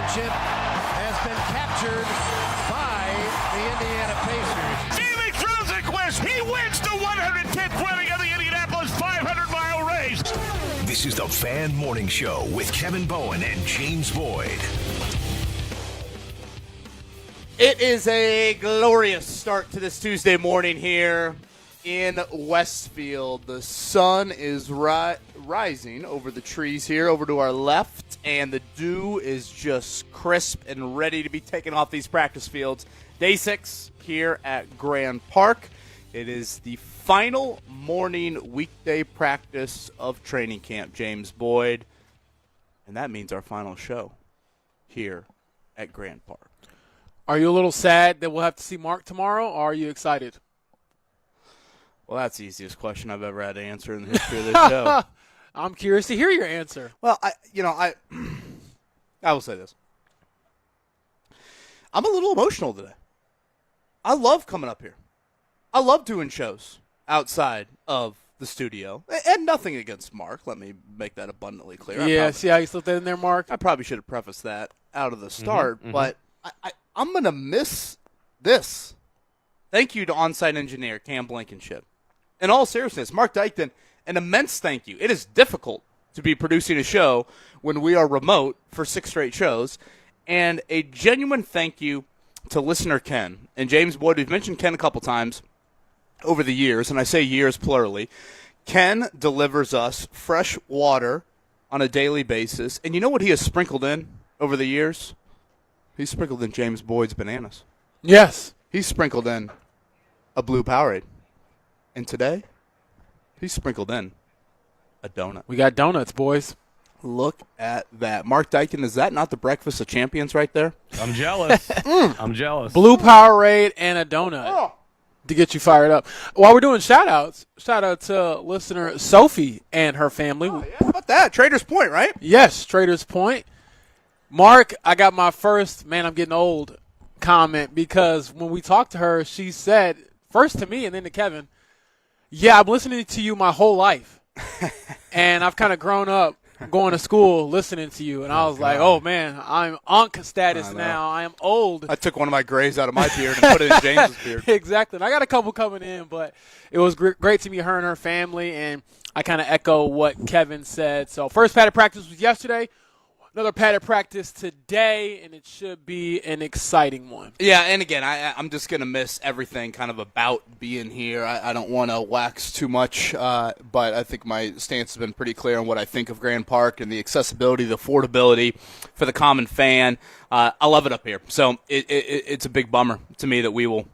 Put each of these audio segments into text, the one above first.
championship has been captured by the Indiana Pacers. Jamie throws a quest. He wins the 110th running of the Indianapolis 500-mile race. This is the Fan Morning Show with Kevin Bowen and James Boyd. It is a glorious start to this Tuesday morning here in Westfield. The sun is rising over the trees here over to our left, and the dew is just crisp and ready to be taken off these practice fields. Day 6 here at Grand Park. It is the final morning weekday practice of training camp, James Boyd, and that means our final show here at Grand Park. Are you a little sad that we'll have to see Mark tomorrow, or are you excited? Well, that's the easiest question I've ever had to answer in the history of this show. I'm curious to hear your answer. Well, I will say this. I'm a little emotional today. I love coming up here. I love doing shows outside of the studio. And nothing against Mark. Let me make that abundantly clear. Yeah, see how you slipped that in there, Mark? I probably should have prefaced that out of the start, but I'm going to miss this. Thank you to on-site engineer Cam Blankenship. In all seriousness, Mark Dykton, an immense thank you. It is difficult to be producing a show when we are remote for 6 straight shows. And a genuine thank you to listener Ken. And James Boyd, we've mentioned Ken a couple times over the years, and I say years plurally. Ken delivers us fresh water on a daily basis. And you know what he has sprinkled in over the years? He's sprinkled in James Boyd's bananas. Yes. He's sprinkled in a blue Powerade. And today, he's sprinkled in a donut. We got donuts, boys. Look at that. Mark Dykton, is that not the breakfast of champions right there? I'm jealous. I'm jealous. Blue Powerade and a donut to get you fired up. While we're doing shout-outs, shout-out to listener Sophie and her family. Oh, yeah, how about that? Trader's Point, right? Yes, Trader's Point. Mark, I got my first, man, I'm getting old comment because when we talked to her, she said, first to me and then to Kevin, yeah, I'm listening to you my whole life. And I've kind of grown up going to school listening to you. And I was like, oh, man, I'm Unk status now. I am old. I took one of my grays out of my beard and put it in James's beard. Exactly. And I got a couple coming in, but it was great to meet her and her family. And I kind of echo what Kevin said. So first padded practice was yesterday. Another padded practice today, and it should be an exciting one. Yeah, and again, I'm just going to miss everything kind of about being here. I don't want to wax too much, but I think my stance has been pretty clear on what I think of Grand Park and the accessibility, the affordability for the common fan. I love it up here. So it's a big bummer to me that we will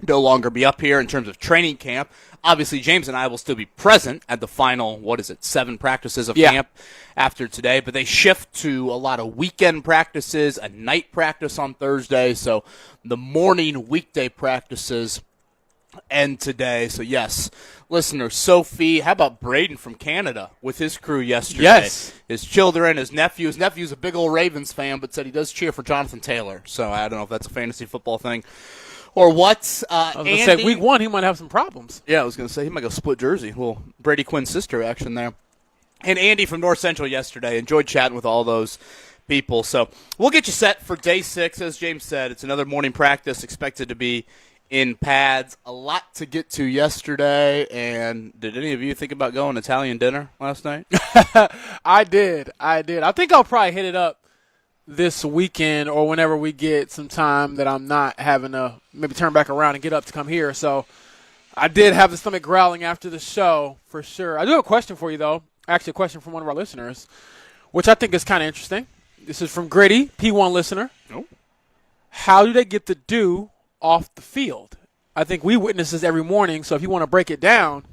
no longer be up here in terms of training camp. Obviously, James and I will still be present at the final, 7 practices of camp after today. But they shift to a lot of weekend practices, a night practice on Thursday. So the morning weekday practices end today. So, yes, listener Sophie, how about Braden from Canada with his crew yesterday? Yes. His children, his nephew. His nephew's a big old Ravens fan, but said he does cheer for Jonathan Taylor. So I don't know if that's a fantasy football thing or what. I was going to say, week 1, he might have some problems. Yeah, I was going to say, he might go split jersey. Well, Brady Quinn's sister action there. And Andy from North Central yesterday. Enjoyed chatting with all those people. So we'll get you set for day 6. As James said, it's another morning practice expected to be in pads. A lot to get to yesterday. And did any of you think about going Italian dinner last night? I did. I think I'll probably hit it up this weekend or whenever we get some time that I'm not having to maybe turn back around and get up to come here. So I did have the stomach growling after the show for sure. I do have a question for you, though. Actually, a question from one of our listeners, which I think is kind of interesting. This is from Gritty, P1 listener. Oh. How do they get the dew off the field? I think we witness this every morning, so if you want to break it down,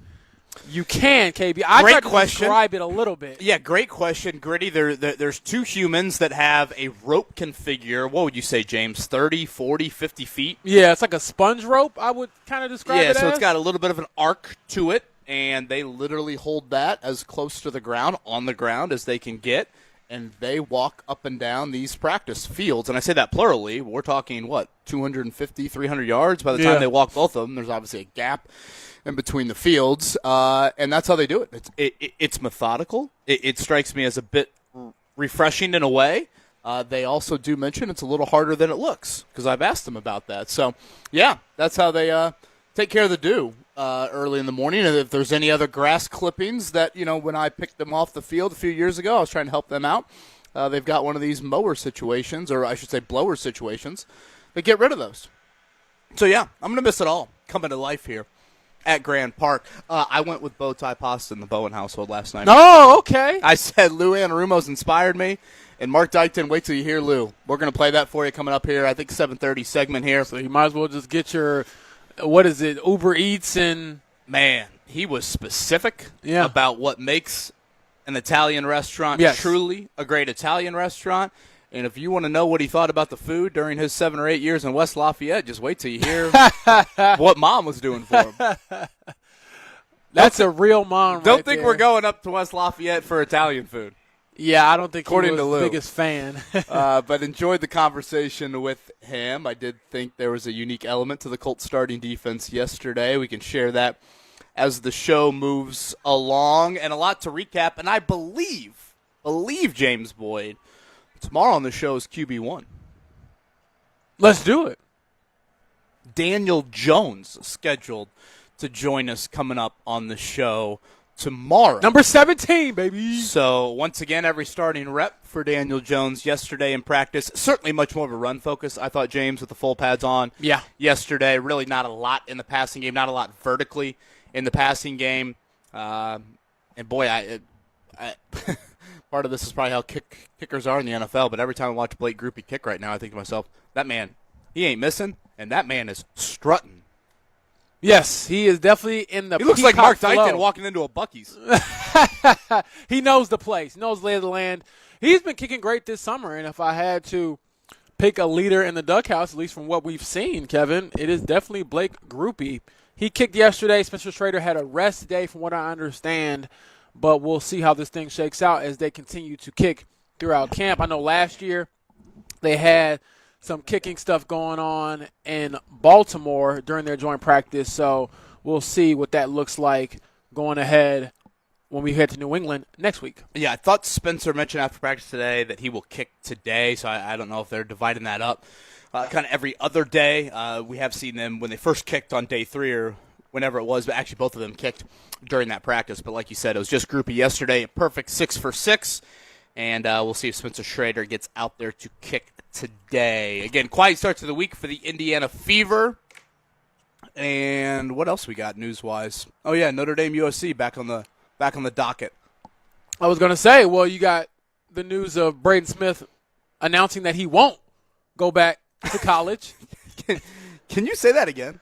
you can, KB. I tried to describe it a little bit. Yeah, great question, Gritty. There's 2 humans that have a rope configure. What would you say, James? 30, 40, 50 feet? Yeah, it's like a sponge rope, I would kind of describe it as. Yeah, so it's got a little bit of an arc to it, and they literally hold that as close to the ground, on the ground, as they can get, and they walk up and down these practice fields. And I say that plurally. We're talking, 250, 300 yards? By the time they walk both of them, there's obviously a gap in between the fields, and that's how they do it. It's methodical. It strikes me as a bit refreshing in a way. They also do mention it's a little harder than it looks because I've asked them about that. So, yeah, that's how they take care of the dew early in the morning. And if there's any other grass clippings that, when I picked them off the field a few years ago, I was trying to help them out. They've got one of these mower situations, or I should say blower situations, that get rid of those. So, yeah, I'm going to miss it all coming to life here at Grand Park. I went with bow tie pasta in the Bowen household last night. Oh, okay. I said Lou Anarumo's inspired me. And Mark Dykton, wait till you hear Lou. We're going to play that for you coming up here. I think 7:30 segment here. So you might as well just get your, what is it, Uber Eats and. Man, he was specific about what makes an Italian restaurant truly a great Italian restaurant. And if you want to know what he thought about the food during his 7 or 8 years in West Lafayette, just wait till you hear what Mom was doing for him. That's a real mom Don't think we're going up to West Lafayette for Italian food. Yeah, I don't think According he was to Lou. the biggest fan. But enjoyed the conversation with him. I did think there was a unique element to the Colts starting defense yesterday. We can share that as the show moves along. And a lot to recap. And I believe James Boyd, tomorrow on the show is QB1. Let's do it. Daniel Jones scheduled to join us coming up on the show tomorrow. Number 17, baby. So, once again, every starting rep for Daniel Jones yesterday in practice. Certainly much more of a run focus, I thought, James, with the full pads on yesterday. Really not a lot in the passing game, not a lot vertically in the passing game. And, boy, I part of this is probably how kickers are in the NFL, but every time I watch Blake Groupie kick right now, I think to myself, that man, he ain't missing, and that man is strutting. Yes, he is definitely in the He looks like Mark flow. Dykton walking into a Buc-ee's. He knows the place. He knows the lay of the land. He's been kicking great this summer, and if I had to pick a leader in the dughouse, at least from what we've seen, Kevin, it is definitely Blake Groupie. He kicked yesterday. Spencer Schrader had a rest day from what I understand, but we'll see how this thing shakes out as they continue to kick throughout camp. I know last year they had some kicking stuff going on in Baltimore during their joint practice, so we'll see what that looks like going ahead when we head to New England next week. Yeah, I thought Spencer mentioned after practice today that he will kick today, so I don't know if they're dividing that up kind of every other day. We have seen them when they first kicked on day 3 or whenever it was, but actually both of them kicked during that practice. But like you said, it was just Groupie yesterday, a perfect 6 for 6, and we'll see if Spencer Schrader gets out there to kick today. Again, quiet start to the week for the Indiana Fever. And what else we got news-wise? Oh, yeah, Notre Dame USC back on the docket. I was going to say, well, you got the news of Braden Smith announcing that he won't go back to college. Can you say that again?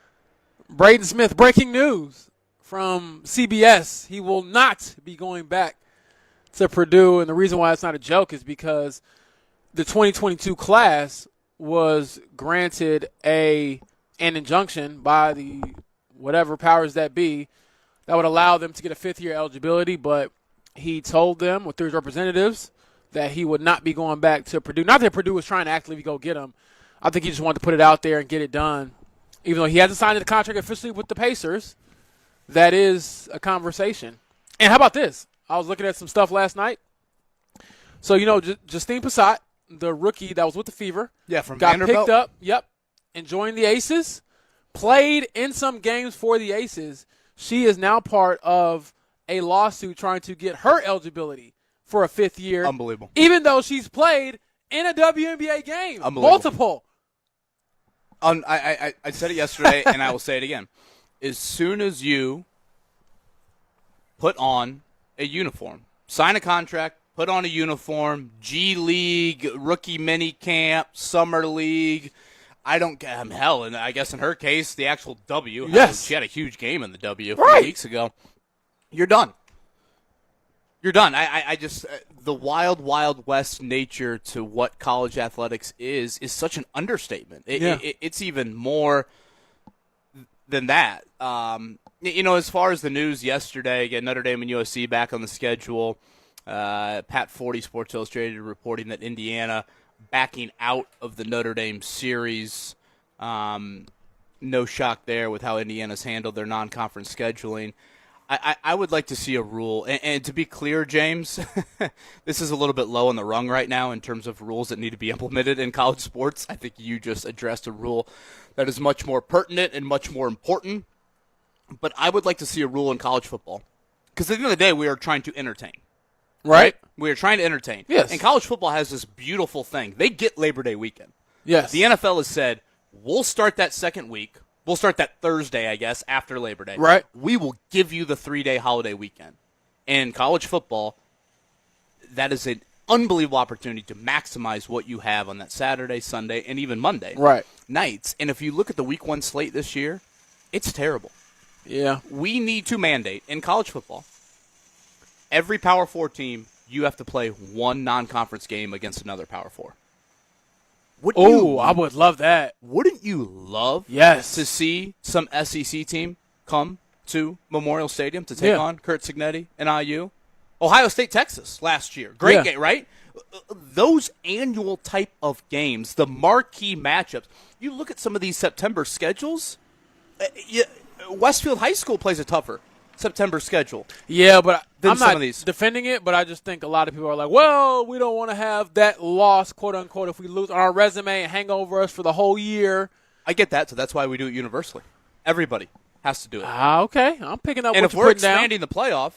Braden Smith, breaking news from CBS. He will not be going back to Purdue, and the reason why it's not a joke is because the 2022 class was granted an injunction by the whatever powers that be that would allow them to get a fifth-year eligibility, but he told them, with his representatives, that he would not be going back to Purdue. Not that Purdue was trying to actively go get him. I think he just wanted to put it out there and get it done. Even though he hasn't signed the contract officially with the Pacers, that is a conversation. And how about this? I was looking at some stuff last night. So, Justine Passat, the rookie that was with the Fever, from got Vanderbilt. picked up, and joined the Aces, played in some games for the Aces. She is now part of a lawsuit trying to get her eligibility for a fifth year. Unbelievable. Even though she's played in a WNBA game. Multiple. I said it yesterday, and I will say it again. As soon as you put on a uniform, sign a contract, put on a uniform, G League, rookie mini camp, summer league, hell, and I guess in her case, the actual W. Yes. She had a huge game in the W a few weeks ago. You're done. You're done. I just the wild, wild west nature to what college athletics is such an understatement. It's even more than that. As far as the news yesterday, again, Notre Dame and USC back on the schedule. Pat Forty, Sports Illustrated, reporting that Indiana backing out of the Notre Dame series. No shock there with how Indiana's handled their non-conference scheduling. I would like to see a rule, and to be clear, James, this is a little bit low on the rung right now in terms of rules that need to be implemented in college sports. I think you just addressed a rule that is much more pertinent and much more important, but I would like to see a rule in college football. Because at the end of the day, we are trying to entertain. Right? We are trying to entertain. Yes. And college football has this beautiful thing. They get Labor Day weekend. Yes. The NFL has said, we'll start that second week. We'll start that Thursday, I guess, after Labor Day. Right. We will give you the 3-day holiday weekend. In college football, that is an unbelievable opportunity to maximize what you have on that Saturday, Sunday, and even Monday nights. And if you look at the Week 1 slate this year, it's terrible. Yeah. We need to mandate in college football, every Power 4 team, you have to play one non-conference game against another Power 4. I would love that. Wouldn't you love to see some SEC team come to Memorial Stadium to take on Kurt Cignetti and IU? Ohio State, Texas last year. Great game, right? Those annual type of games, the marquee matchups. You look at some of these September schedules, Westfield High School plays a tougher September schedule. Yeah, but I'm some not of these. defending it, but I just think a lot of people are like, well, we don't want to have that loss, quote unquote, if we lose on our resume and hang over us for the whole year. I get that, so that's why we do it universally. Everybody has to do it. Okay, I'm picking up and what if you're we're putting down. expanding the playoff,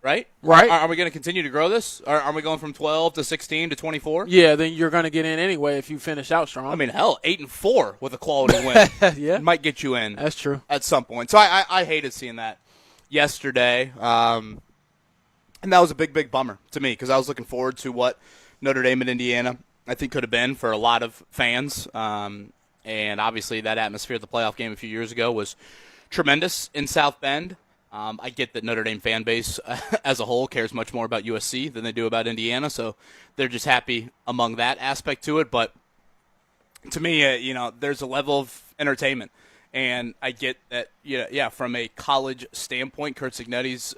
right? Right. Are we going to continue to grow this? Are we going from 12 to 16 to 24? Yeah, then you're going to get in anyway if you finish out strong. I mean, hell, 8-4 with a quality win might get you in. That's true. At some point. So I hated seeing that yesterday, and that was a big bummer to me because I was looking forward to what Notre Dame and Indiana I think could have been for a lot of fans, and obviously that atmosphere at the playoff game a few years ago was tremendous in South Bend. I get that Notre Dame fan base as a whole cares much more about USC than they do about Indiana, so they're just happy among that aspect to it. But to me, there's a level of entertainment. And I get that, from a college standpoint, Kurt Cignetti's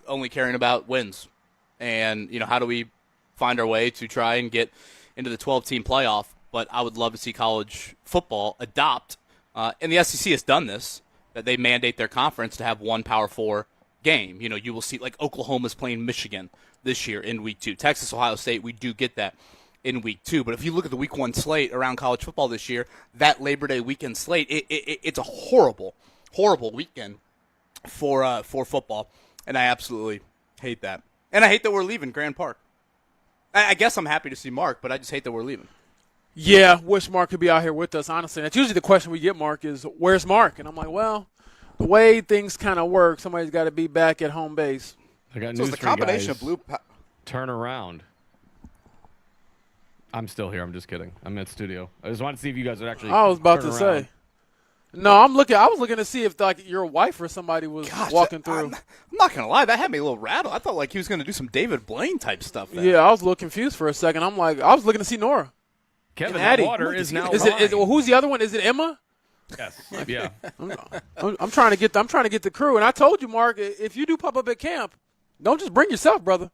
only caring about wins. And, how do we find our way to try and get into the 12-team playoff? But I would love to see college football adopt, and the SEC has done this, that they mandate their conference to have one Power 4 game. You will see, like, Oklahoma's playing Michigan this year in Week 2. Texas, Ohio State, we do get that in Week 2. But if you look at the Week 1 slate around college football this year, that Labor Day weekend slate, it's a horrible weekend for football, and I absolutely hate that. And I hate that we're leaving Grand Park. I guess I'm happy to see Mark, but I just hate that we're leaving. Yeah, wish Mark could be out here with us, honestly. That's usually the question we get, Mark, is where's Mark? And I'm like, well, the way things kind of work, somebody's got to be back at home base. I got So news it's the for you combination guys. of blue. Turn around. I'm still here. I'm just kidding. I'm in the studio. I just wanted to see if you guys would actually. I was about turn to around. say. No, I was looking to see if like your wife or somebody was walking through. I'm not going to lie. That had me a little rattled. I thought like he was going to do some David Blaine type stuff there. Yeah, I was a little confused for a second. I'm like, I was looking to see Nora. Kevin, And that Addie. water is now. Well, who's the other one? Is it Emma? Yes. Yeah. I'm trying to get the crew, and I told you, Mark, if you do pop up at camp, don't just bring yourself, brother.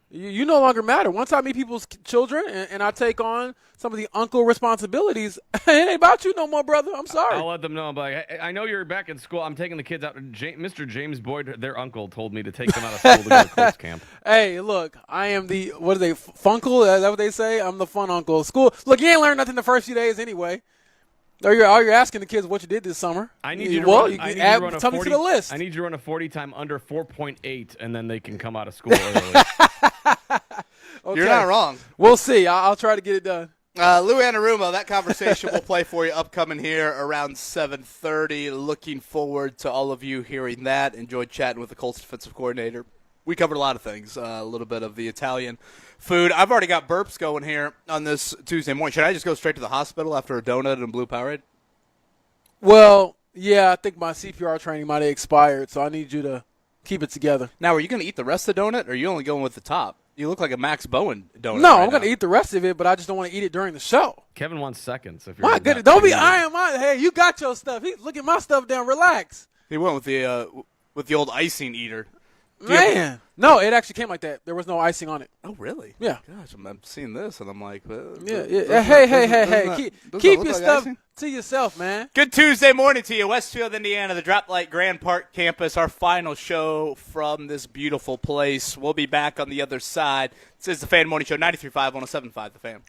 You no longer matter. Once I meet people's children and I take on some of the uncle responsibilities, it ain't about you no more, brother. I'm sorry. I'll let them know. I'm like, I know you're back at school. I'm taking the kids out. Mr. James Boyd, their uncle, told me to take them out of school to go to Colts camp. Hey, look, I am the, what are they, Funkle? Is that what they say? I'm the fun uncle. School. Look, you ain't learned nothing the first few days anyway. Or you're asking the kids what you did this summer. I need you to run. You can add something to the list. I need you to run a 40 time under 4.8, and then they can come out of school early. Okay. You're not wrong. We'll see. I'll try to get it done. Lou Anarumo, that conversation will play for you upcoming here around 7:30. Looking forward to all of you hearing that. Enjoyed chatting with the Colts defensive coordinator. We covered a lot of things, a little bit of the Italian food. I've already got burps going here on this Tuesday morning. Should I just go straight to the hospital after a donut and blue Powerade? Well, yeah, I think my CPR training might have expired, so I need you to keep it together. Now, are you going to eat the rest of the donut, or are you only going with the top? You look like a Max Bowen donut. No, right I'm going to now. eat the rest of it, but I just don't want to eat it during the show. Kevin wants seconds. If you're My goodness, don't be eyeing my. Hey, you got your stuff. Look at my stuff down. Relax. He went with the old icing eater Man. No, it actually came like that. There was no icing on it. Oh, really? Yeah. Gosh, I'm seeing this, and I'm like, Yeah. Hey. Keep your stuff to yourself, man. Good Tuesday morning to you, Westfield, Indiana, the Drop Light Grand Park campus, our final show from this beautiful place. We'll be back on the other side. This is the Fan Morning Show, 93.5, 107.5, The Fan.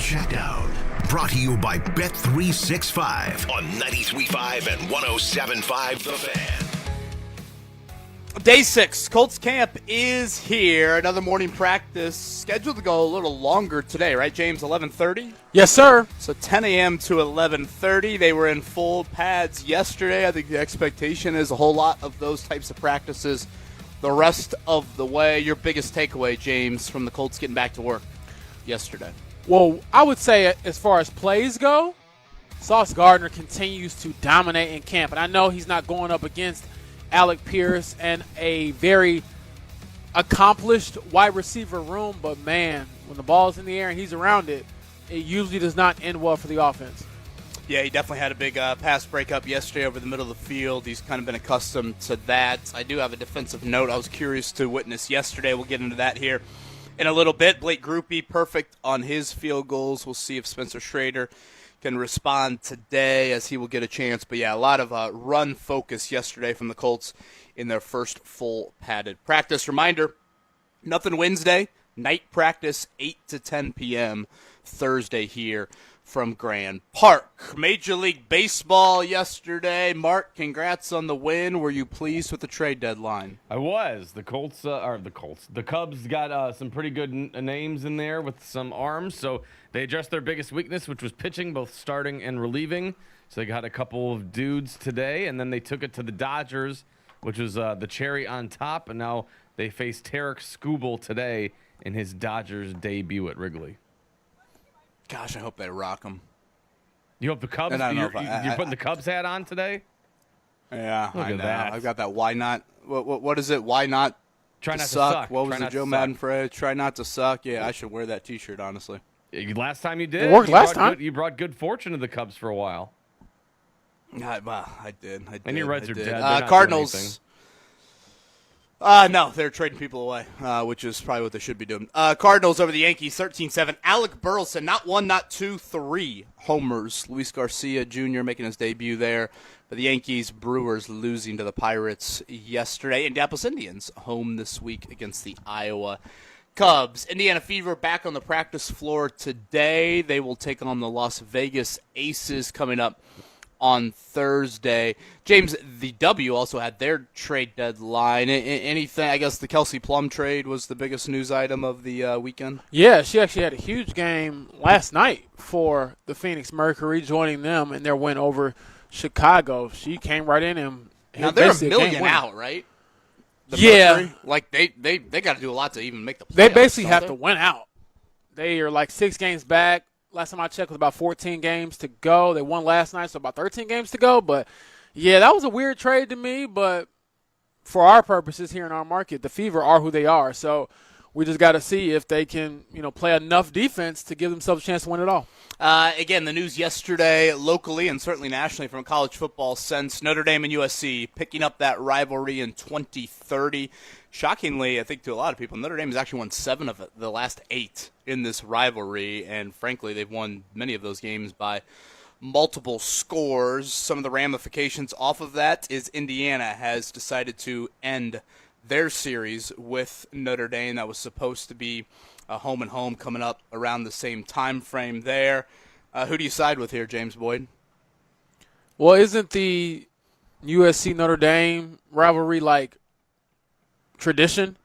checked out. Brought to you by Bet365 on 93.5 and 107.5 The Fan. Day 6, Colts camp is here. Another morning practice scheduled to go a little longer today, right, James? 11:30? Yes, sir. So 10 a.m. to 11:30. They were in full pads yesterday. I think the expectation is a whole lot of those types of practices the rest of the way. Your biggest takeaway, James, from the Colts getting back to work yesterday? Well, I would say as far as plays go, Sauce Gardner continues to dominate in camp. And I know he's not going up against Alec Pierce and a very accomplished wide receiver room, but man, when the ball's in the air and he's around it, it usually does not end well for the offense. Yeah, he definitely had a big pass breakup yesterday over the middle of the field. He's kind of been accustomed to that. I do have a defensive note I was curious to witness yesterday. We'll get into that here in a little bit. Blake Grupe, perfect on his field goals. We'll see if Spencer Schrader can respond today as he will get a chance. But, yeah, a lot of run focus yesterday from the Colts in their first full padded practice. Reminder, nothing Wednesday, night practice 8 to 10 p.m. Thursday here from Grand Park. Major League Baseball yesterday. Mark, congrats on the win. Were you pleased with the trade deadline? I was. The Cubs got some pretty good names in there with some arms, so they addressed their biggest weakness, which was pitching, both starting and relieving. So they got a couple of dudes today, and then they took it to the Dodgers, which was the cherry on top, and now they face Tarek Skubal today in his Dodgers debut at Wrigley. Gosh, I hope they rock them. You hope the Cubs? You're putting the Cubs hat on today? Yeah, Look I at know. that. I've got that. Why not? What is it? Why not? Try not to suck. suck. What was Try the not Joe to Madden suck. phrase? Try not to suck. Yeah, I should wear that T-shirt. Honestly. Last time you did. It worked you last brought time. You brought good fortune to the Cubs for a while. I did. And your Reds are dead. They're not doing Cardinals. anything. No, they're trading people away, which is probably what they should be doing. Cardinals over the Yankees, 13-7. Alec Burleson, not one, not two, three homers. Luis Garcia Jr. making his debut there. For the Yankees, Brewers losing to the Pirates yesterday. Indianapolis Indians home this week against the Iowa Cubs. Indiana Fever back on the practice floor today. They will take on the Las Vegas Aces coming up on Thursday. James, the W also had their trade deadline. Anything? I guess the Kelsey Plum trade was the biggest news item of the weekend. Yeah, she actually had a huge game last night for the Phoenix Mercury, joining them in their win over Chicago. She came right in and now they're a basically million game winner. out, right? The Yeah. Mercury? Like they got to do a lot to even make the playoffs. They basically don't have they? to win out. They are like 6 games back. Last time I checked, was about 14 games to go. They won last night, so about 13 games to go. But, yeah, that was a weird trade to me. But for our purposes here in our market, the Fever are who they are. So we just got to see if they can, play enough defense to give themselves a chance to win it all. Again, the news yesterday, locally and certainly nationally from a college football sense, Notre Dame and USC picking up that rivalry in 2030. Shockingly, I think to a lot of people, Notre Dame has actually won 7 of the last 8 in this rivalry, and frankly, they've won many of those games by multiple scores. Some of the ramifications off of that is Indiana has decided to end their series with Notre Dame. That was supposed to be a home and home coming up around the same time frame there. Who do you side with here, James Boyd? Well, isn't the USC Notre Dame rivalry like tradition?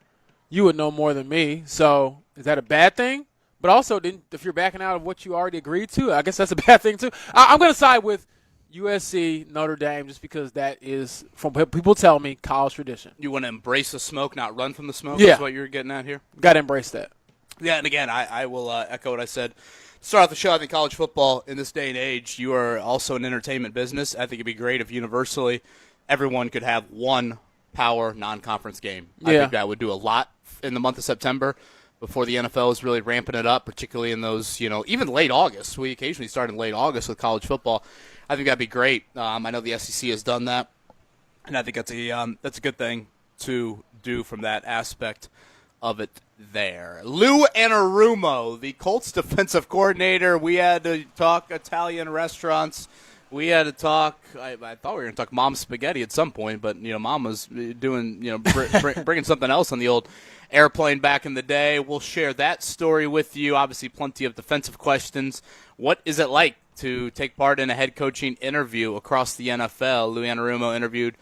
You would know more than me. So is that a bad thing? But also, if you're backing out of what you already agreed to, I guess that's a bad thing too. I'm going to side with USC Notre Dame just because that is, from what people tell me, college tradition. You want to embrace the smoke, not run from the smoke? Yeah. Is what you're getting at here? Got to embrace that. Yeah, and again, I will echo what I said. Start off the show, I think college football in this day and age, you are also an entertainment business. I think it'd be great if universally everyone could have one power non-conference game. I Yeah. think that would do a lot in the month of September before the NFL is really ramping it up, particularly in those, even late August. We occasionally start in late August with college football. I think that'd be great. I know the SEC has done that, and I think that's a good thing to do from that aspect of it there. Lou Anarumo, the Colts defensive coordinator. We had to talk Italian restaurants We had to talk. I thought we were going to talk Mom Spaghetti at some point, but Mom was doing bringing something else on the old airplane back in the day. We'll share that story with you. Obviously, plenty of defensive questions. What is it like to take part in a head coaching interview across the NFL? Lou Anarumo interviewed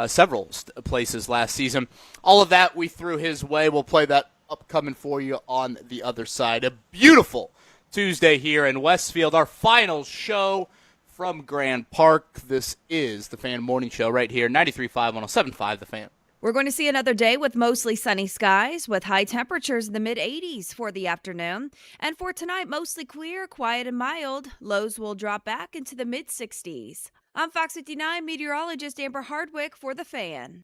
several places last season. All of that we threw his way. We'll play that upcoming for you on the other side. A beautiful Tuesday here in Westfield, our final show from Grand Park. This is the Fan Morning Show right here, 93.5, 107.5 The Fan. We're going to see another day with mostly sunny skies with high temperatures in the mid-80s for the afternoon. And for tonight, mostly clear, quiet, and mild. Lows will drop back into the mid-60s. I'm Fox 59 meteorologist Amber Hardwick for The Fan.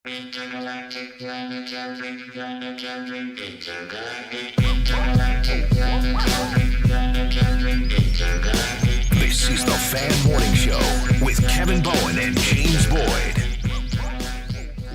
This is the Fan Morning Show with Kevin Bowen and James Boyd.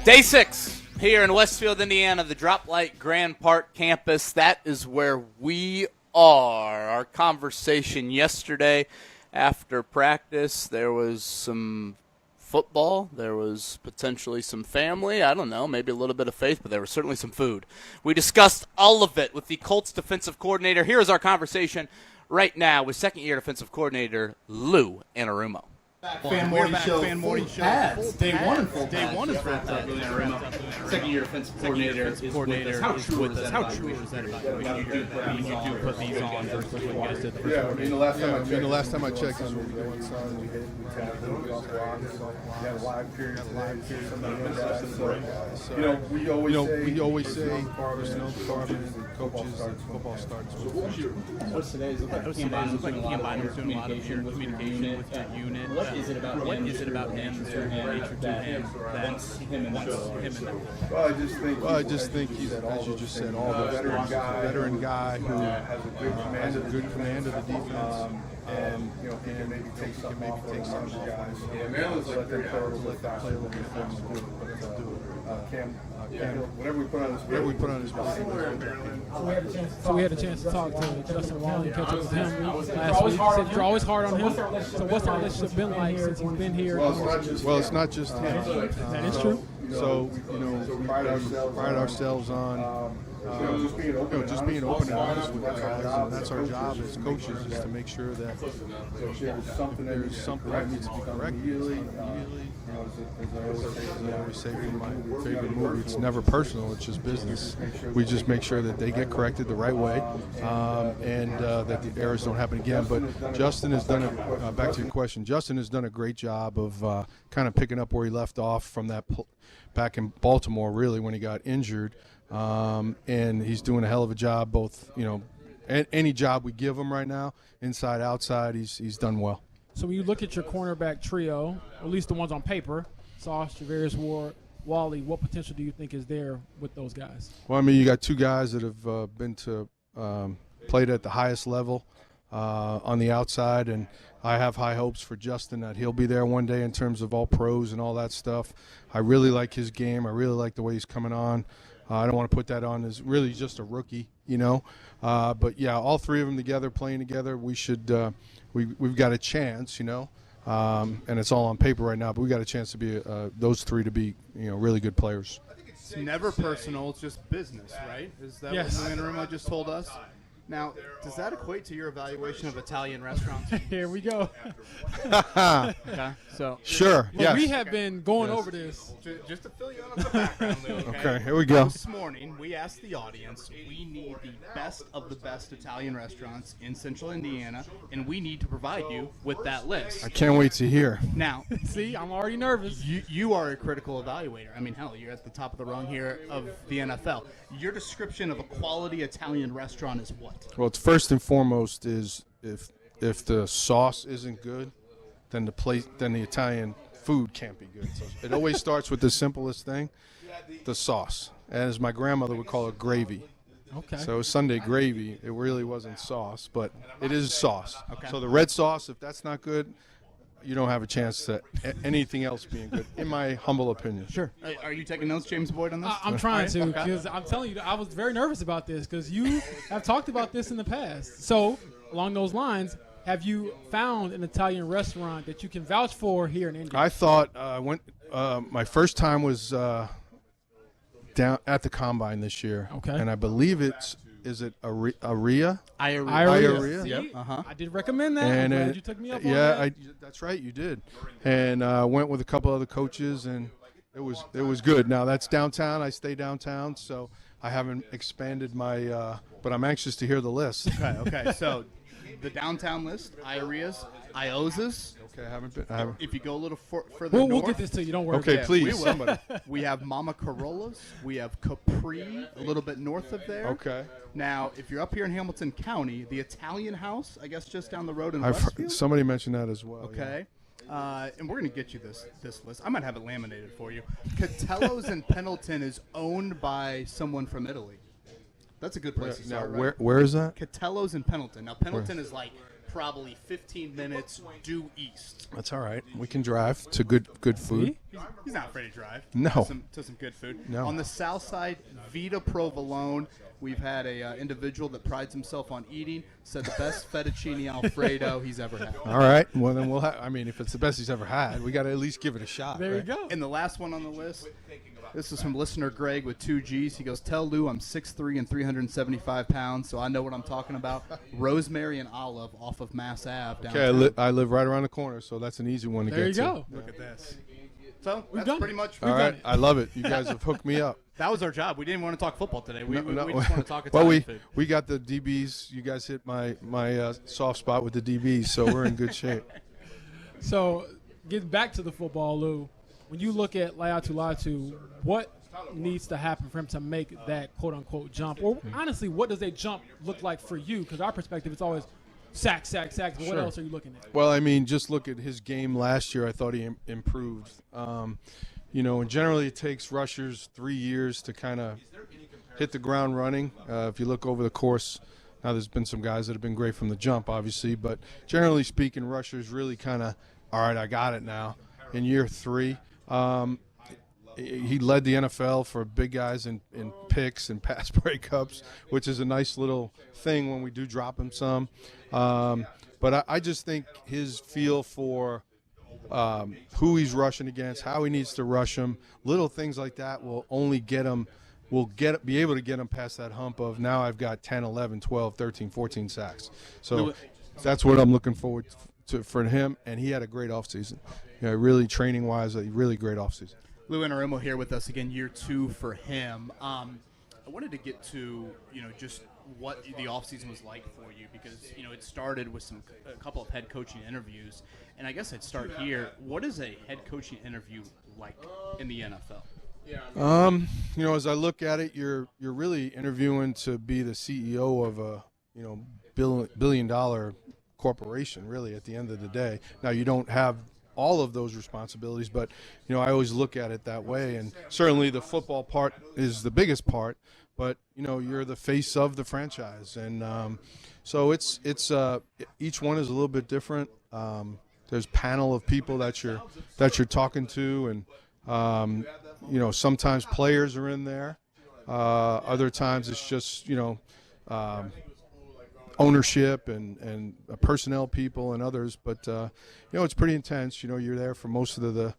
Day 6 here in Westfield, Indiana, the Drop Light Grand Park campus. That is where we are. Our conversation yesterday after practice, there was some football. There was potentially some family. I don't know, maybe a little bit of faith, but there was certainly some food. We discussed all of it with the Colts defensive coordinator. Here is our conversation right now with second-year defensive coordinator Lou Anarumo. Fan morning show. Ads. Day one in full Second-year defensive coordinator is with us. How true is that about you? When you do put these on versus what you guys did the first quarter? The last time I checked is when we go inside. We had a live period. We always say personnel department and coaches and football starts. What's today's look like? Combine was doing a lot of shared communication with your unit. What is it about him? Certain nature to him that's him and him. Well, I just think he's, as you just said, all those things. He's a veteran guy who has a good command of the defense. And he can maybe take some guys. Let them play a little bit for him. Whatever we put on his body. So we had a chance to talk to Justin Wally and catch up with him last week. He said you're always hard on him. So what's the relationship been like since he's been here? Well, it's not just him. That is true. So, we pride ourselves on just being open and honest with guys, and that's our job as coaches, is to make sure that if there's something that needs to be corrected immediately. As I always say in my favorite movie, it's never personal, it's just business. We just make sure that they get corrected the right way, and that the errors don't happen again. But Justin has done back to your question, Justin has done a great job of kind of picking up where he left off from that back in Baltimore, really, when he got injured. And he's doing a hell of a job, both, any job we give him right now, inside, outside, he's done well. So when you look at your cornerback trio, at least the ones on paper, Sauce, Javarius Ward, Wally, what potential do you think is there with those guys? Well, I mean, you got two guys that have been to played at the highest level on the outside, and I have high hopes for Justin that he'll be there one day in terms of all pros and all that stuff. I really like his game. I really like the way he's coming on. I don't want to put that on as really just a rookie, But, yeah, all three of them together, playing together, we should we've got a chance, and it's all on paper right now, but we got a chance to be those three to be, really good players. It's never personal. It's just business, right? Is that Yes. what Lou Anarumo just told us? Now, does that equate to your evaluation of Italian restaurants? Here we go. Okay, so Sure, Well, yes. we have been going over this. just to fill you in on the background, Lou, Okay, here we go. This morning, we asked the audience, we need the best of the best Italian restaurants in Central Indiana, and we need to provide you with that list. I can't wait to hear. Now, See, I'm already nervous. you are a critical evaluator. I mean, hell, you're at the top of the rung here of the NFL. Your description of a quality Italian restaurant is what? Well, it's first and foremost is if the sauce isn't good, then the Italian food can't be good. So it always starts with the simplest thing, the sauce. As my grandmother would call it, gravy. Okay. So it was Sunday gravy. It really wasn't sauce, but it is sauce. Okay. So the red sauce, if that's not good, you don't have a chance to anything else being good, in my humble opinion. Sure. Are you taking notes, James Boyd, on this? I'm trying to, Okay. because I'm telling you, I was very nervous about this because you have talked about this in the past. So, along those lines, have you found an Italian restaurant that you can vouch for here in India? I thought my first time was down at the Combine this year. Okay. And I believe is it Aria? Iria. Yep. I did recommend that. And I'm glad you took me up on yeah, that. that's right, you did. And went with a couple other coaches, and it was good. Now that's downtown. I stay downtown, so I haven't expanded my. But I'm anxious to hear the list. Okay. So, the downtown list: Iarias, Iozas. Okay, I haven't. If you go a little further We'll north, get this to you. Don't worry. Okay, yeah, please, we will. somebody. We have Mama Corolla's. We have Capri, a little bit north of there. Okay. Now, if you're up here in Hamilton County, the Italian House, I guess just down the road in I've Westfield. heard, somebody mentioned that as well. Okay. and we're going to get you this list. I might have it laminated for you. Catello's in Pendleton is owned by someone from Italy. That's a good place to start, right? Where is that? Catello's in Pendleton. Now, Pendleton is like probably 15 minutes due east. That's all right. We can drive to good food. He's not afraid to drive. No. To some good food. No. On the south side, Vita Provolone. We've had a individual that prides himself on eating. Said the best fettuccine Alfredo he's ever had. All right. Well, then we'll have. I mean, if it's the best he's ever had, we got to at least give it a shot. There right? you go. And the last one on the list. This is from listener Greg with 2 G's. He goes, tell Lou I'm 6'3" and 375 pounds, so I know what I'm talking about. Rosemary and Olive off of Mass Ave downtown. Okay, I live right around the corner, so that's an easy one to There get you to. go. Look at this. So We've that's done pretty it. much. All right, I love it. You guys have hooked me up. That was our job. We didn't want to talk football today. We No. just want to talk Well, Italian food. we got the DBs. You guys hit my soft spot with the DBs, so we're in good shape. So, getting back to the football, Lou, when you look at Laiatu Latu, what needs to happen for him to make that quote-unquote jump? Or honestly, what does that jump look like for you? Because our perspective, it's always sack. But what Sure. else are you looking at? Well, I mean, just look at his game last year. I thought he improved. And generally it takes rushers 3 years to kind of hit the ground running. If you look over the course, now there's been some guys that have been great from the jump, obviously, but generally speaking, rushers really kind of, all right, I got it now. In year 3, he led the NFL for big guys in picks and pass breakups, which is a nice little thing when we do drop him some. But I just think his feel for who he's rushing against, how he needs to rush him, little things like that will only get him, be able to get him past that hump of now I've got 10, 11, 12, 13, 14 sacks. So that's what I'm looking forward to for him, and he had a great offseason. Really training-wise, a really great offseason. Lou Anarumo here with us again, year 2 for him. I wanted to get to, just what the offseason was like for you because, it started with a couple of head coaching interviews. And I guess I'd start here. What is a head coaching interview like in the NFL? As I look at it, you're really interviewing to be the CEO of a, billion-dollar corporation, really, at the end of the day. Now, you don't have all of those responsibilities, but I always look at it that way, and certainly the football part is the biggest part, but you're the face of the franchise, and so it's each one is a little bit different. There's panel of people that you're talking to, and sometimes players are in there, other times it's just ownership and personnel people and others, but it's pretty intense. You're there for most of the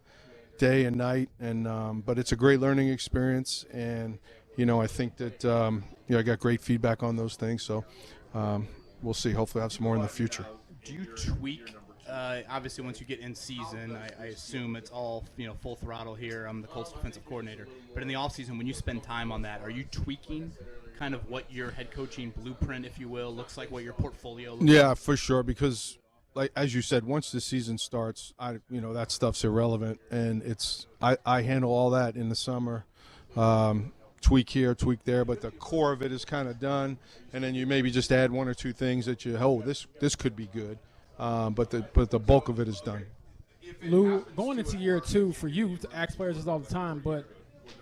day and night, and but it's a great learning experience, and I think that I got great feedback on those things, so we'll see. Hopefully I have some more in the future. Do you tweak? Obviously, once you get in season, I assume it's all full throttle here. I'm the Colts defensive coordinator, but in the offseason, when you spend time on that, are you tweaking kind of what your head coaching blueprint, if you will, looks like, what your portfolio looks like? like? For sure, because as you said, once the season starts, that stuff's irrelevant, and I handle all that in the summer. Tweak here, tweak there, but the core of it is kind of done, and then you maybe just add one or two things that this could be good, but the bulk of it is done. Lou, going into year 2 for you, to ask players this all the time, but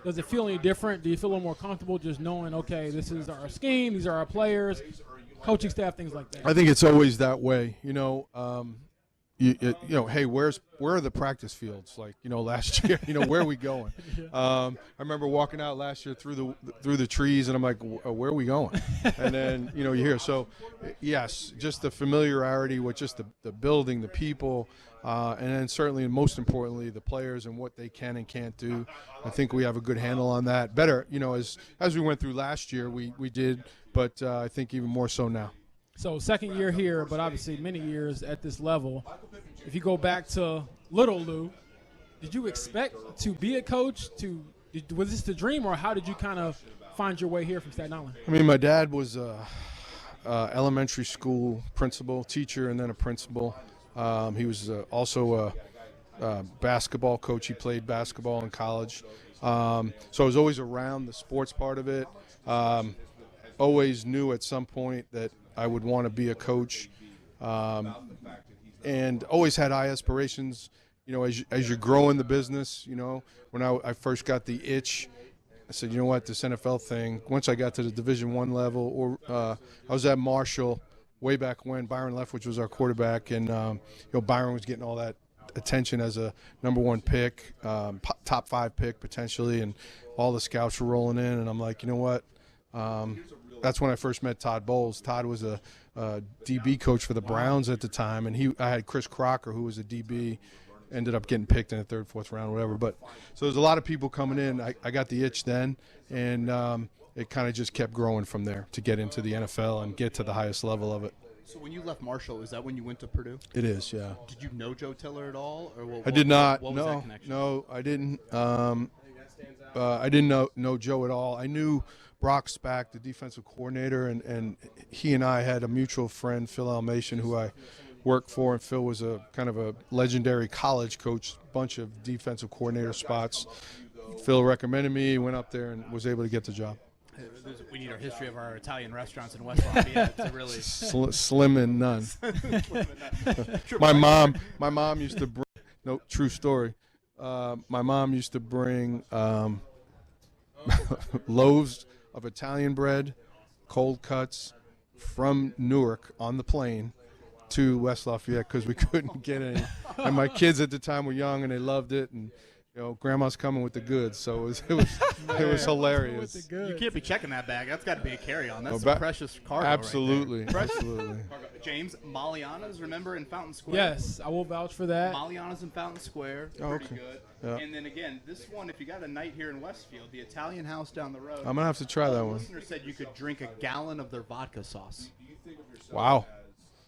does it feel any different? Do you feel a little more comfortable just knowing, okay, this is our scheme, these are our players, coaching staff, things like that? I think it's always that way. Hey, where are the practice fields? Like, last year, where are we going? I remember walking out last year through the trees, and I'm like, where are we going? And then, you hear. So, yes, just the familiarity with just the building, the people, and then certainly, and most importantly, the players and what they can and can't do. I think we have a good handle on that. Better, as we went through last year, we did, but I think even more so now. So second year here, but obviously many years at this level. If you go back to Little Lou, did you expect to be a coach? Was this the dream, or how did you kind of find your way here from Staten Island? I mean, my dad was a elementary school principal, teacher, and then a principal. He was also a basketball coach. He played basketball in college. So I was always around the sports part of it. Always knew at some point that I would want to be a coach. and always had high aspirations. You know, as you grow in the business, you know, when I first got the itch, I said, you know what, this NFL thing. Once I got to the Division I level, or I was at Marshall way back when Byron Leftwich was our quarterback, and you know, Byron was getting all that attention as a number 1 pick, top 5 pick potentially, and all the scouts were rolling in, and I'm like, you know what? That's when I first met Todd Bowles. Todd was a DB coach for the Browns at the time, and I had Chris Crocker, who was a DB, ended up getting picked in the 3rd, 4th round, whatever. But so there's a lot of people coming in. I got the itch then, and it kind of just kept growing from there to get into the NFL and get to the highest level of it. So when you left Marshall, is that when you went to Purdue? It is, yeah. Did you know Joe Tiller at all, or I did not. What was that connection? No, I didn't. I didn't know Joe at all. I knew Brock Spack, the defensive coordinator, and he and I had a mutual friend, Phil Almation, who I worked for, and Phil was a kind of a legendary college coach, bunch of defensive coordinator spots. Phil recommended me, went up there, and was able to get the job. We need our history of our Italian restaurants in West Lafayette to really slim and none. My mom used to bring. No, true story. My mom used to bring loaves of Italian bread, cold cuts from Newark on the plane to West Lafayette because we couldn't get any. And my kids at the time were young and they loved it, and you know, Grandma's coming with the goods, so it was hilarious. You can't be checking that bag. That's got to be a carry-on. That's some precious cargo. Absolutely, right there. absolutely. James, Maliana's, remember, in Fountain Square? Yes, I will vouch for that. Maliana's in Fountain Square. Oh, pretty okay. good. Yeah. And then again, this one, if you got a night here in Westfield, the Italian house down the road. I'm gonna have to try that one. The listener said you could drink a gallon of their vodka sauce. Wow.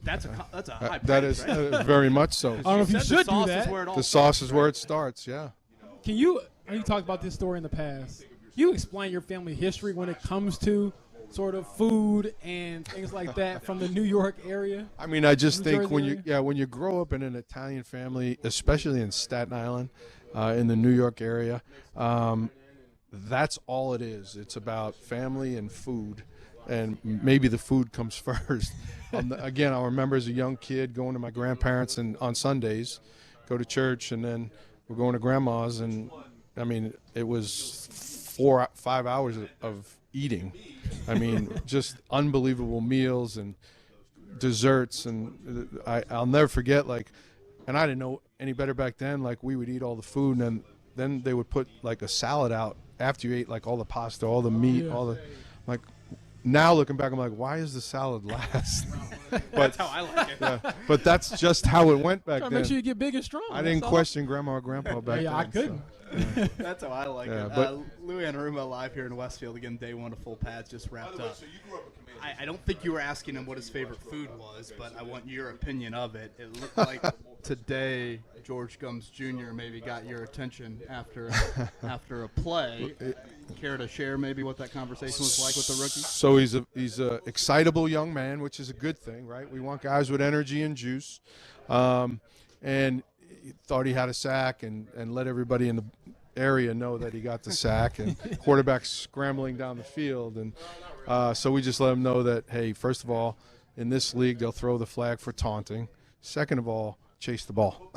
That's a high price, that is right? very much so. I don't know if you should do that. The sauce is where it starts. Yeah. Can you talked about this story in the past. Can you explain your family history when it comes to sort of food and things like that from the New York area? I mean, I just think when area? you grow up in an Italian family, especially in Staten Island, in the New York area, that's all it is. It's about family and food, and maybe the food comes first. Again, I remember as a young kid going to my grandparents and on Sundays, go to church, and then we're going to grandma's, and I mean, it was 4-5 hours of eating. I mean, just unbelievable meals and desserts, and I'll never forget, like, and I didn't know any better back then, like, we would eat all the food, and then they would put like a salad out after you ate like all the pasta, all the meat, all the, like, now looking back, I'm like, why is the salad last? But that's how I like it. Yeah, but that's just how it went back then. Make sure you get big and strong. I didn't question Grandma or Grandpa back then. Yeah, I couldn't. So, That's how I like it. But Lou Anarumo live here in Westfield again. Day one of Full Pads just wrapped up. I don't think you were asking him what his favorite food was, but I want your opinion of it. It looked like today George Gums Jr. maybe got your attention after a play. Care to share maybe what that conversation was like with the rookie? So he's a excitable young man, which is a good thing, right? We want guys with energy and juice. And he thought he had a sack and let everybody in the area know that he got the sack, and quarterback scrambling down the field. And so we just let him know that, hey, first of all, in this league, they'll throw the flag for taunting. Second of all, chase the ball.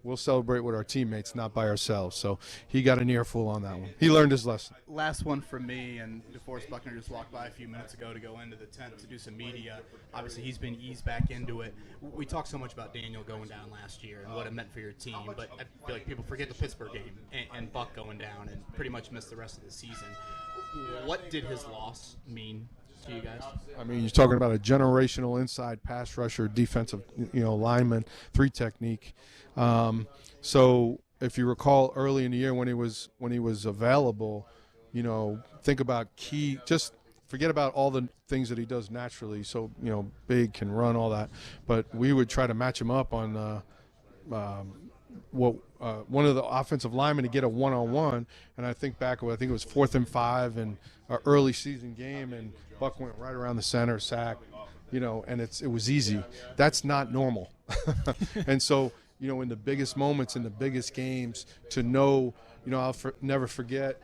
We'll celebrate with our teammates, not by ourselves. So he got an earful on that one. He learned his lesson. Last one from me, and DeForest Buckner just walked by a few minutes ago to go into the tent to do some media. Obviously, he's been eased back into it. We talked so much about Daniel going down last year and what it meant for your team, but I feel like people forget the Pittsburgh game and Buck going down and pretty much missed the rest of the season. What did his loss mean to you guys? I mean, you're talking about a generational inside pass rusher, defensive, lineman, 3 technique. So if you recall early in the year when he was available, think about just forget about all the things that he does naturally. So, big, can run, all that. But we would try to match him up on one of the offensive linemen to get a one-on-one. And I think back, I think it was 4th and 5 in an early season game, and Buck went right around the center, sack, and it was easy. That's not normal. And so, in the biggest moments, in the biggest games, to know, I'll never forget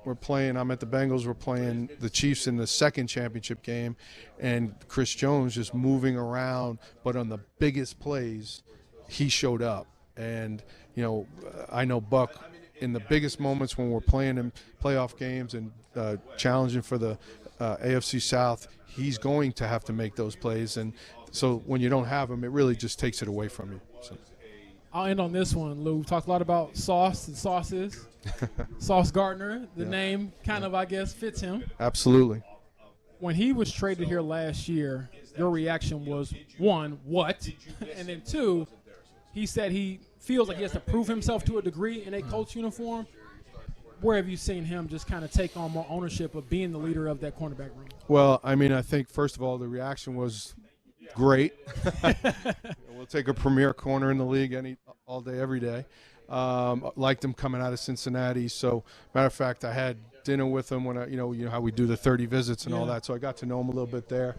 I'm at the Bengals. We're playing the Chiefs in the second championship game, and Chris Jones just moving around. But on the biggest plays, he showed up. And, I know Buck, in the biggest moments when we're playing in playoff games and challenging for the AFC South, he's going to have to make those plays. And so when you don't have him, it really just takes it away from you. So. I'll end on this one, Lou. We talked a lot about Sauce and sauces. Sauce Gardner, the name kind of, I guess, fits him. Absolutely. When he was traded here last year, your reaction was, one, what? And then two, he said he feels like he has to prove himself to a degree in a Colts uniform. Where have you seen him just kind of take on more ownership of being the leader of that cornerback room? Well, I mean, I think, first of all, the reaction was great. We'll take a premier corner in the league all day, every day. Liked him coming out of Cincinnati. So, matter of fact, I had dinner with him when you know how we do the 30 visits and all that. So I got to know him a little bit there.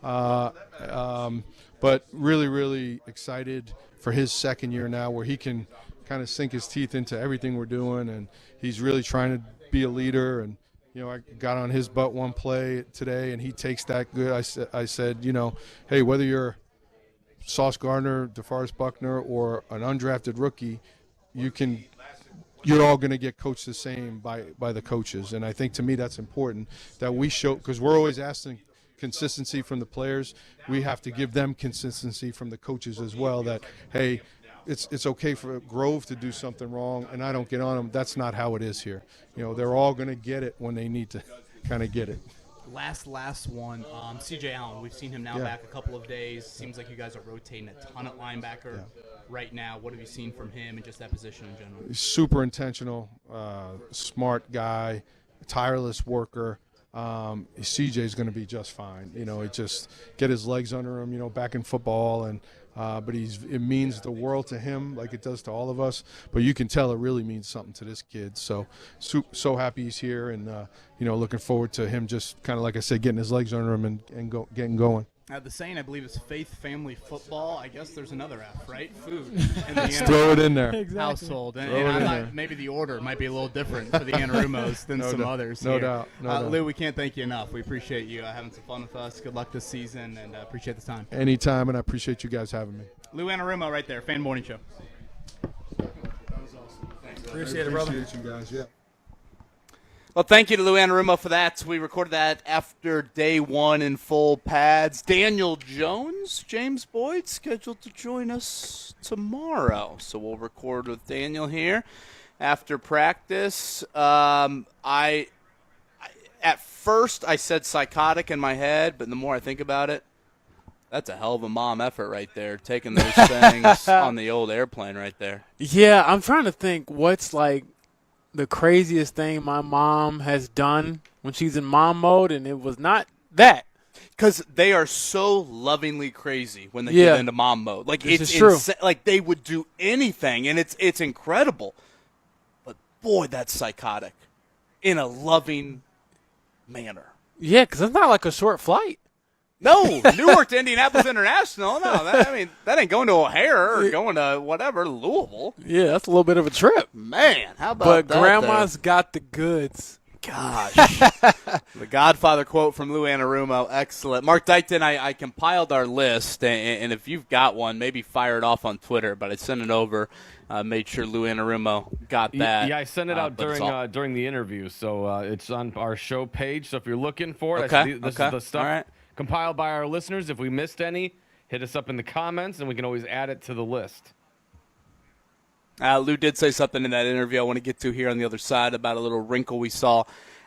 But really, really excited for his second year now, where he can kind of sink his teeth into everything we're doing, and he's really trying to be a leader. And I got on his butt one play today, and he takes that good. I said, hey, whether you're Sauce Gardner, DeForest Buckner, or an undrafted rookie, you're all going to get coached the same by the coaches. And I think, to me, that's important that we show, because we're always asking consistency from the players. We have to give them consistency from the coaches as well, that, hey, it's okay for Grove to do something wrong and I don't get on them. That's not how it is here. They're all going to get it when they need to kind of get it. Last one, C.J. Allen. We've seen him now back a couple of days. Seems like you guys are rotating a ton at linebacker right now. What have you seen from him and just that position in general? He's super intentional, smart guy, tireless worker. CJ's going to be just fine. He just get his legs under him, back in football, and but it means the world to him, like it does to all of us. But you can tell it really means something to this kid. So happy he's here, and looking forward to him just kind of, like I said, getting his legs under him and getting going. The saying, I believe, is faith, family, football. I guess there's another F, right? Food. Throw it in there. Household. And maybe the order might be a little different for the Anarumos than some others. No doubt. Lou, we can't thank you enough. We appreciate you having some fun with us. Good luck this season, and appreciate the time. Anytime, and I appreciate you guys having me. Lou Anarumo right there, Fan Morning Show. Appreciate it, brother. Appreciate you guys, yeah. Well, thank you to Lou Anarumo for that. We recorded that after day one in full pads. Daniel Jones, James Boyd, scheduled to join us tomorrow. So we'll record with Daniel here after practice. At first I said psychotic in my head, but the more I think about it, that's a hell of a mom effort right there, taking those things on the old airplane right there. Yeah, I'm trying to think what's like the craziest thing my mom has done when she's in mom mode, and it was not that. Because they are so lovingly crazy when they get into mom mode. Like, it's true. Like, they would do anything, and it's incredible. But, boy, that's psychotic in a loving manner. Yeah, because it's not like a short flight. No, Newark to Indianapolis International. No, that ain't going to O'Hare or going to whatever, Louisville. Yeah, that's a little bit of a trip. Man, how about that? But Grandma's got the goods. Gosh. The Godfather quote from Lou Anarumo, excellent. Mark Dykton, I compiled our list, and if you've got one, maybe fire it off on Twitter, but I sent it over, made sure Lou Anarumo got that. Yeah, I sent it out during the interview, so it's on our show page, so if you're looking for it, this is the stuff compiled by our listeners. If we missed any, hit us up in the comments, and we can always add it to the list. Lou did say something in that interview I want to get to here on the other side about a little wrinkle we saw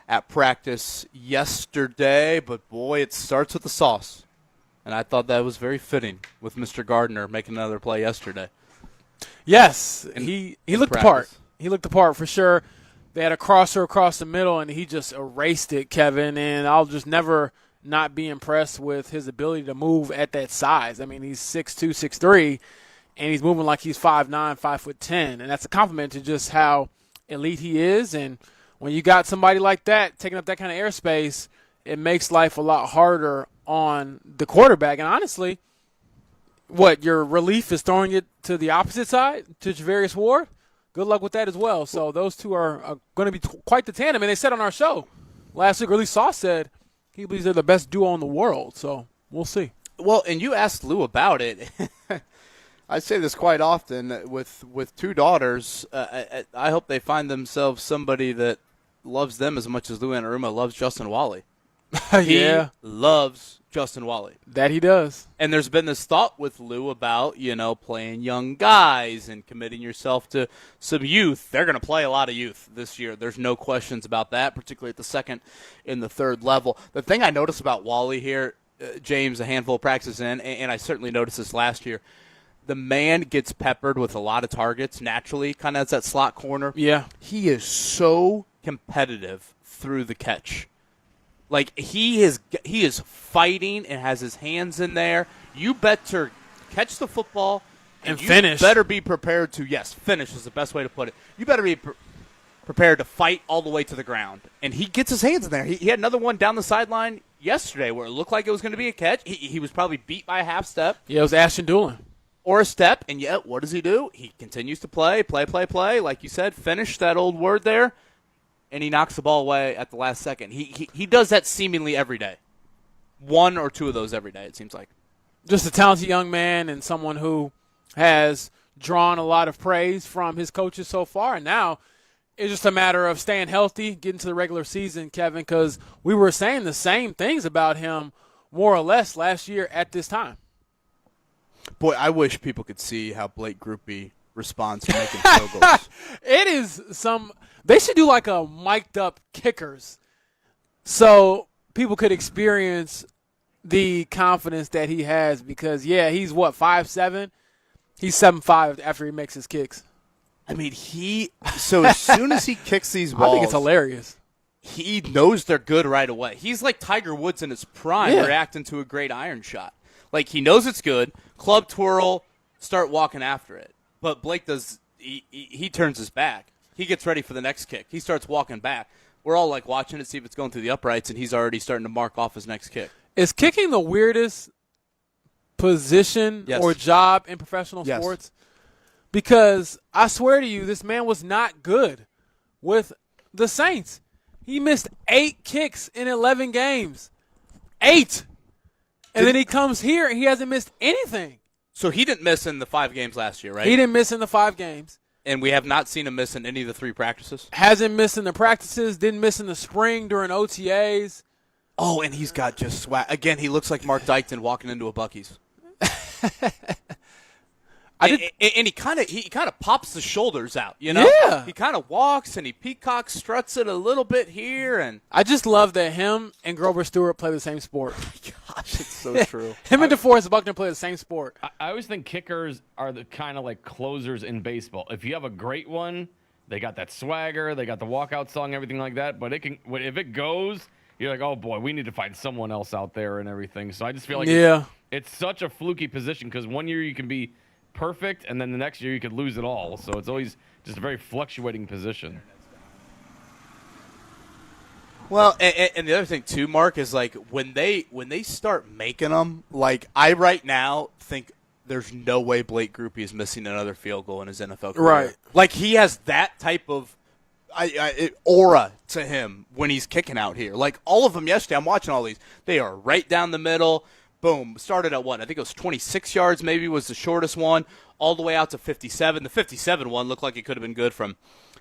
at practice yesterday. But, boy, it starts with the sauce. And I thought that was very fitting with Mr. Gardner making another play yesterday. Yes, he looked the part. He looked the part for sure. They had a crosser across the middle, and he just erased it, Kevin. And I'll just never not be impressed with his ability to move at that size. I mean, he's 6'2", 6'3", and he's moving like he's 5'9", 5'10", and that's a compliment to just how elite he is. And when you got somebody like that taking up that kind of airspace, it makes life a lot harder on the quarterback. And honestly, your relief is throwing it to the opposite side, to Javarius Ward? good luck with that as well. So those two are going to be quite the tandem. And they said on our show last week, or at least Sauce said, he believes they're the best duo in the world. So we'll see. Well, and you asked Lou about it. I say this quite often with two daughters. I hope they find themselves somebody that loves them as much as Lou Anarumo loves Justin Wally. Yeah. He loves Justin Wally. That he does. And there's been this thought with Lou about, playing young guys and committing yourself to some youth. They're going to play a lot of youth this year. There's no questions about that, particularly at the second and the third level. The thing I notice about Wally here, James, a handful of practices in, and I certainly noticed this last year, the man gets peppered with a lot of targets naturally, kind of as that slot corner. Yeah. He is so competitive through the catch. Like, he is fighting and has his hands in there. You better catch the football and you finish. Better be prepared to, finish is the best way to put it. You better be prepared to fight all the way to the ground. And he gets his hands in there. He had another one down the sideline yesterday where it looked like it was going to be a catch. He was probably beat by a half step. Yeah, it was Ashton Doolin. Or a step, and yet what does he do? He continues to play. Like you said, finish that old word there. And he knocks the ball away at the last second. He does that seemingly every day. One or two of those every day, it seems like. Just a talented young man and someone who has drawn a lot of praise from his coaches so far. And now it's just a matter of staying healthy, getting to the regular season, Kevin, because we were saying the same things about him more or less last year at this time. Boy, I wish people could see how Blake Groupie responds to making field goals. It is they should do like a mic'd up kickers so people could experience the confidence that he has because, he's 5'7"? He's 7'5" after he makes his kicks. I mean, so as soon as he kicks these balls. I think it's hilarious. He knows they're good right away. He's like Tiger Woods in his prime reacting to a great iron shot. Like, he knows it's good. Club twirl, start walking after it. But Blake does he turns his back. He gets ready for the next kick. He starts walking back. We're all like watching it, see if it's going through the uprights, and he's already starting to mark off his next kick. Is kicking the weirdest position or job in professional sports? Because I swear to you, this man was not good with the Saints. He missed 8 kicks in 11 games. 8! And then he comes here and he hasn't missed anything. So he didn't miss in the 5 games last year, right? He didn't miss in the 5 games. And we have not seen him miss in any of the 3 practices? Hasn't missed in the practices, didn't miss in the spring during OTAs. Oh, and he's got just swag. Again, he looks like Mark Dykton walking into a Buc-ee's. And he kind of pops the shoulders out, Yeah. He kind of walks and he peacock struts it a little bit here, and I just love that him and Grover Stewart play the same sport. Gosh, it's so true. Him and DeForest Buckner play the same sport. I always think kickers are the kind of like closers in baseball. If you have a great one, they got that swagger, they got the walkout song, everything like that. But if it goes, you're like, oh boy, we need to find someone else out there and everything. So I just feel like it's such a fluky position because one year you can be perfect, and then the next year you could lose it all. So it's always just a very fluctuating position. Well, and the other thing too, Mark, is like when they start making them, like I right now think there's no way Blake Groupie is missing another field goal in his NFL career. Right. Like he has that type of aura to him when he's kicking out here. Like all of them yesterday, I'm watching all these. They are right down the middle. Boom. Started at what? I think it was 26 yards maybe was the shortest one, all the way out to 57. The 57 one looked like it could have been good from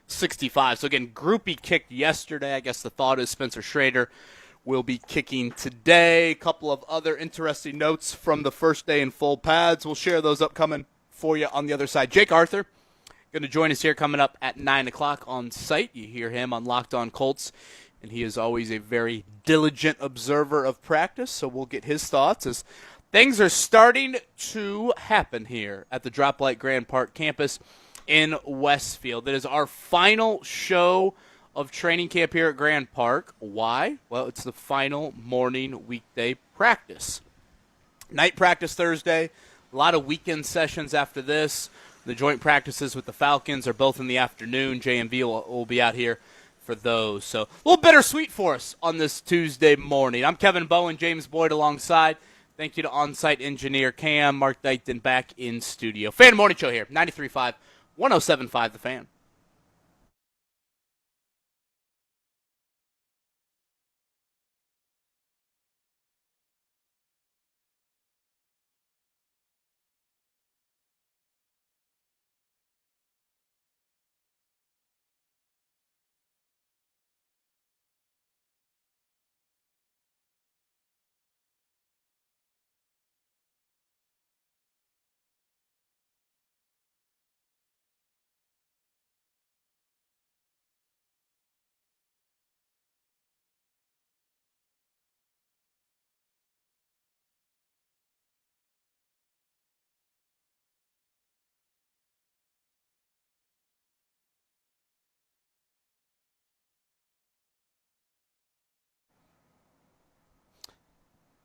65. So, again, Groupie kicked yesterday. I guess the thought is Spencer Schrader will be kicking today. A couple of other interesting notes from the first day in full pads. We'll share those upcoming for you on the other side. Jake Arthur going to join us here coming up at 9 o'clock on site. You hear him on Locked On Colts. And he is always a very diligent observer of practice, so we'll get his thoughts as things are starting to happen here at the Droplight Grand Park campus in Westfield. It is our final show of training camp here at Grand Park. Why? Well, it's the final morning weekday practice. Night practice Thursday, a lot of weekend sessions after this. The joint practices with the Falcons are both in the afternoon. JMV will be out here for those. So a little bittersweet for us on this Tuesday morning. I'm Kevin Bowen, James Boyd alongside. Thank you to on-site engineer Cam, Mark Dykton back in studio. Fan Morning Show here, 93.5, 107.5 The Fan.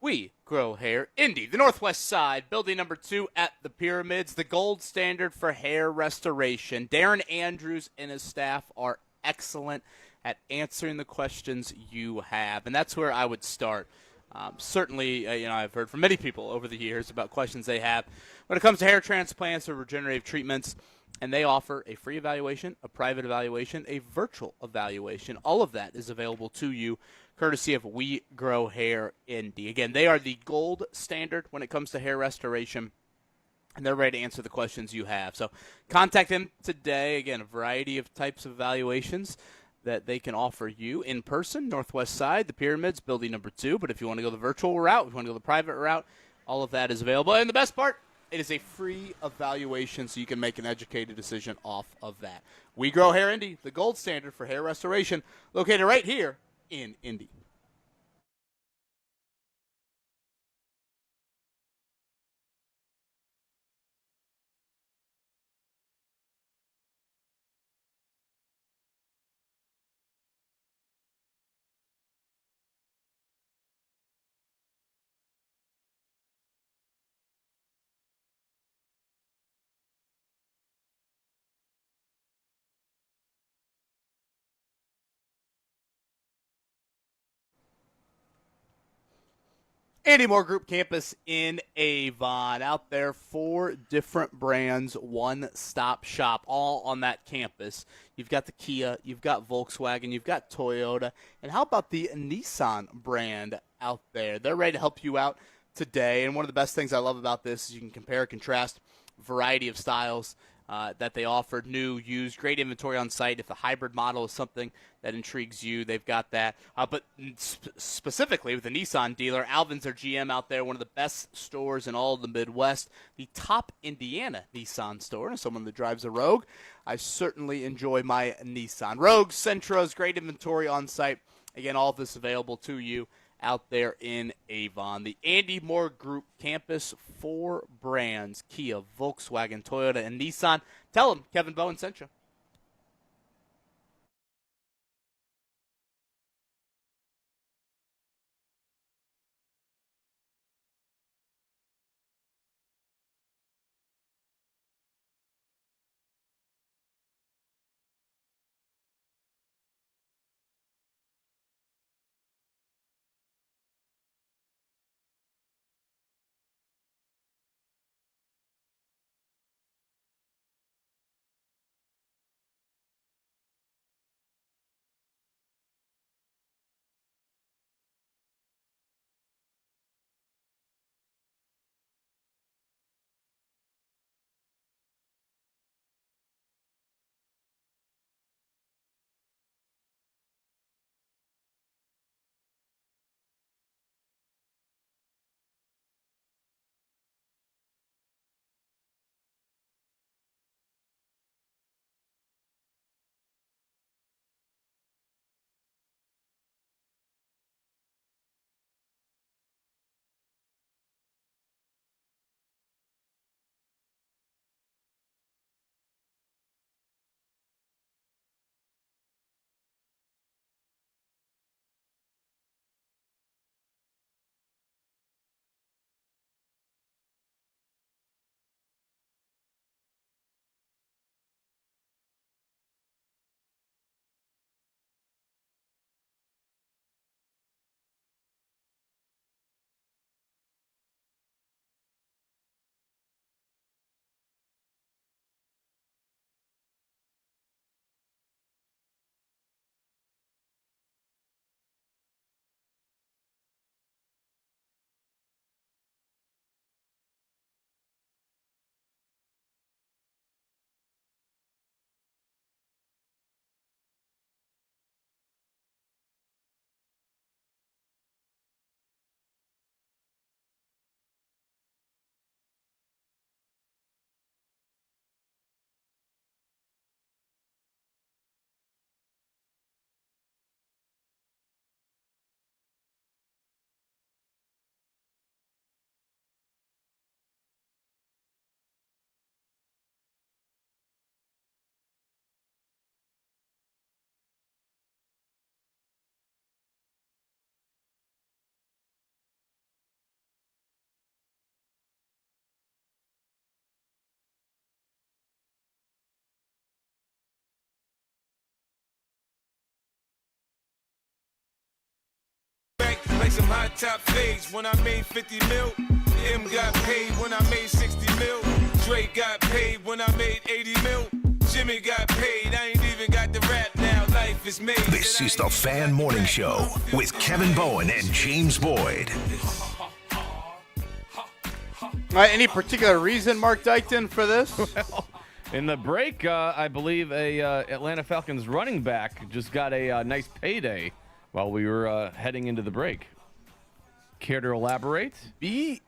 We grow hair. Indy, the Northwest Side, building number 2 at the Pyramids, the gold standard for hair restoration. Darren Andrews and his staff are excellent at answering the questions you have, and that's where I would start. Certainly, I've heard from many people over the years about questions they have when it comes to hair transplants or regenerative treatments, and they offer a free evaluation, a private evaluation, a virtual evaluation. All of that is available to you courtesy of We Grow Hair Indy. Again, they are the gold standard when it comes to hair restoration, and they're ready to answer the questions you have. So contact them today. Again, a variety of types of evaluations that they can offer you in person, Northwest Side, the Pyramids, building number 2. But if you want to go the virtual route, if you want to go the private route, all of that is available. And the best part, it is a free evaluation, so you can make an educated decision off of that. We Grow Hair Indy, the gold standard for hair restoration, located right here in Indy. Andy Moore Group campus in Avon. Out there, 4 different brands, one-stop shop, all on that campus. You've got the Kia, you've got Volkswagen, you've got Toyota, and how about the Nissan brand out there? They're ready to help you out today, and one of the best things I love about this is you can compare, contrast, variety of styles that they offered, new, used, great inventory on site. If the hybrid model is something that intrigues you, they've got that. But specifically with the Nissan dealer, Alvin's their GM out there, one of the best stores in all of the Midwest, the top Indiana Nissan store. As someone that drives a Rogue, I certainly enjoy my Nissan. Rogue, Sentras, great inventory on site. Again, all of this available to you out there in Avon. The Andy Moore Group campus, 4 brands, Kia, Volkswagen, Toyota, and Nissan. Tell them Kevin Bowen sent you. some hot top fades when I made 50 mil. M got paid when I made 60 mil. Dre got paid when I made 80 mil. Jimmy got paid, I ain't even got the rap now. Life is made. This is the Fan Morning Show with Kevin Bowen and James Boyd. All right, any particular reason, Mark Dykton, for this? Well, in the break, I believe a Atlanta Falcons running back just got a nice payday while we were heading into the break. Care to elaborate? Bijan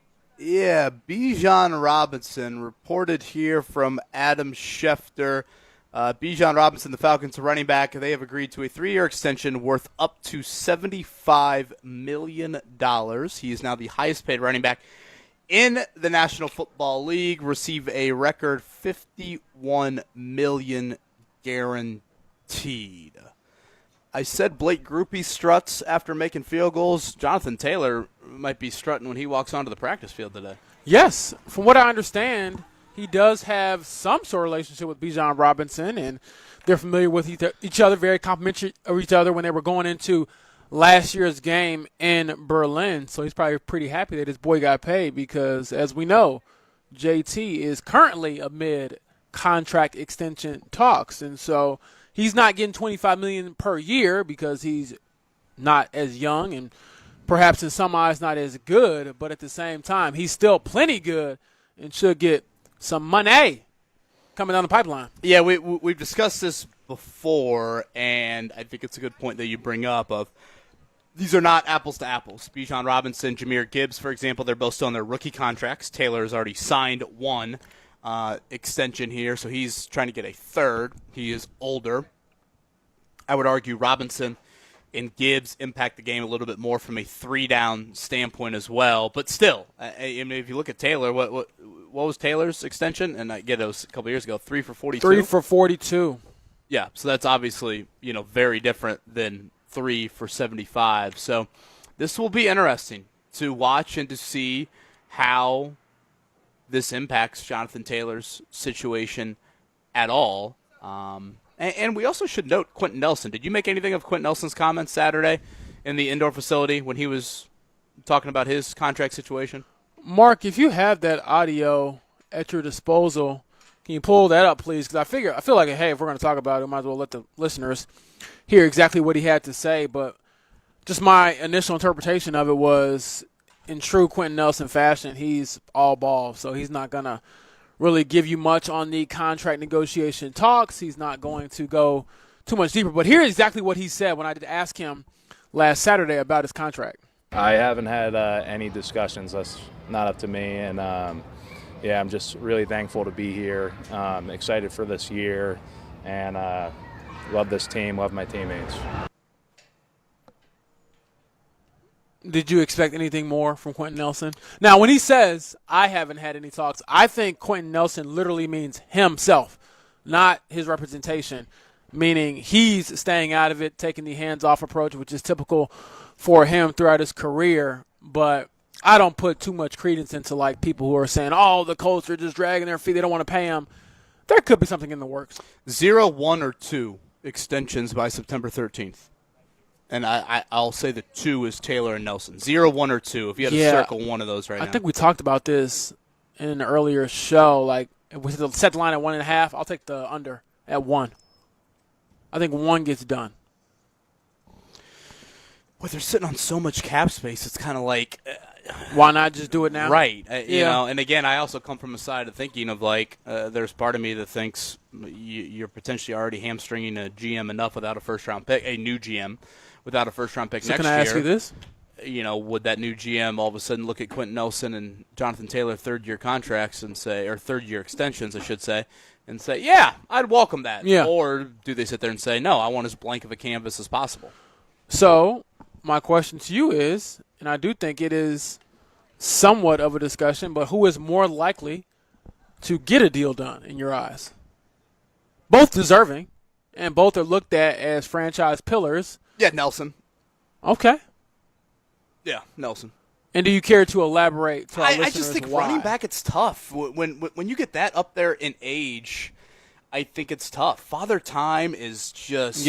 Robinson reported here from Adam Schefter. Bijan Robinson, the Falcons running back, they have agreed to a 3-year extension worth up to $75 million. He is now the highest paid running back in the National Football League, receive a record $51 million guaranteed. I said Blake Groupie struts after making field goals. Jonathan Taylor might be strutting when he walks onto the practice field today. Yes, from what I understand, he does have some sort of relationship with Bijan Robinson, and they're familiar with each other, very complimentary of each other when they were going into last year's game in Berlin. So he's probably pretty happy that his boy got paid because, as we know, JT is currently amid contract extension talks. And so he's not getting $25 million per year because he's not as young and perhaps in some eyes not as good. But at the same time, he's still plenty good and should get some money coming down the pipeline. Yeah, we've discussed this before, and I think it's a good point that you bring up of these are not apples to apples. Bijan Robinson, Jahmyr Gibbs, for example, they're both still on their rookie contracts. Taylor has already signed one extension here, so he's trying to get a third. He is older. I would argue Robinson and Gibbs impact the game a little bit more from a 3-down standpoint as well. But still, I mean, if you look at Taylor, what was Taylor's extension? And I get it was a couple years ago, 3 for 42. 3 for 42. Yeah, so that's obviously very different than 3 for 75. So this will be interesting to watch and to see how this impacts Jonathan Taylor's situation at all. And we also should note Quentin Nelson. Did you make anything of Quentin Nelson's comments Saturday in the indoor facility when he was talking about his contract situation? Mark, if you have that audio at your disposal, can you pull that up, please? Because I feel like, hey, if we're going to talk about it, we might as well let the listeners hear exactly what he had to say. But just my initial interpretation of it was, in true Quentin Nelson fashion, he's all ball. So he's not going to really give you much on the contract negotiation talks. He's not going to go too much deeper. But here's exactly what he said when I did ask him last Saturday about his contract. I haven't had any discussions. That's not up to me. And, I'm just really thankful to be here. Excited for this year. And love this team, love my teammates. Did you expect anything more from Quentin Nelson? Now, when he says, I haven't had any talks, I think Quentin Nelson literally means himself, not his representation, meaning he's staying out of it, taking the hands-off approach, which is typical for him throughout his career. But I don't put too much credence into, like, people who are saying, oh, the Colts are just dragging their feet, they don't want to pay him. There could be something in the works. 0, 1, or 2 extensions by September 13th. And I'll say the 2 is Taylor and Nelson. 0, 1, or 2, if you had to circle one of those right now. I think we talked about this in an earlier show. Like, if we set the line at 1.5, I'll take the under at 1. I think 1 gets done. Well, they're sitting on so much cap space, it's kind of like why not just do it now? Right. You know, and again, I also come from a side of thinking of like there's part of me that thinks you're potentially already hamstringing a GM enough without a first-round pick, a new GM without a first-round pick next year. Can I ask you this? You know, would that new GM all of a sudden look at Quentin Nelson and Jonathan Taylor third-year contracts and say, or third-year extensions, I should say, and say, yeah, I'd welcome that. Yeah. Or do they sit there and say, no, I want as blank of a canvas as possible? So my question to you is, and I do think it is somewhat of a discussion, but who is more likely to get a deal done in your eyes? Both deserving, and both are looked at as franchise pillars. Yeah, Nelson. Okay. Yeah, Nelson. And do you care to elaborate to our listeners I just think why? running back, it's tough. When you get that up there in age, I think it's tough. Father Time is just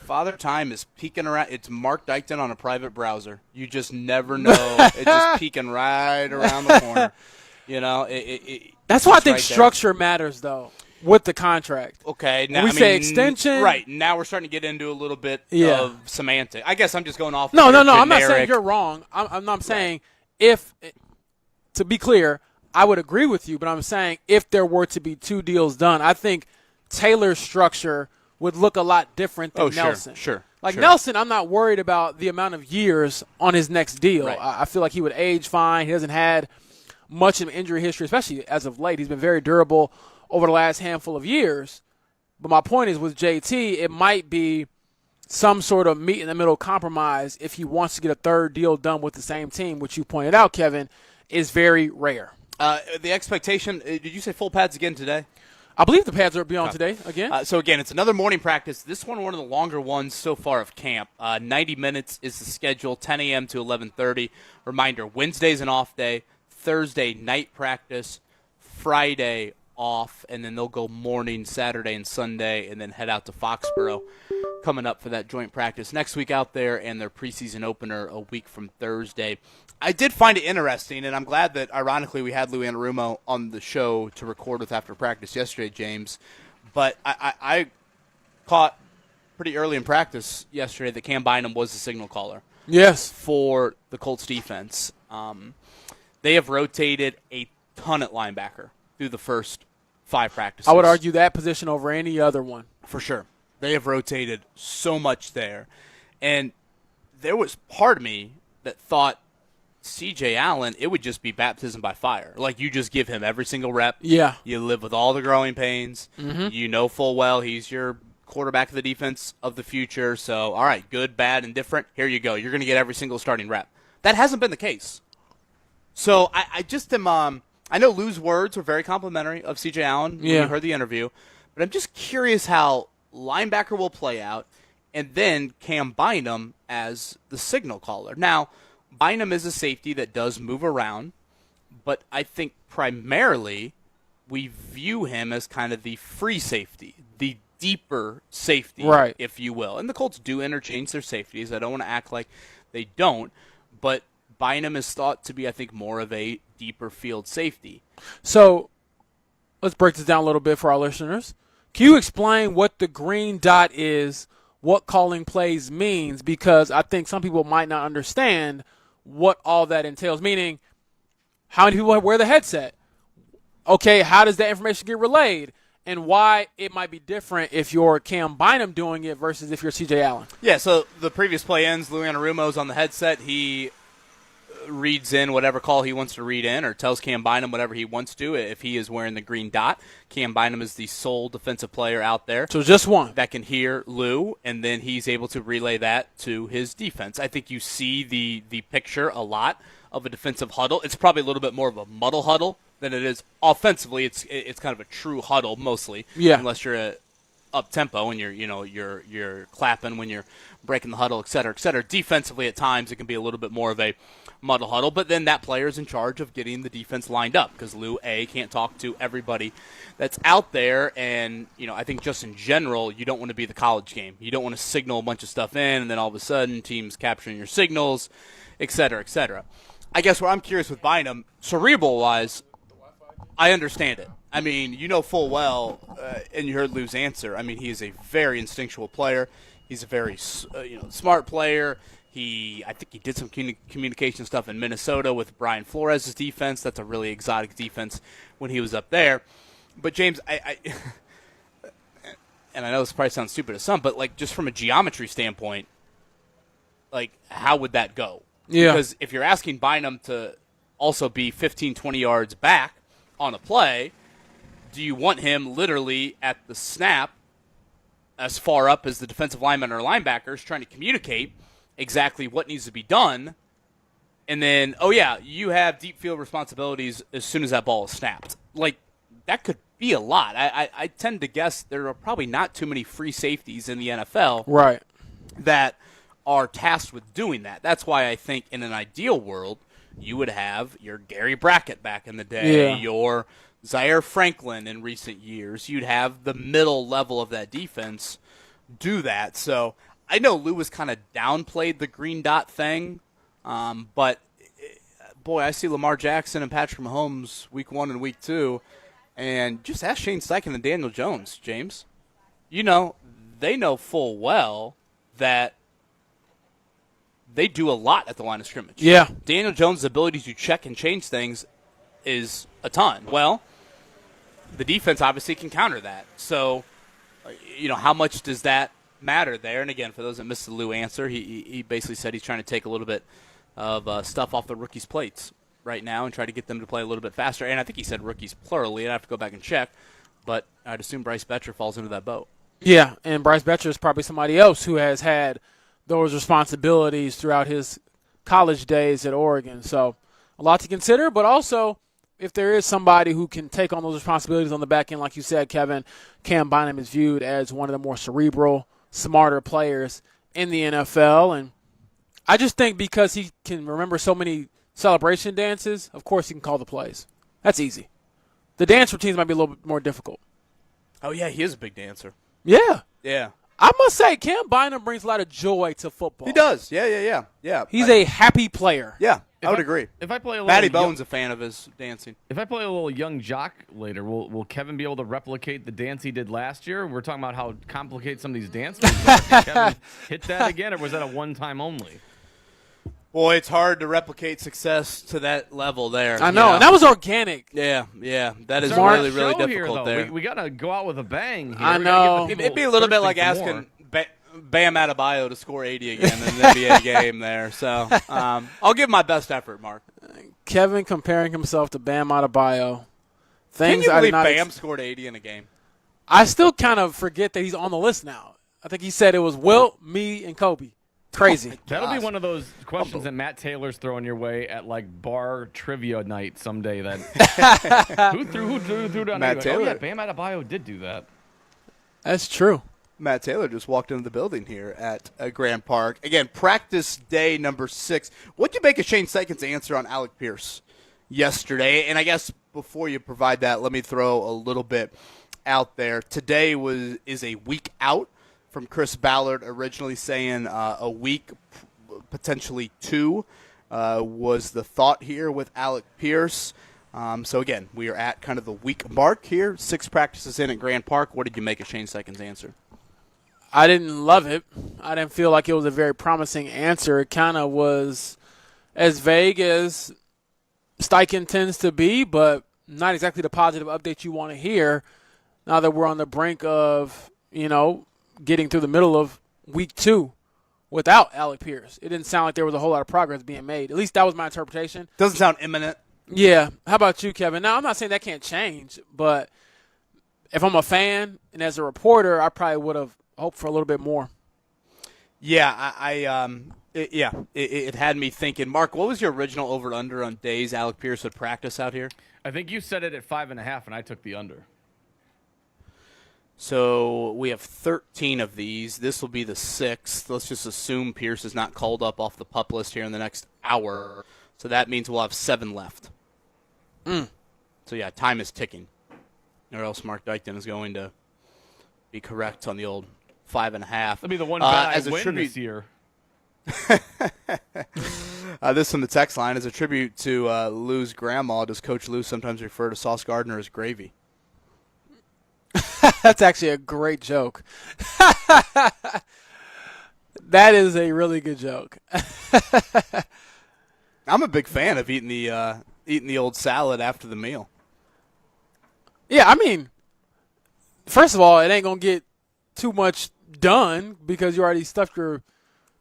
Father Time is peeking around. It's Mark Dykton on a private browser. You just never know. It's just peeking right around the corner. You know, that's why I think right structure matters, though, with the contract. Okay. Now, when we say extension. Right. Now we're starting to get into a little bit of semantic. I guess I'm just going off. No. Generic. I'm not saying you're wrong. I'm saying if, to be clear, I would agree with you, but I'm saying if there were to be 2 deals done, I think Taylor's structure would look a lot different than Nelson. Sure. Like Nelson, I'm not worried about the amount of years on his next deal. Right. I feel like he would age fine. He hasn't had much of an injury history, especially as of late. He's been very durable over the last handful of years. But my point is with JT, it might be some sort of meet-in-the-middle compromise if he wants to get a 3rd deal done with the same team, which you pointed out, Kevin, is very rare. The expectation, did you say full pads again today? I believe the pads are beyond today again. So, again, it's another morning practice. This one of the longer ones so far of camp. 90 minutes is the schedule, 10 a.m. to 11:30. Reminder, Wednesday's an off day, Thursday night practice, Friday off, and then they'll go morning Saturday and Sunday and then head out to Foxborough coming up for that joint practice next week out there and their preseason opener a week from Thursday. I did find it interesting, and I'm glad that, ironically, we had Lou Anarumo on the show to record with after practice yesterday, James. But I caught pretty early in practice yesterday that Cam Bynum was the signal caller. Yes. For the Colts defense. They have rotated a ton at linebacker through the first 5 practices. I would argue that position over any other one. For sure. They have rotated so much there. And there was part of me that thought C.J. Allen, it would just be baptism by fire. Like, you just give him every single rep. Yeah. You live with all the growing pains. Mm-hmm. You know full well he's your quarterback of the defense of the future. So, all right, good, bad, and different. Here you go. You're going to get every single starting rep. That hasn't been the case. So, I just am I know Lou's words were very complimentary of C.J. Allen when you heard the interview. But I'm just curious how linebacker will play out and then Cam Bynum as the signal caller. Now, Bynum is a safety that does move around, but I think primarily we view him as kind of the free safety, the deeper safety, right, if you will. And the Colts do interchange their safeties. I don't want to act like they don't, but Bynum is thought to be, I think, more of a deeper field safety. So let's break this down a little bit for our listeners. Can you explain what the green dot is, what calling plays means? Because I think some people might not understand what all that entails, meaning how many people wear the headset? Okay, how does that information get relayed? And why it might be different if you're Cam Bynum doing it versus if you're C.J. Allen. Yeah, so the previous play ends, Lou Anarumo's on the headset. He reads in whatever call he wants to read in or tells Cam Bynum whatever he wants to if he is wearing the green dot. Cam Bynum is the sole defensive player out there. So just one. That can hear Lou, and then he's able to relay that to his defense. I think you see the picture a lot of a defensive huddle. It's probably a little bit more of a muddle huddle than it is offensively. It's kind of a true huddle mostly. Yeah. Unless you're up tempo and you're clapping when you're breaking the huddle, et cetera, et cetera. Defensively at times it can be a little bit more of a muddle huddle, but then that player is in charge of getting the defense lined up because Lou can't talk to everybody that's out there, and I think just in general you don't want to be the college game. You don't want to signal a bunch of stuff in and then all of a sudden teams capturing your signals, et cetera, et cetera. I guess where I'm curious with Bynum, cerebral wise, I understand it. I mean, full well, and you heard Lou's answer. I mean, he is a very instinctual player. He's a very smart player. I think he did some communication stuff in Minnesota with Brian Flores' defense. That's a really exotic defense when he was up there. But James, and I know this probably sounds stupid to some, but just from a geometry standpoint, how would that go? Yeah. Because if you're asking Bynum to also be 15, 20 yards back on a play, do you want him literally at the snap as far up as the defensive lineman or linebackers trying to communicate exactly what needs to be done, and then, you have deep field responsibilities as soon as that ball is snapped? That could be a lot. I tend to guess there are probably not too many free safeties in the NFL right, that are tasked with doing that. That's why I think in an ideal world, you would have your Gary Brackett back in the day, your Zaire Franklin in recent years. You'd have the middle level of that defense do that. So I know Lou kind of downplayed the green dot thing, but boy, I see Lamar Jackson and Patrick Mahomes week 1 and week 2, and just ask Shane Steichen and Daniel Jones, James. They know full well that they do a lot at the line of scrimmage. Yeah. Daniel Jones' ability to check and change things is a ton. Well, the defense obviously can counter that. So, how much does that matter there? And again, for those that missed the Lou answer, he basically said he's trying to take a little bit of stuff off the rookies' plates right now and try to get them to play a little bit faster. And I think he said rookies plurally, and I have to go back and check. But I'd assume Bryce Betcher falls into that boat. Yeah, and Bryce Betcher is probably somebody else who has had those responsibilities throughout his college days at Oregon. So a lot to consider, but also if there is somebody who can take on those responsibilities on the back end, like you said, Kevin, Cam Bynum is viewed as one of the more cerebral, smarter players in the NFL. And I just think because he can remember so many celebration dances, of course he can call the plays. That's easy. The dance routines might be a little bit more difficult. Oh, yeah, he is a big dancer. Yeah. Yeah. I must say, Cam Bynum brings a lot of joy to football. He does. Yeah. He's a happy player. Yeah, I would agree. If I play a little Matty Bowen's a fan of his dancing. If I play a little young jock later, will Kevin be able to replicate the dance he did last year? We're talking about how complicated some of these dance moves are. Can Kevin hit that again, or was that a one-time only? Boy, it's hard to replicate success to that level there. I know, and that was organic. Yeah, that is Our really, really show difficult here, there. We got to go out with a bang here. I know. It'd be a little bit like asking Bam Adebayo to score 80 again in an NBA game there. So I'll give my best effort, Mark. Kevin comparing himself to Bam Adebayo. Can you believe Bam scored 80 in a game? I still kind of forget that he's on the list now. I think he said it was Wilt, me, and Kobe. Crazy. That'll be one of those questions that Matt Taylor's throwing your way at like bar trivia night someday. That who threw down Matt Taylor? Oh yeah, Bam Adebayo did do that. That's true. Matt Taylor just walked into the building here at Grand Park. Again, practice day number 6. What'd you make of Shane Steichen's answer on Alec Pierce yesterday? And I guess before you provide that, let me throw a little bit out there. Today is a week out from Chris Ballard originally saying a week, potentially 2, was the thought here with Alec Pierce. So, again, we are at kind of the week mark here. 6 practices in at Grand Park. What did you make of Shane Steichen's answer? I didn't love it. I didn't feel like it was a very promising answer. It kind of was as vague as Steichen tends to be, but not exactly the positive update you want to hear now that we're on the brink of, getting through the middle of week 2 without Alec Pierce. It didn't sound like there was a whole lot of progress being made. At least that was my interpretation. Doesn't sound imminent. Yeah. How about you, Kevin? Now, I'm not saying that can't change, but if I'm a fan and as a reporter, I probably would have hoped for a little bit more. Yeah, it had me thinking. Mark, what was your original over-under on days Alec Pierce would practice out here? I think you said it at 5.5, and I took the under. So we have 13 of these. This will be the 6th. Let's just assume Pierce is not called up off the PUP list here in the next hour. So that means we'll have 7 left. So, yeah, time is ticking. Or else Mark Dykton is going to be correct on the old 5.5. That'll be the one guy as a win tribute this year. This from the text line is a tribute to Lou's grandma. Does Coach Lou sometimes refer to Sauce Gardner as gravy? That's actually a great joke. That is a really good joke. I'm a big fan of eating the old salad after the meal. Yeah, I mean, first of all, it ain't going to get too much done because you already stuffed your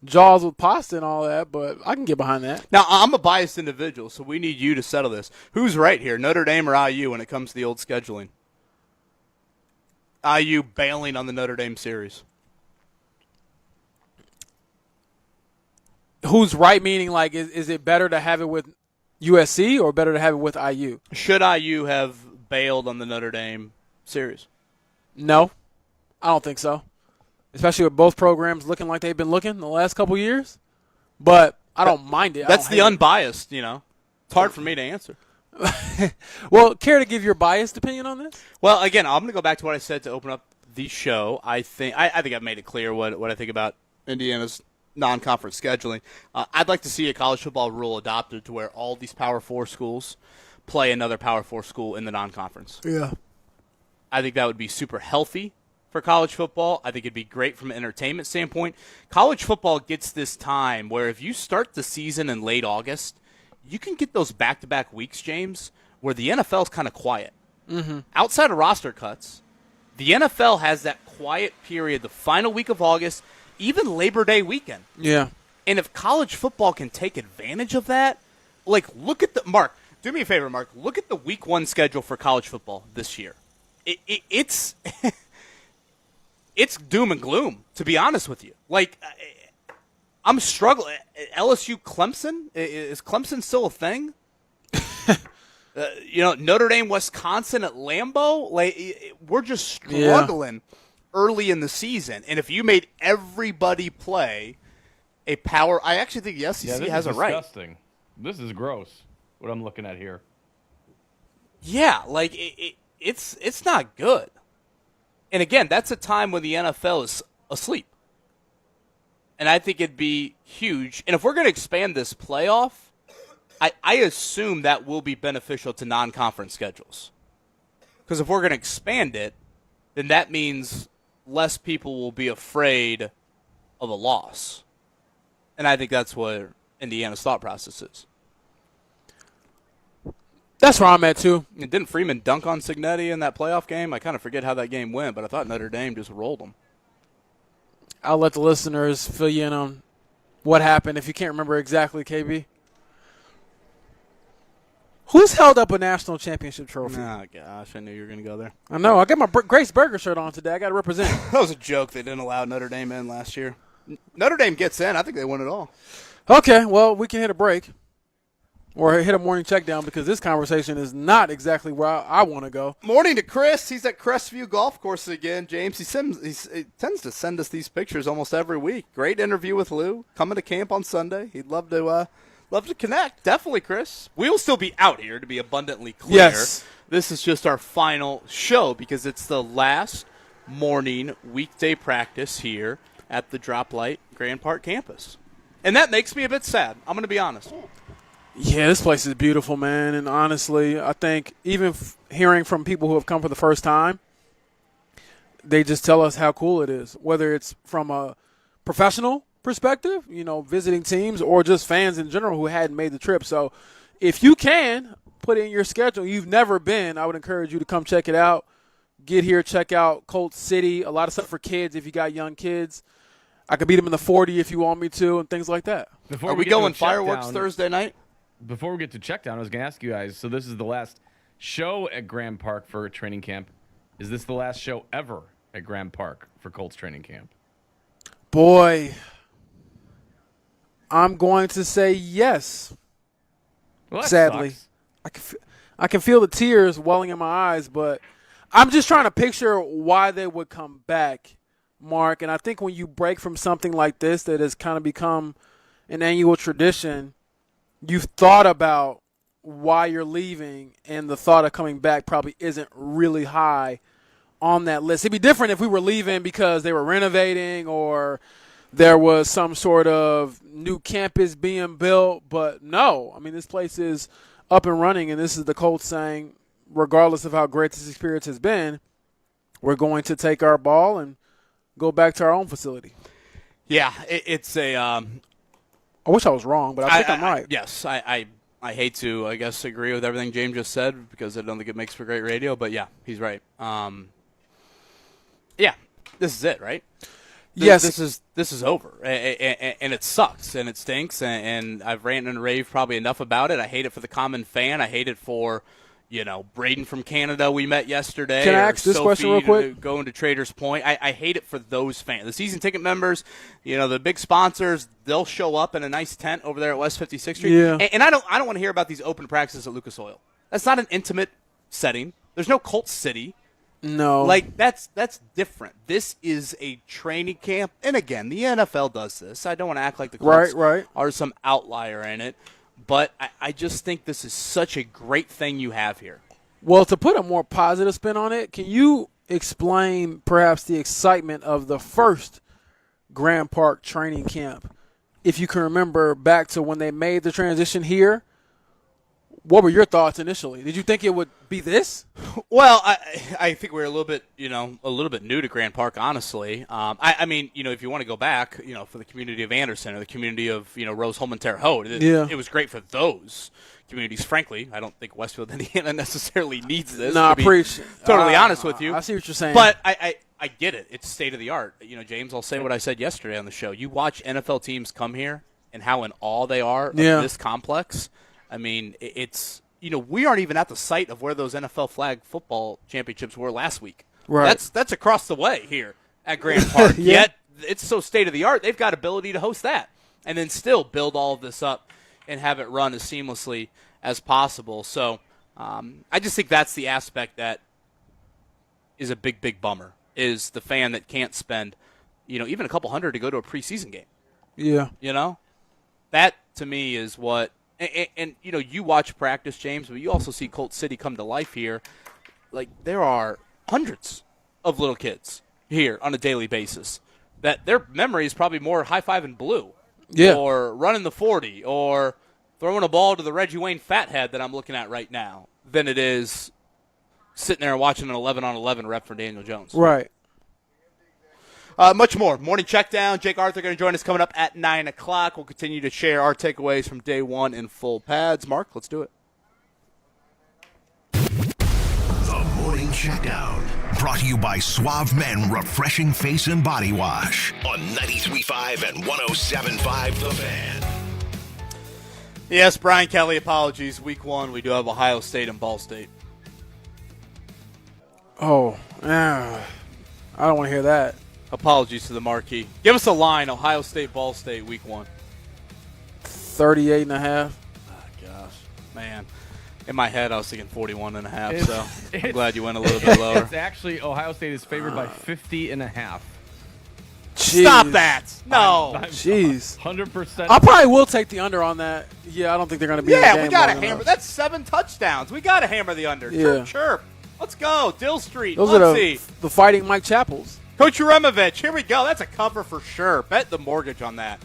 jaws with pasta and all that, but I can get behind that. Now, I'm a biased individual, so we need you to settle this. Who's right here, Notre Dame or IU when it comes to the old scheduling? IU bailing on the Notre Dame series. Who's right, meaning like is it better to have it with USC or better to have it with IU? Should IU have bailed on the Notre Dame series? No, I don't think so. Especially with both programs looking like they've been looking the last couple years. But I don't mind it. That's the unbiased, It's hard for me to answer. Well, care to give your biased opinion on this? Well, again, I'm going to go back to what I said to open up the show. I think I've made it clear what I think about Indiana's non-conference scheduling. I'd like to see a college football rule adopted to where all these Power 4 schools play another Power 4 school in the non-conference. Yeah. I think that would be super healthy for college football. I think it'd be great from an entertainment standpoint. College football gets this time where if you start the season in late August, you can get those back-to-back weeks, James, where the NFL is kind of quiet. Mm-hmm. Outside of roster cuts, the NFL has that quiet period, the final week of August, even Labor Day weekend. Yeah. And if college football can take advantage of that, like look at the – Mark, do me a favor, Mark. Look at the week 1 schedule for college football this year. It's it's doom and gloom, to be honest with you. Like, I'm struggling. LSU Clemson? Is Clemson still a thing? Notre Dame, Wisconsin at Lambeau? Like, we're just struggling early in the season. And if you made everybody play a power – I actually think the SEC has it right. Disgusting. This is gross, what I'm looking at here. Yeah, like, it's not good. And again, that's a time when the NFL is asleep. And I think it'd be huge. And if we're going to expand this playoff, I assume that will be beneficial to non-conference schedules. Because if we're going to expand it, then that means less people will be afraid of a loss. And I think that's what Indiana's thought process is. That's where I'm at, too. And didn't Freeman dunk on Cignetti in that playoff game? I kind of forget how that game went, but I thought Notre Dame just rolled them. I'll let the listeners fill you in on what happened if you can't remember exactly, KB. Who's held up a national championship trophy? Oh, gosh, I knew you were going to go there. I know. I got my Grace Burger shirt on today. I got to represent. That was a joke. They didn't allow Notre Dame in last year. Notre Dame gets in. I think they won it all. Okay, well, we can hit a break or hit a morning check down because this conversation is not exactly where I want to go. Morning to Chris. He's at Crestview Golf Course again, James. He tends to send us these pictures almost every week. Great interview with Lou. Coming to camp on Sunday. He'd love to connect. Definitely, Chris. We will still be out here, to be abundantly clear. Yes. This is just our final show because it's the last morning weekday practice here at the Droplight Grand Park campus. And that makes me a bit sad. I'm going to be honest. Yeah, this place is beautiful, man. And honestly, I think even hearing from people who have come for the first time, they just tell us how cool it is, whether it's from a professional perspective, visiting teams, or just fans in general who hadn't made the trip. So if you can put in your schedule, you've never been, I would encourage you to come check it out. Get here, check out Colts City, a lot of stuff for kids if you got young kids. I could beat them in the 40 if you want me to and things like that. Are we going fireworks Thursday night? Before we get to check down, I was going to ask you guys, so this is the last show at Grand Park for training camp. Is this the last show ever at Grand Park for Colts training camp? Boy, I'm going to say yes. Well, that sadly. sucks. I can feel the tears welling in my eyes, but I'm just trying to picture why they would come back, Mark. And I think when you break from something like this that has kind of become an annual tradition, you've thought about why you're leaving, and the thought of coming back probably isn't really high on that list. It'd be different if we were leaving because they were renovating or there was some sort of new campus being built. But no, I mean, this place is up and running, and this is the Colts saying, regardless of how great this experience has been, we're going to take our ball and go back to our own facility. Yeah, it's a I wish I was wrong, but I think I'm right. Yes, I hate to, I guess, agree with everything James just said because I don't think it makes for great radio, but yeah, he's right. Yeah, this is it, right? Yes. This is over, and it sucks, and it stinks, and I've ranted and raved probably enough about it. I hate it for the common fan. I hate it for, Braden from Canada we met yesterday. Can I ask this question real quick? Going to Traders Point. I hate it for those fans. The season ticket members, the big sponsors, they'll show up in a nice tent over there at West 56th Street. Yeah. And I don't want to hear about these open practices at Lucas Oil. That's not an intimate setting. There's no Colts City. No. Like, that's different. This is a training camp. And, again, the NFL does this. I don't want to act like the Colts are some outlier in it. But I just think this is such a great thing you have here. Well, to put a more positive spin on it, can you explain perhaps the excitement of the first Grand Park training camp, if you can remember back to when they made the transition here, what were your thoughts initially? Did you think it would be this? Well, I think we're a little bit new to Grand Park, honestly. I mean, if you want to go back, for the community of Anderson or the community of, Rose, Holman, Terre Haute, it was great for those communities. Frankly, I don't think Westfield, Indiana necessarily needs this. No, I preach. Totally honest with you. I see what you're saying. But I get it. It's state of the art. James, I'll say what I said yesterday on the show. You watch NFL teams come here and how in awe they are of this complex. I mean, it's we aren't even at the site of where those NFL flag football championships were last week. Right. That's across the way here at Grand Park. Yet it's so state of the art. They've got ability to host that and then still build all of this up and have it run as seamlessly as possible. So I just think that's the aspect that is a big, big bummer, is the fan that can't spend, even a couple hundred to go to a preseason game. Yeah. That to me is what and you watch practice, James, but you also see Colt City come to life here. Like, there are hundreds of little kids here on a daily basis that their memory is probably more high-fiving blue or running the 40 or throwing a ball to the Reggie Wayne fathead that I'm looking at right now than it is sitting there and watching an 11-on-11 rep for Daniel Jones. Right. Much more. Morning check down. Jake Arthur going to join us coming up at 9 o'clock. We'll continue to share our takeaways from day one in full pads. Mark, let's do it. The Morning Checkdown, brought to you by Suave Men Refreshing Face and Body Wash on 93.5 and 107.5 The Fan. Yes, Brian Kelly, apologies. Week one, we do have Ohio State and Ball State. Oh, I don't want to hear that. Apologies to the marquee. Give us a line, Ohio State, Ball State, week one. 38.5. Oh, gosh. Man. In my head, I was thinking 41.5, so I'm glad you went a little bit lower. It's actually, Ohio State is favored by 50.5. Stop that. No. Jeez. 100%. I probably will take the under on that. Yeah, I don't think they're going to be in the game we got to long hammer. enough. That's 7 touchdowns. We got to hammer the under. Yeah. Chirp, chirp. Let's go. Dill Street. Those Let's are see. the fighting Mike Chappells. Coach Uremovich, here we go. That's a cover for sure. Bet the mortgage on that.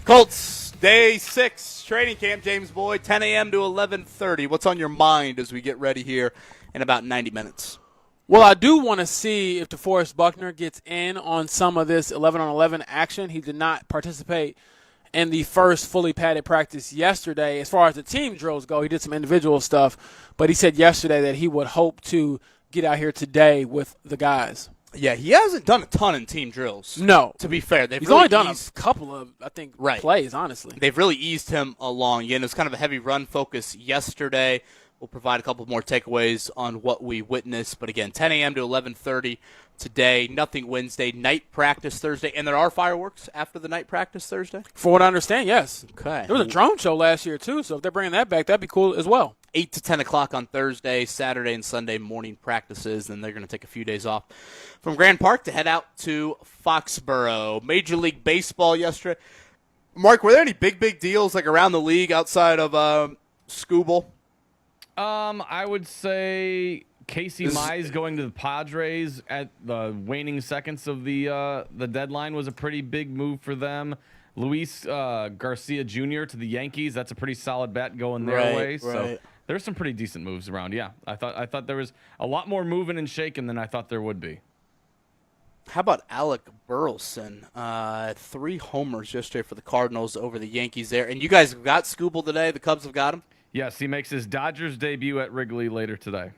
Colts, day 6, training camp, James Boyd, 10 a.m. to 11:30. What's on your mind as we get ready here in about 90 minutes? Well, I do want to see if DeForest Buckner gets in on some of this 11-on-11 action. He did not participate in the first fully padded practice yesterday. As far as the team drills go, he did some individual stuff, but he said yesterday that he would hope to get out here today with the guys. Yeah, he hasn't done a ton in team drills. No. To be fair. He's only done a couple of, I think, plays, honestly. They've really eased him along. Again, it was kind of a heavy run focus yesterday. We'll provide a couple more takeaways on what we witnessed. But, again, 10 a.m. to 11:30 today. Nothing Wednesday. Night practice Thursday. And there are fireworks after the night practice Thursday? For what I understand, yes. Okay. There was a drone show last year, too, so if they're bringing that back, that'd be cool as well. 8 to 10 o'clock on Thursday, Saturday, and Sunday morning practices. Then they're going to take a few days off from Grand Park to head out to Foxborough. Major League Baseball yesterday. Mark, were there any big deals like around the league outside of Scooble? I would say Casey Mize going to the Padres at the waning seconds of the deadline was a pretty big move for them. Luis Garcia Jr. to the Yankees, that's a pretty solid bet going their way. So there's some pretty decent moves around. Yeah, I thought there was a lot more moving and shaking than I thought there would be. How about Alec Burleson? 3 homers yesterday for the Cardinals over the Yankees there. And you guys have got Scooble today? The Cubs have got him? Yes, he makes his Dodgers debut at Wrigley later today.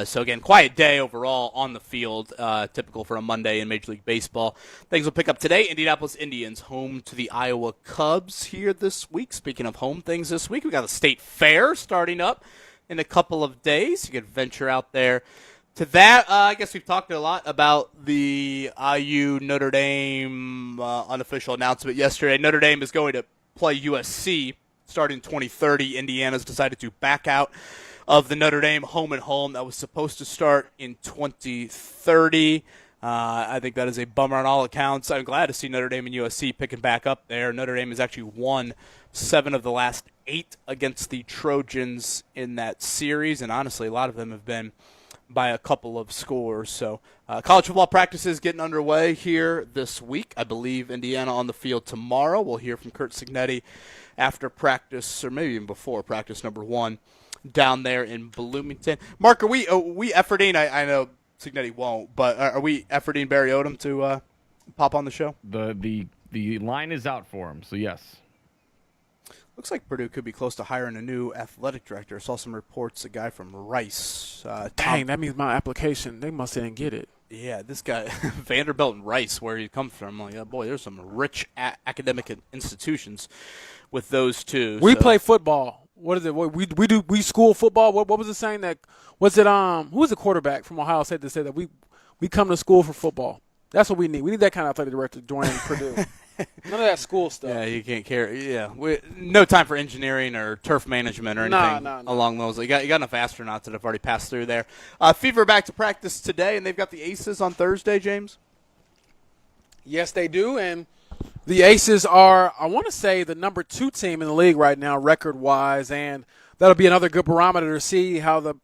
So, again, quiet day overall on the field, typical for a Monday in Major League Baseball. Things will pick up today. Indianapolis Indians home to the Iowa Cubs here this week. Speaking of home things this week, we got the State Fair starting up in a couple of days. You can venture out there to that. I guess we've talked a lot about the IU Notre Dame unofficial announcement yesterday. Notre Dame is going to play USC starting 2030. Indiana's decided to back out of the Notre Dame home and home that was supposed to start in 2030. I think that is a bummer on all accounts. I'm glad to see Notre Dame and USC picking back up there. Notre Dame has actually won 7 of the last 8 against the Trojans in that series, and honestly, a lot of them have been by a couple of scores. So college football practices getting underway here this week. I believe Indiana on the field tomorrow. We'll hear from Kurt Signetti after practice, or maybe even before practice number 1 down there in Bloomington. Mark, are we efforting? I know Signetti won't, but are we efforting Barry Odom to pop on the show? The line is out for him, so yes. Looks like Purdue could be close to hiring a new athletic director. I saw some reports, a guy from Rice. Dang, that means my application, they must didn't get it. Yeah, this guy, Vanderbilt and Rice, where he comes from. I'm like, oh boy, there's some rich academic institutions with those two. We play football. What is it? We school football. What was it saying that? Was it who was the quarterback from Ohio State that said that we come to school for football? That's what we need. We need that kind of athletic director joining Purdue. None of that school stuff. Yeah, you can't care. Yeah, no time for engineering or turf management or anything along those. You got enough astronauts that have already passed through there. Fever back to practice today, and they've got the Aces on Thursday, James? Yes, they do, and the Aces are, I want to say, the number 2 team in the league right now, record-wise, and that'll be another good barometer to see how the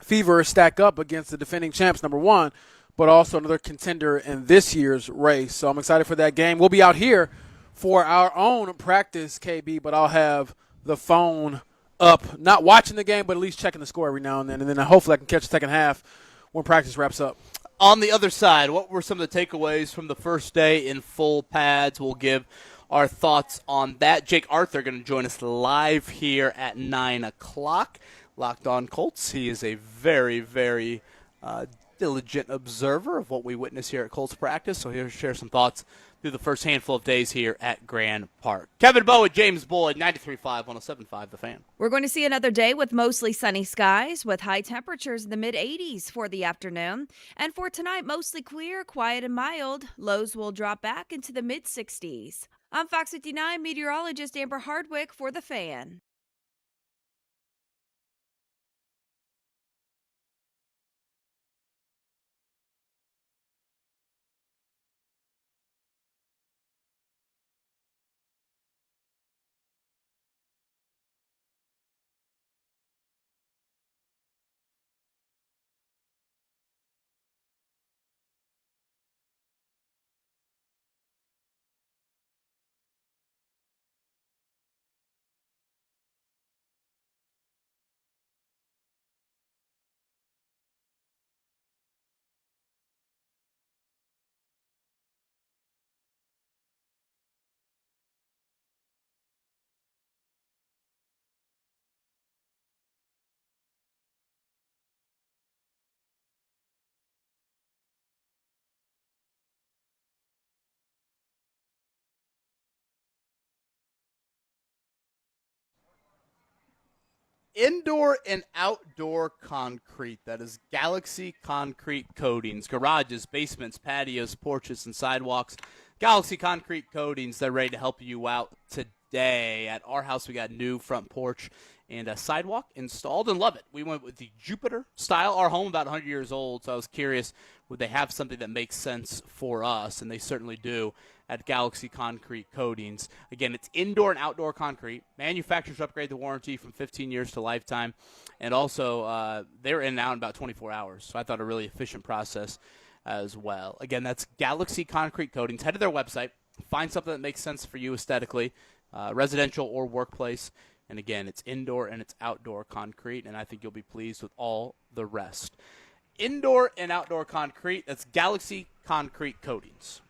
Fever stack up against the defending champs, number 1, but also another contender in this year's race. So I'm excited for that game. We'll be out here for our own practice, KB, but I'll have the phone up, not watching the game, but at least checking the score every now and then hopefully I can catch the second half when practice wraps up. On the other side, what were some of the takeaways from the first day in full pads? We'll give our thoughts on that. Jake Arthur going to join us live here at 9 o'clock. Locked on Colts. He is a very, very diligent observer of what we witness here at Colts practice, so he'll share some thoughts through the first handful of days here at Grand Park. Kevin Bowen, James Boyd, 93.5, 107.5, The Fan. We're going to see another day with mostly sunny skies with high temperatures in the mid-80s for the afternoon. And for tonight, mostly clear, quiet, and mild. Lows will drop back into the mid-60s. I'm Fox 59 meteorologist Amber Hardwick for The Fan. Indoor and outdoor concrete. That is Galaxy Concrete Coatings. Garages, basements, patios, porches, and sidewalks. Galaxy Concrete Coatings. They're ready to help you out today. At our house, we got new front porch and a sidewalk installed and love it. We went with the Jupiter style. Our home about 100 years old, so I was curious, would they have something that makes sense for us? And they certainly do at Galaxy Concrete Coatings. Again, it's indoor and outdoor concrete. Manufacturers upgrade the warranty from 15 years to lifetime. And also, they're in and out in about 24 hours. So I thought a really efficient process as well. Again, that's Galaxy Concrete Coatings. Head to their website. Find something that makes sense for you aesthetically, residential or workplace. And again, it's indoor and it's outdoor concrete. And I think you'll be pleased with all the rest. Indoor and outdoor concrete, that's Galaxy Concrete Coatings.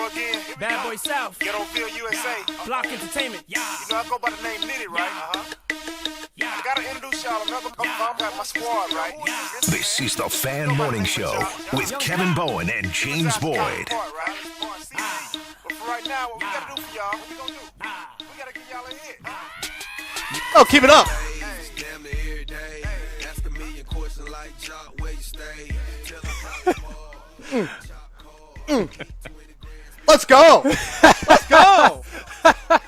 go again? Bad Boy South. Ghettoville, USA. Block Entertainment. Yeah. You know, I go by the name Nitty, right? Yeah. I gotta introduce y'all another I got my squad, right? This is the Fan Morning Show with Kevin Bowen and James Boyd. But for right now, what we gotta do for y'all, what we gonna do? We gotta give y'all a hit. Oh, keep it up. Let's go. Let's go.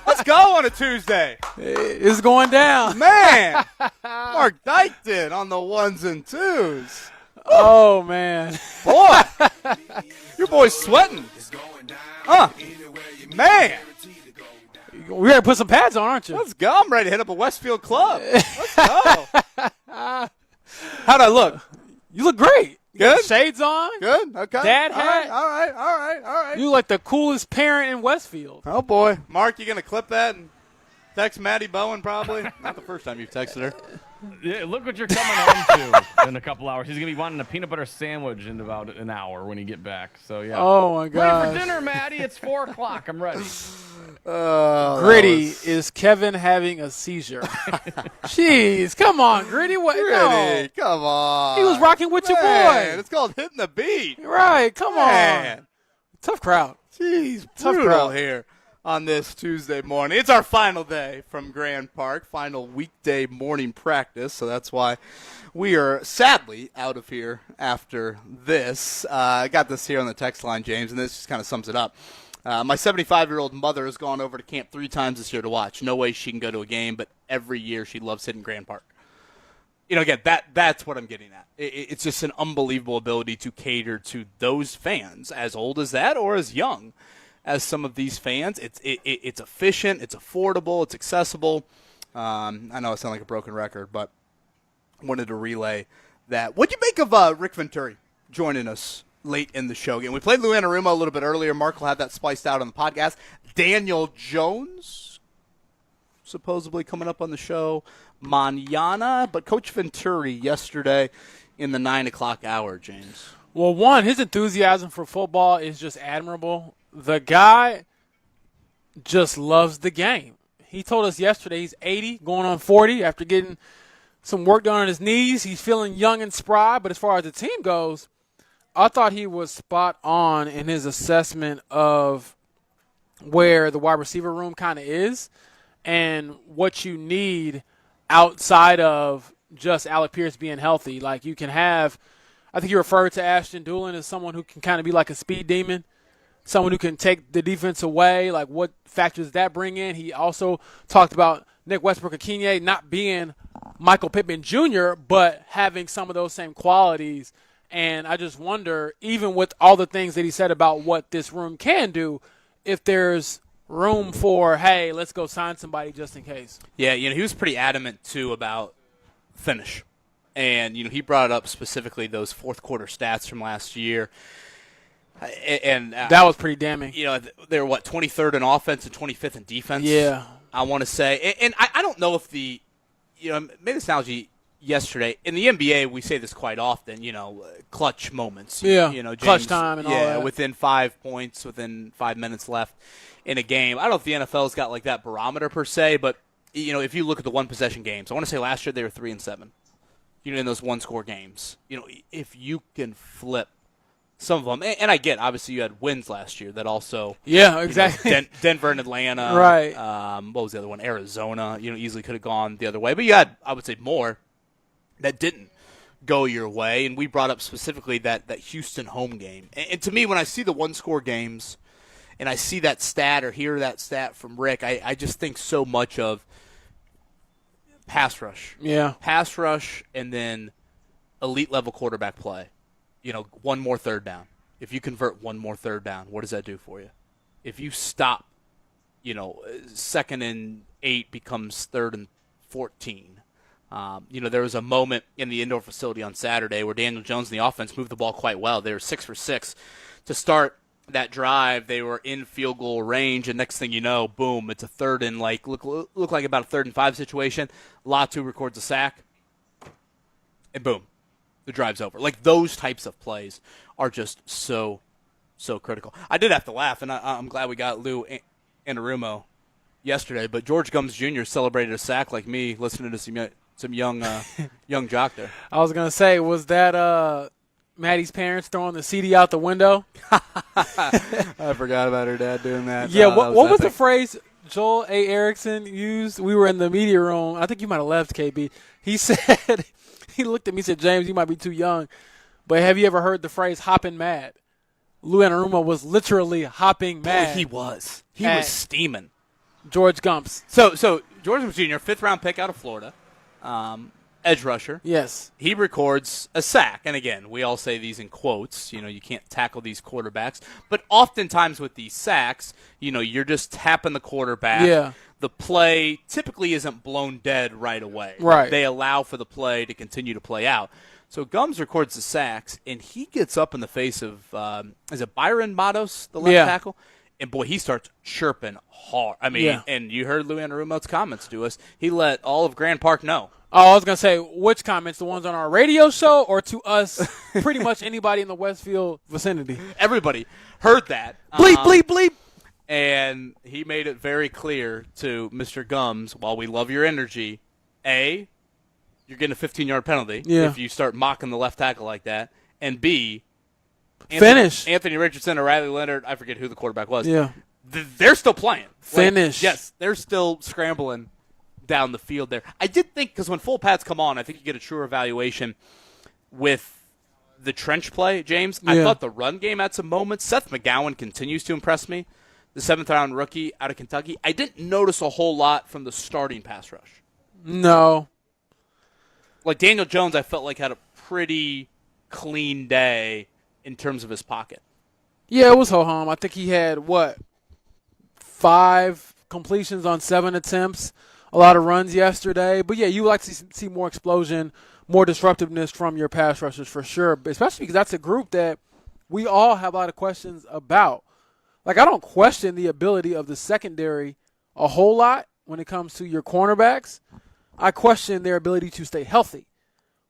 Let's go on a Tuesday. It's going down. Man, Mark Dykton on the ones and twos. Oh, man. Boy, your boy's sweating. Man. We got to put some pads on, aren't you? Let's go. I'm ready to hit up a Westfield club. Let's go. How'd I look? You look great. Good? Shades on. Good? Okay. Dad hat. All right. You look like the coolest parent in Westfield. Oh, boy. Mark, you going to clip that and text Maddie Bowen probably? Not the first time you've texted her. Yeah, look what you're coming home to in a couple hours. He's going to be wanting a peanut butter sandwich in about an hour when you get back. So, yeah. Oh, my God. Ready for dinner, Maddie. It's 4 o'clock. I'm ready. Gritty, is Kevin having a seizure? Jeez, come on, Gritty. What? Gritty, No. come on. He was rocking with your Man, boy. it's called hitting the beat. Right, come Man. on. Tough crowd. Jeez, Tough brutal crowd. here on this Tuesday morning. It's our final day from Grand Park, final weekday morning practice, so that's why we are sadly out of here after this. I got this here on the text line, James, and this just kind of sums it up. My 75-year-old mother has gone over to camp 3 times this year to watch. No way she can go to a game, but every year she loves hitting Grand Park. You know, again, that's what I'm getting at. It's just an unbelievable ability to cater to those fans, as old as that or as young as some of these fans. It's efficient, it's affordable, it's accessible. I know I sound like a broken record, but I wanted to relay that. What'd you make of Rick Venturi joining us late in the show game? We played Lou Anarumo a little bit earlier. Mark will have that spliced out on the podcast. Daniel Jones supposedly coming up on the show mañana, but Coach Venturi yesterday in the 9 o'clock hour, James. Well, one, his enthusiasm for football is just admirable. The guy just loves the game. He told us yesterday he's 80, going on 40 after getting some work done on his knees. He's feeling young and spry, but as far as the team goes, I thought he was spot on in his assessment of where the wide receiver room kind of is and what you need outside of just Alec Pierce being healthy. Like you can have, I think you referred to Ashton Doolin as someone who can kind of be like a speed demon, someone who can take the defense away. Like what factors that bring in? He also talked about Nick Westbrook-Akine not being Michael Pittman Jr., but having some of those same qualities. And I just wonder, even with all the things that he said about what this room can do, if there's room for, hey, let's go sign somebody just in case. Yeah, you know, he was pretty adamant, too, about finish. And, you know, he brought up specifically those fourth quarter stats from last year. And that was pretty damning. You know, they were, 23rd in offense and 25th in defense? Yeah. I want to say. And I don't know if you know, made this analogy yesterday. In the NBA, we say this quite often, you know, clutch moments. Yeah, you know, James, clutch time and all that. Yeah, within 5 points, within 5 minutes left in a game. I don't know if the NFL's got like that barometer per se, but, you know, if you look at the one-possession games, I want to say last year they were 3-7. You know, in those one-score games. You know, if you can flip some of them, and I get, obviously, you had wins last year that also. Yeah, exactly. You know, Denver and Atlanta. Right. What was the other one? Arizona. You know, easily could have gone the other way. But you had, I would say, more that didn't go your way. And we brought up specifically that Houston home game. And to me, when I see the one-score games and I see that stat or hear that stat from Rick, I just think so much of pass rush. Yeah. Pass rush and then elite-level quarterback play. You know, one more third down. If you convert one more third down, what does that do for you? If you stop, you know, 2nd and 8 becomes 3rd and 14. You know, there was a moment in the indoor facility on Saturday where Daniel Jones and the offense moved the ball quite well. They were 6 for 6 to start that drive. They were in field goal range, and next thing you know, boom, it's a 3rd and look like about a 3rd and 5 situation. Latu records a sack, and boom, the drive's over. Like those types of plays are just so so critical. I did have to laugh, and I'm glad we got Lou Anarumo yesterday, but George Gums Jr. celebrated a sack like me listening to some young young jock there. I was going to say, was that Maddie's parents throwing the CD out the window? I forgot about her dad doing that. Yeah, what was the phrase Joel A. Erickson used? We were in the media room. I think you might have left, KB. He said, he looked at me and said, James, you might be too young, but have you ever heard the phrase hopping mad? Lou Anarumo was literally hopping mad. Boy, he was. He was steaming. George Gumps. So George Gumps Jr., 5th-round pick out of Florida, edge rusher. Yes. He records a sack. And, again, we all say these in quotes. You know, you can't tackle these quarterbacks. But oftentimes with these sacks, you know, you're just tapping the quarterback. Yeah. The play typically isn't blown dead right away. Right. They allow for the play to continue to play out. So Gums records the sacks, and he gets up in the face of, is it Byron Matos, the left tackle? And, boy, he starts chirping hard. I mean, and you heard Lou Anarumo's comments to us. He let all of Grand Park know. Oh, I was going to say, which comments? The ones on our radio show or to us, pretty much anybody in the Westfield vicinity? Everybody heard that. Bleep, bleep, bleep. And he made it very clear to Mr. Gums, while we love your energy, A, you're getting a 15-yard penalty if you start mocking the left tackle like that, and B, finish. Anthony Richardson or Riley Leonard, I forget who the quarterback was. Yeah. They're still playing. Finish. Yes, they're still scrambling down the field there. I did think, because when full pads come on, I think you get a truer evaluation with the trench play, James. I thought the run game had some moments. Seth McGowan continues to impress me, the 7th-round rookie out of Kentucky. I didn't notice a whole lot from the starting pass rush. No. Like Daniel Jones, I felt like had a pretty clean day in terms of his pocket. Yeah, it was ho-hum. I think he had, 5 completions on 7 attempts, a lot of runs yesterday. But, yeah, you would like to see more explosion, more disruptiveness from your pass rushers for sure, especially because that's a group that we all have a lot of questions about. Like, I don't question the ability of the secondary a whole lot when it comes to your cornerbacks. I question their ability to stay healthy.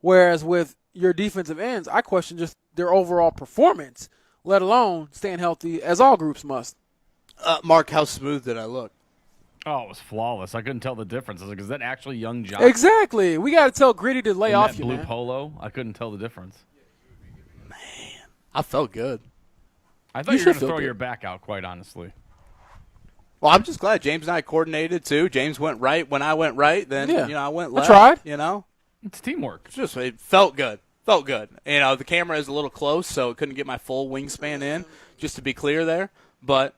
Whereas with your defensive ends, I question just their overall performance, let alone staying healthy, as all groups must. Mark, how smooth did I look? Oh, it was flawless. I couldn't tell the difference. I was like, is that actually young John? Exactly. We got to tell Gritty to lay off that you, blue man. polo, I couldn't tell the difference. Man, I felt good. I thought you were going to throw your back out, quite honestly. Well, I'm just glad James and I coordinated, too. James went right when I went right. Then, I went left. I tried. It's teamwork. It felt good. Felt good. The camera is a little close, so it couldn't get my full wingspan in, just to be clear there. But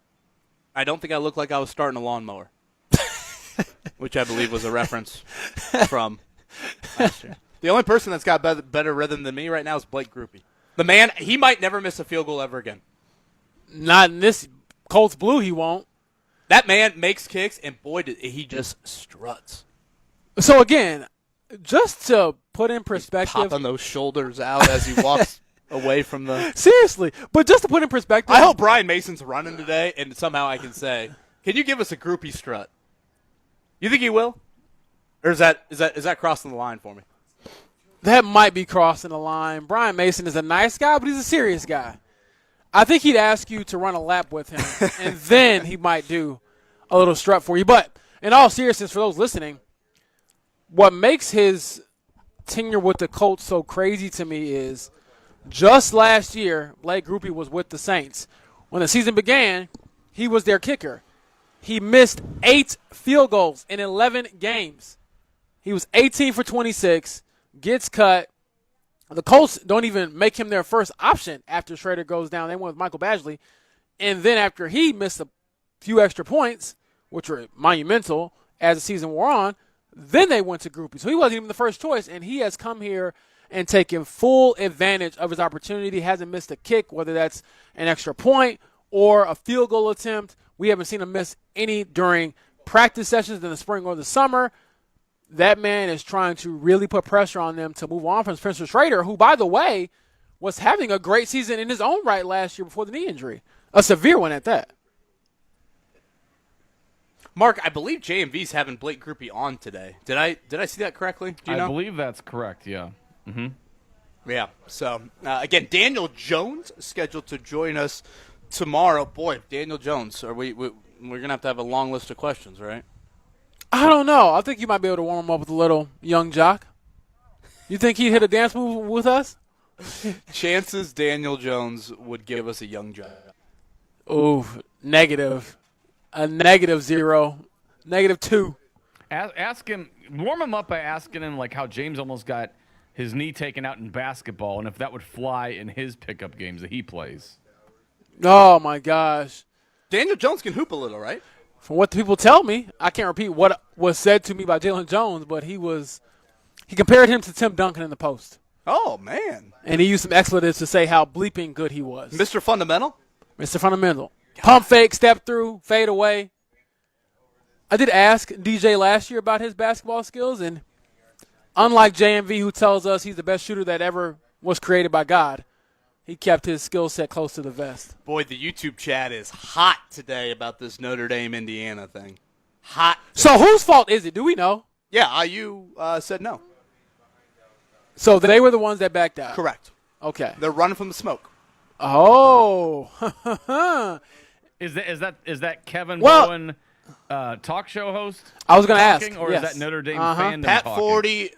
I don't think I looked like I was starting a lawnmower, which I believe was a reference from last year. The only person that's got better rhythm than me right now is Blake Grupe. The man, he might never miss a field goal ever again. Not in this Colts blue, he won't. That man makes kicks, and boy, he just struts. So, again, just to put in perspective. Popping those shoulders out as he walks away from the. Seriously. But just to put in perspective. I hope Brian Mason's running today, and somehow I can say, can you give us a groupie strut? You think he will? Or is that crossing the line for me? That might be crossing the line. Brian Mason is a nice guy, but he's a serious guy. I think he'd ask you to run a lap with him, and then he might do a little strut for you. But in all seriousness, for those listening, what makes his tenure with the Colts so crazy to me is just last year, Blake Grupe was with the Saints. When the season began, he was their kicker. He missed 8 field goals in 11 games. He was 18 for 26, gets cut. The Colts don't even make him their first option after Schrader goes down. They went with Michael Badgley. And then after he missed a few extra points, which were monumental as the season wore on, then they went to Grupe. So he wasn't even the first choice, and he has come here and taken full advantage of his opportunity. He hasn't missed a kick, whether that's an extra point or a field goal attempt. We haven't seen him miss any during practice sessions in the spring or the summer. That man is trying to really put pressure on them to move on from Spencer Schrader, who, by the way, was having a great season in his own right last year before the knee injury. A severe one at that. Mark, I believe JMV's having Blake Grupe on today. Did I see that correctly? Do you know? I believe that's correct, yeah. Mm-hmm. Yeah. So, again, Daniel Jones scheduled to join us Tomorrow, boy, Daniel Jones. We're gonna have a long list of questions, right? I don't know. I think you might be able to warm him up with a little young jock. You think he'd hit a dance move with us? Chances Daniel Jones would give us a young job. Ooh, negative. A -0. -2. Ask him, warm him up by asking him like how James almost got his knee taken out in basketball, and if that would fly in his pickup games that he plays. Oh, my gosh. Daniel Jones can hoop a little, right? From what the people tell me, I can't repeat what was said to me by Jalen Jones, but he compared him to Tim Duncan in the post. Oh, man. And he used some expletives to say how bleeping good he was. Mr. Fundamental? Mr. Fundamental. Pump fake, step through, fade away. I did ask DJ last year about his basketball skills, and unlike JMV, who tells us he's the best shooter that ever was created by God, he kept his skill set close to the vest. Boy, the YouTube chat is hot today about this Notre Dame-Indiana thing. Hot. So whose fault is it? Do we know? Yeah, IU said no. So they were the ones that backed out. Correct. Okay. They're running from the smoke. Oh. Is that Kevin Bowen, talk show host? I was going to ask. Or yes. is that Notre Dame fandom Pat talking? 40,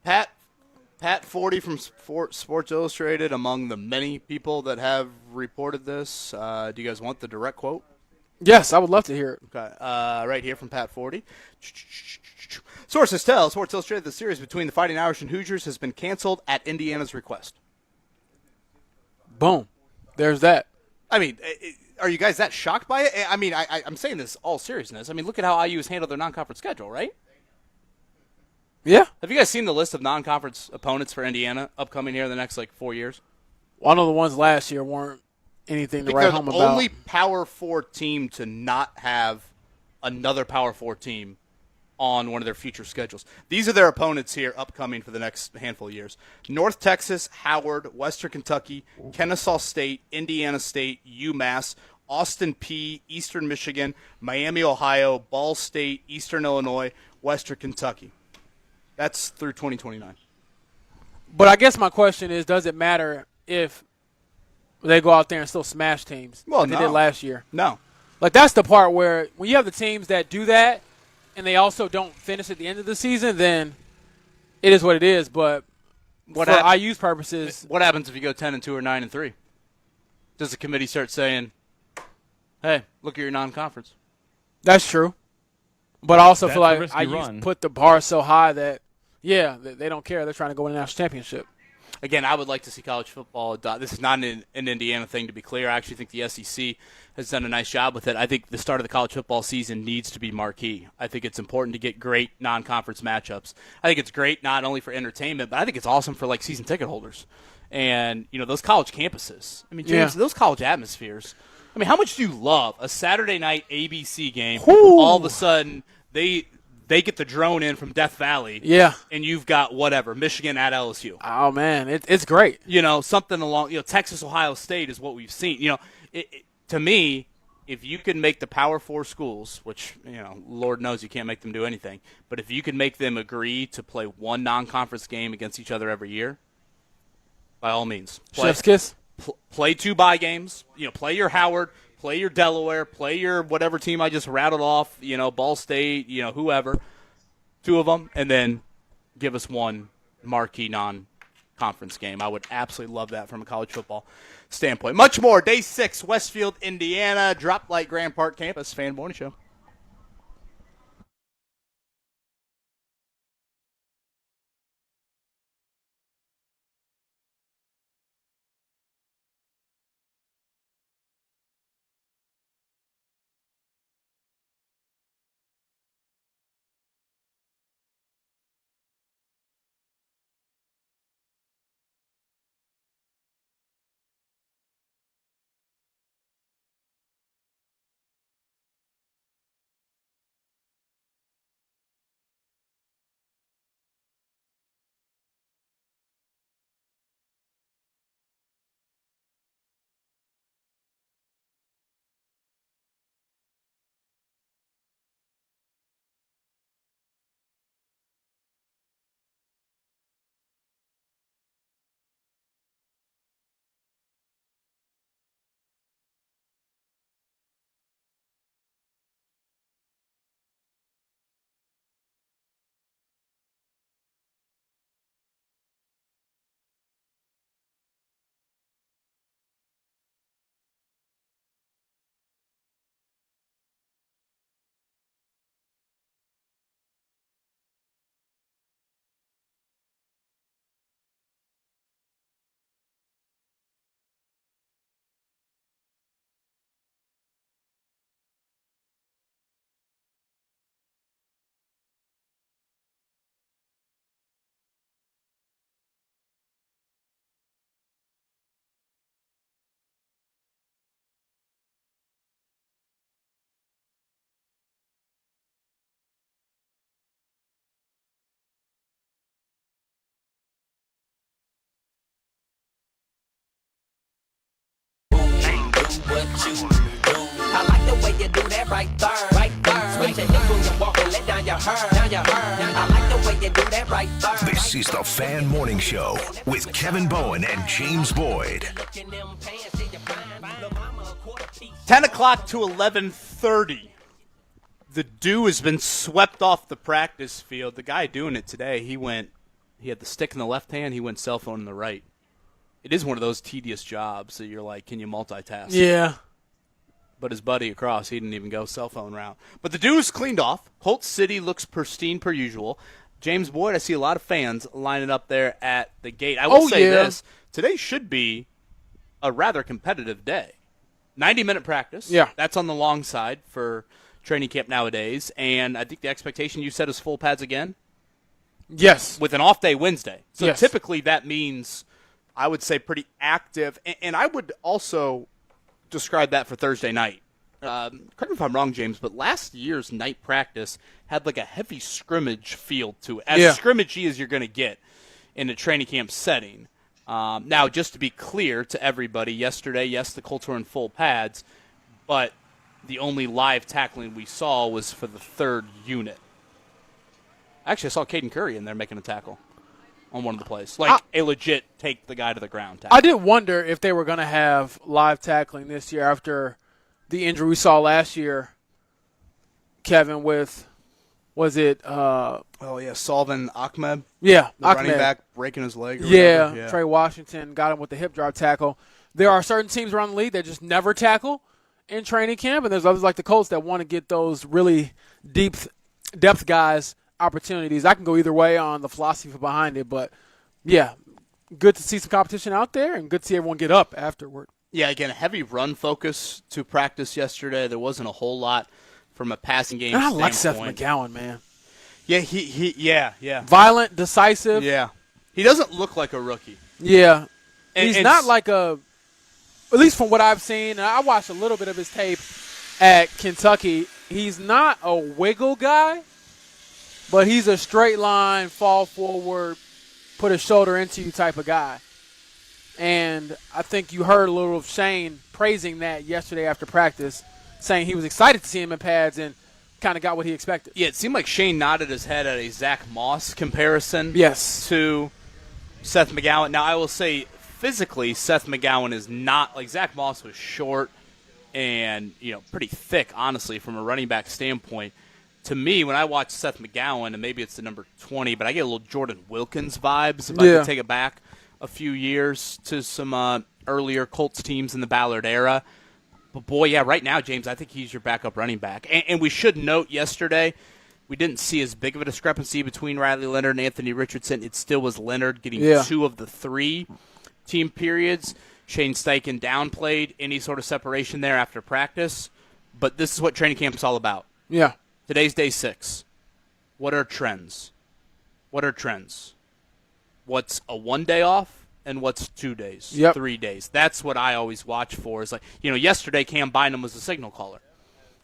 Pat 40 from Sports Illustrated, among the many people that have reported this. Do you guys want the direct quote? Yes, I would love to hear it. Okay, right here from Pat 40. Sources tell Sports Illustrated the series between the Fighting Irish and Hoosiers has been canceled at Indiana's request. Boom. There's that. I mean, are you guys that shocked by it? I mean, I'm saying this all seriousness. I mean, look at how IU has handled their non-conference schedule, right? Yeah. Have you guys seen the list of non-conference opponents for Indiana upcoming here in the next, 4 years? Well, I know the ones last year weren't anything to write home about. They're the only Power 4 team to not have another Power 4 team on one of their future schedules. These are their opponents here upcoming for the next handful of years. North Texas, Howard, Western Kentucky, Kennesaw State, Indiana State, UMass, Austin Peay, Eastern Michigan, Miami, Ohio, Ball State, Eastern Illinois, Western Kentucky. That's through 2029. But I guess my question is, does it matter if they go out there and still smash teams like they did last year? No. That's the part where when you have the teams that do that and they also don't finish at the end of the season, then it is what it is. But for IU's purposes, what happens if you go 10-2 or 9-3? Does the committee start saying, "Hey, look at your non-conference"? That's true. But I also feel like IU put the bar so high that, they don't care. They're trying to go win a national championship. Again, I would like to see college football adopt. This is not an Indiana thing, to be clear. I actually think the SEC has done a nice job with it. I think the start of the college football season needs to be marquee. I think it's important to get great non-conference matchups. I think it's great not only for entertainment, but I think it's awesome for season ticket holders. And, those college campuses. I mean, James, those college atmospheres. I mean, how much do you love a Saturday night ABC game? Ooh. All of a sudden, they get the drone in from Death Valley. Yeah. And you've got Michigan at LSU. Oh, man, it's great. Something along, Texas, Ohio State is what we've seen. To me, if you can make the Power 4 schools, which, Lord knows you can't make them do anything, but if you can make them agree to play one non-conference game against each other every year, by all means. Chef's kiss. Play 2 bye games. Play your Howard, play your Delaware, play your whatever team I just rattled off, Ball State, whoever, 2 of them, and then give us one marquee non-conference game. I would absolutely love that from a college football standpoint. Much more. Day 6, Westfield, Indiana, Drop Light Grand Park campus, Fan Morning Show. what you do. I like the way you do that right there, right there. Switch your hips when you walk and let down your hair, down your hair. I like the way you do that right there. This is the Fan Morning Show with Kevin Bowen and James Boyd. 10 o'clock to 11:30. The dew has been swept off the practice field. The guy doing it today, he had the stick in the left hand, he went cell phone in the right. It is one of those tedious jobs that you're like, can you multitask? Yeah. But his buddy across, he didn't even go cell phone route. But the dew is cleaned off. Holt City looks pristine per usual. James Boyd, I see a lot of fans lining up there at the gate. I will say this. Today should be a rather competitive day. 90-minute practice. Yeah. That's on the long side for training camp nowadays. And I think the expectation you said is full pads again? Yes. With an off day Wednesday. So yes. Typically that means, I would say, pretty active. And I would also describe that for Thursday night. Correct me if I'm wrong, James, but last year's night practice had like a heavy scrimmage feel to it. As scrimmagey as you're going to get in a training camp setting. Now, just to be clear to everybody, yesterday, yes, the Colts were in full pads, but the only live tackling we saw was for the third unit. Actually, I saw Caden Curry in there making a tackle on one of the plays. Like a legit take the guy to the ground tackle. I did wonder if they were going to have live tackling this year after the injury we saw last year, Kevin, with, was it? Salvin Ahmed. Yeah, the Ahmed. running back breaking his leg. Or yeah, Trey Washington got him with the hip drop tackle. There are certain teams around the league that just never tackle in training camp, and there's others like the Colts that want to get those really depth guys opportunities. I can go either way on the philosophy behind it, but yeah, good to see some competition out there and good to see everyone get up afterward. Yeah, again, a heavy run focus to practice yesterday. There wasn't a whole lot from a passing game standpoint. I like Seth McGowan, man. Yeah, yeah. Violent, decisive. Yeah. He doesn't look like a rookie. Yeah. He's not like at least from what I've seen, and I watched a little bit of his tape at Kentucky, he's not a wiggle guy, but he's a straight line, fall forward, put a shoulder into you type of guy. And I think you heard a little of Shane praising that yesterday after practice, saying he was excited to see him in pads and kind of got what he expected. Yeah, it seemed like Shane nodded his head at a Zach Moss comparison to Seth McGowan. Now, I will say physically Seth McGowan is not – like Zach Moss was short and, pretty thick, honestly, from a running back standpoint. To me, when I watch Seth McGowan, and maybe it's the number 20, but I get a little Jordan Wilkins vibes if I could take it back a few years to some earlier Colts teams in the Ballard era. But, boy, yeah, right now, James, I think he's your backup running back. And we should note yesterday we didn't see as big of a discrepancy between Riley Leonard and Anthony Richardson. It still was Leonard getting 2 of the 3 team periods. Shane Steichen downplayed any sort of separation there after practice. But this is what training camp is all about. Yeah. Today's day 6. What are trends? What's a 1 day off and what's 2 days, 3 days? That's what I always watch for. Is like, yesterday Cam Bynum was the signal caller.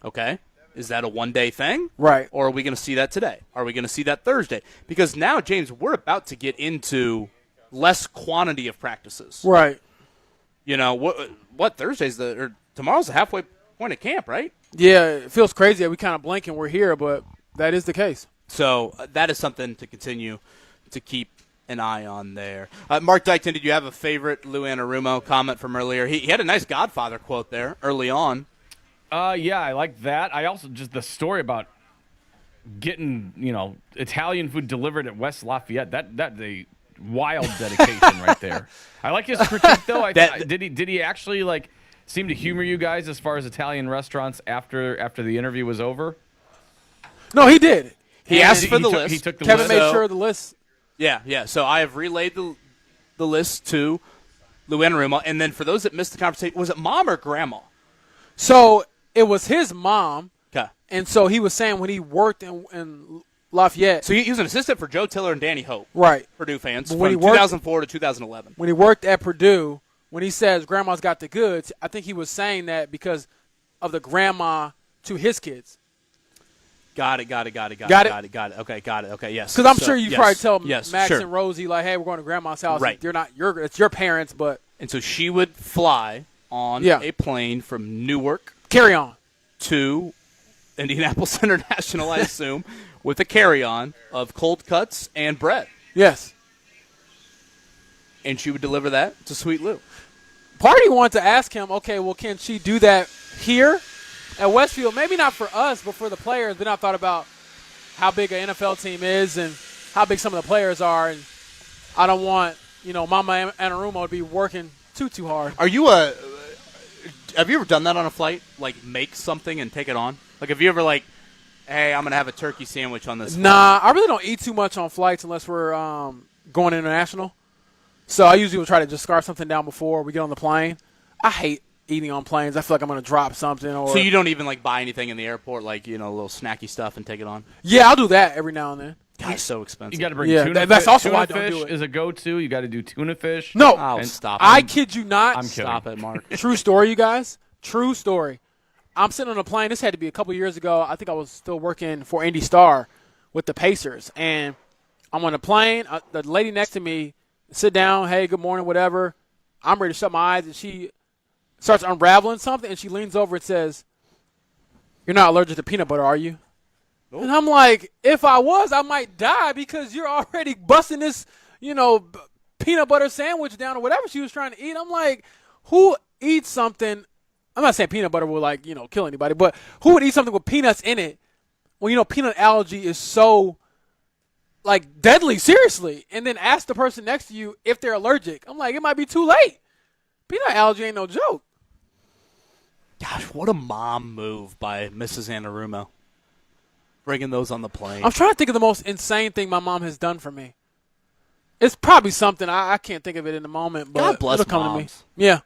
Okay. Is that a 1 day thing? Right. Or are we going to see that today? Are we going to see that Thursday? Because now, James, we're about to get into less quantity of practices. Right. What Thursday's or tomorrow's the halfway point of camp, right? Yeah, it feels crazy that we kind of blink and we're here, but that is the case. So that is something to continue to keep an eye on there. Mark Dykton, did you have a favorite Lou Anarumo comment from earlier? He had a nice Godfather quote there early on. Yeah, I like that. I also just the story about getting Italian food delivered at West Lafayette. That's a wild dedication right there. I like his critique though. Did he actually seem to humor you guys as far as Italian restaurants after the interview was over? No, he did. He asked for the list. He took the Kevin list. made sure of the list. Yeah. So I have relayed the list to Lou Anarumo, and then for those that missed the conversation, was it mom or grandma? So it was his mom. Okay. And so he was saying when he worked in Lafayette. So he was an assistant for Joe Tiller and Danny Hope. Right. Purdue fans But from 2004 to 2011. When he worked at Purdue, when he says grandma's got the goods, I think he was saying that because of the grandma to his kids. Got it. Okay, got it. Okay, yes. Because I'm sure you probably tell Max sure. and Rosie, hey, we're going to grandma's house. Right. It's your parents, but. And so she would fly on Yeah. a plane from Newark Carry on. to Indianapolis International, I assume, with a carry-on of cold cuts and bread. Yes. And she would deliver that to Sweet Lou. Party wanted to ask him, okay, well, can she do that here at Westfield? Maybe not for us, but for the players. Then I thought about how big an NFL team is and how big some of the players are. And I don't want, Mama Anarumo to be working too hard. Are you have you ever done that on a flight? Like, make something and take it on? Like, have you ever, hey, I'm going to have a turkey sandwich on this flight? Nah, I really don't eat too much on flights unless we're going international. So I usually will try to just scarf something down before we get on the plane. I hate eating on planes. I feel like I'm going to drop something. Or So you don't even, buy anything in the airport, a little snacky stuff and take it on? Yeah, I'll do that every now and then. God, it's so expensive. You got to bring tuna fish. That's also why I don't fish do it. is a go-to. You got to do tuna fish. No. Oh, stop it. I kid you not. I'm kidding. Stop it, Mark. True story, you guys. True story. I'm sitting on a plane. This had to be a couple years ago. I think I was still working for Indy Star with the Pacers. And I'm on a plane. The lady next to me, sit down, hey, good morning, whatever. I'm ready to shut my eyes. And she starts unraveling something. And she leans over and says, "You're not allergic to peanut butter, are you?" Nope. And I'm like, if I was, I might die because you're already busting this, peanut butter sandwich down or whatever she was trying to eat. I'm like, who eats something? I'm not saying peanut butter will, kill anybody, but who would eat something with peanuts in it when, peanut allergy is so, deadly, seriously, and then ask the person next to you if they're allergic. I'm like, it might be too late. Peanut allergy ain't no joke. Gosh, what a mom move by Mrs. Anarumo. Bringing those on the plane. I'm trying to think of the most insane thing my mom has done for me. It's probably something. I can't think of it in the moment, but God bless it'll come moms. to me. Yeah.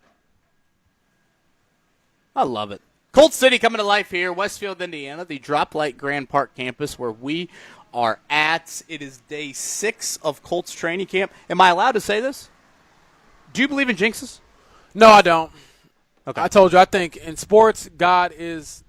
I love it. Colt City coming to life here, Westfield, Indiana, the Droplight Grand Park campus where we are at. It is day 6 of Colts training camp. Am I allowed to say this? Do you believe in jinxes? No, I don't. Okay. I told you, I think in sports, God is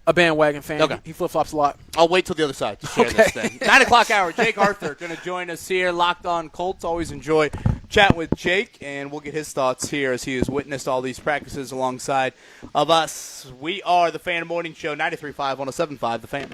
a bandwagon fan. Okay. He flip-flops a lot. I'll wait till the other side to share this thing. 9 o'clock hour, Jake Arthur going to join us here, Locked On Colts. Always enjoy chatting with Jake, and we'll get his thoughts here as he has witnessed all these practices alongside of us. We are the Fan Morning Show, 93.5, 107.5, The Fan.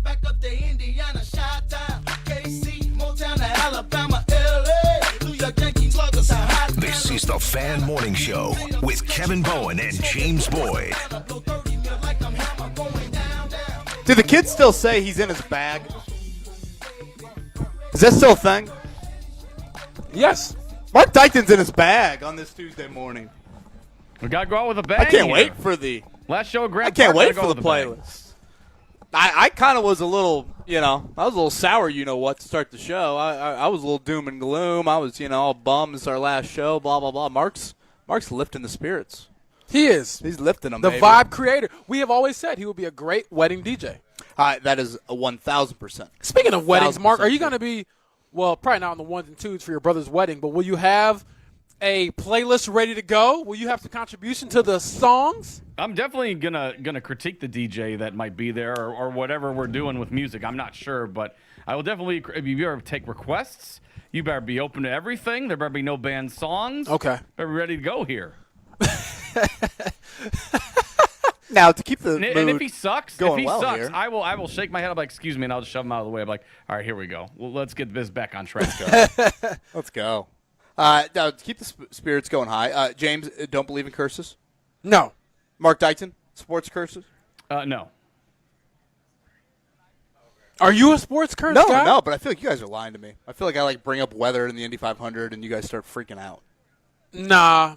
back up to Indiana, Chi-Town, KC, Motown to Alabama, LA, New York Yankees, Sluggers, hot. This is the Fan Morning Show with Kevin Bowen and James Boyd. Do the kids still say he's in his bag? Is that still a thing? Yes. Mark Dykton's in his bag on this Tuesday morning. We got to go out with a bang. I can't here. wait for the last show of Grand I can't Park, wait gotta for go the with a bang. playlist. I kind of was a little, I was a little sour, to start the show. I was a little doom and gloom. I was, all bummed. It's our last show, blah, blah, blah. Mark's lifting the spirits. He is. He's lifting them, The baby. vibe creator. We have always said he would be a great wedding DJ. That is a 1,000%. Speaking of weddings, Mark, are you true. going to be, well, probably not on the ones and twos for your brother's wedding, but will you have a playlist ready to go? Will you have some contribution to the songs? I'm definitely gonna critique the DJ that might be there or whatever we're doing with music. I'm not sure, but I will definitely. If you ever take requests, you better be open to everything. There better be no banned songs. Okay. Better be ready to go here. Now to keep the And mood if he sucks, going well sucks, here. I will shake my head. I'm like, excuse me, and I'll just shove him out of the way. I'm like, all right, here we go. Well, let's get this back on track. Let's go. Now, to keep the spirits going high, James, don't believe in curses? No. Mark Dykton, sports curses? No. Are you a sports curse No, guy? no, but I feel like you guys are lying to me. I feel like I bring up weather in the Indy 500 and you guys start freaking out. Nah,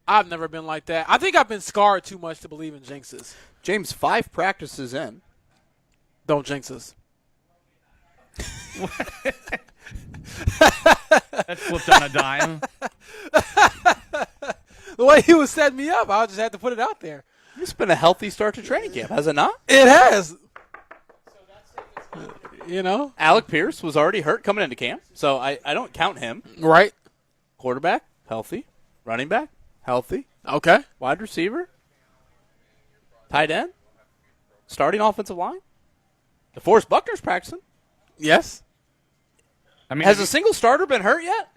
I've never been like that. I think I've been scarred too much to believe in jinxes. James, 5 practices in. Don't jinx us. That flipped on a dime. The way he was setting me up, I just had to put it out there. It's been a healthy start to training camp, has it not? It has. Alec Pierce was already hurt coming into camp, so I don't count him. Right. Quarterback, healthy. Running back, healthy. Okay. Wide receiver. Tight end. Starting offensive line. DeForest Buckner's practicing. Yes. I mean, Has a single starter been hurt yet?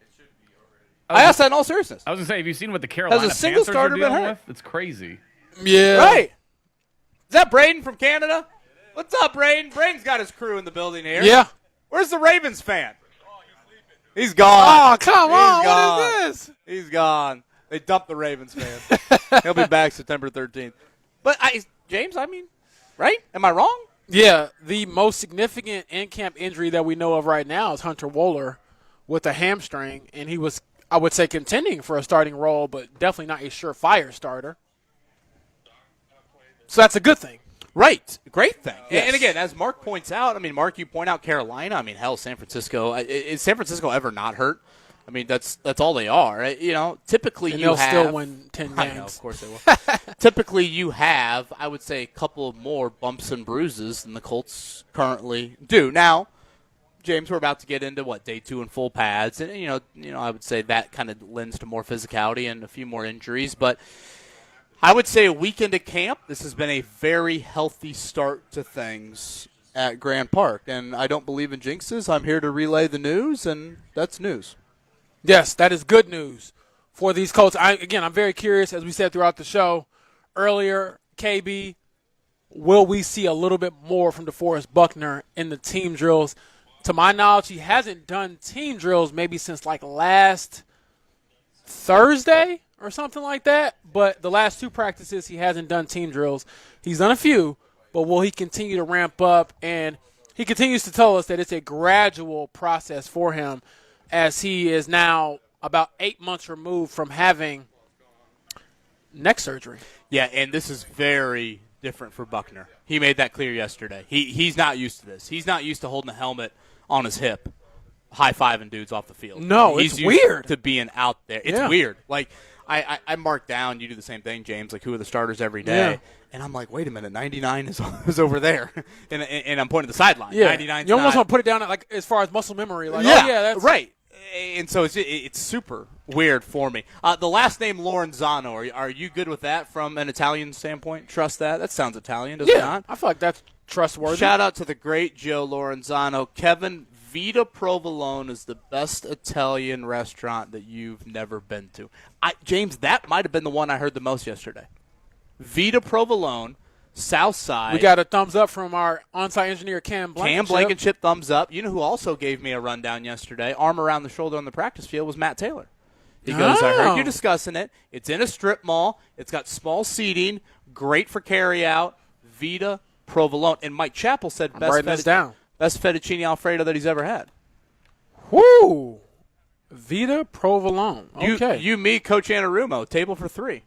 I asked that in all seriousness. I was gonna say, have you seen what the Carolina Has a single Panthers are starter been dealing hurt? with? It's crazy. Yeah. Right. Is that Braden from Canada? What's up, Braden? Braden's got his crew in the building here. Yeah. Where's the Ravens fan? He's gone. Oh, come He's on. gone. What is this? He's gone. They dumped the Ravens fan. He'll be back September 13th. But, James, right? Am I wrong? Yeah, the most significant in-camp injury that we know of right now is Hunter Wohler with a hamstring, and he was, I would say, contending for a starting role, but definitely not a surefire starter. So that's a good thing. Right. Great thing. Yes. And again, as Mark points out, Mark, you point out Carolina. Hell, San Francisco. Is San Francisco ever not hurt? That's all they are. Right? Typically And you they'll have. still win 10 games. I know, of course they will. Typically you have, I would say, a couple more bumps and bruises than the Colts currently do. Now, James, we're about to get into, day 2 in full pads. And, I would say that kind of lends to more physicality and a few more injuries. But I would say a week into camp, this has been a very healthy start to things at Grand Park. And I don't believe in jinxes. I'm here to relay the news, and that's news. Yes, that is good news for these Colts. I'm very curious, as we said throughout the show earlier, KB, will we see a little bit more from DeForest Buckner in the team drills? To my knowledge, he hasn't done team drills maybe since last Thursday or something like that. But the last 2 practices, he hasn't done team drills. He's done a few, but will he continue to ramp up? And he continues to tell us that it's a gradual process for him, as he is now about 8 months removed from having neck surgery. Yeah, and this is very different for Buckner. He made that clear yesterday. He's not used to this. He's not used to holding a helmet on his hip, high-fiving dudes off the field. No, He's it's used weird. to being out there. It's weird. I mark down, you do the same thing, James, who are the starters every day. Yeah. And I'm like, wait a minute, 99 is over there. and I'm pointing to the sideline. Yeah. 99 You almost want to put it down as far as muscle memory. That's right. And so it's super weird for me. The last name Lorenzano, are you good with that from an Italian standpoint? Trust that? That sounds Italian, does it not? I feel like that's trustworthy. Shout out to the great Joe Lorenzano. Kevin, Vita Provolone is the best Italian restaurant that you've never been to. James, that might have been the one I heard the most yesterday. Vita Provolone, South side. We got a thumbs up from our on-site engineer, Cam Blankenship. Cam Blankenship, thumbs up. You know who also gave me a rundown yesterday, arm around the shoulder on the practice field, was Matt Taylor. He goes, I heard you discussing it. It's in a strip mall. It's got small seating, great for carry-out, Vita, provolone. And Mike Chappell said best fettuccine Alfredo that he's ever had. Woo! Vita, provolone. Okay. You, me, Coach Anarumo, table for 3.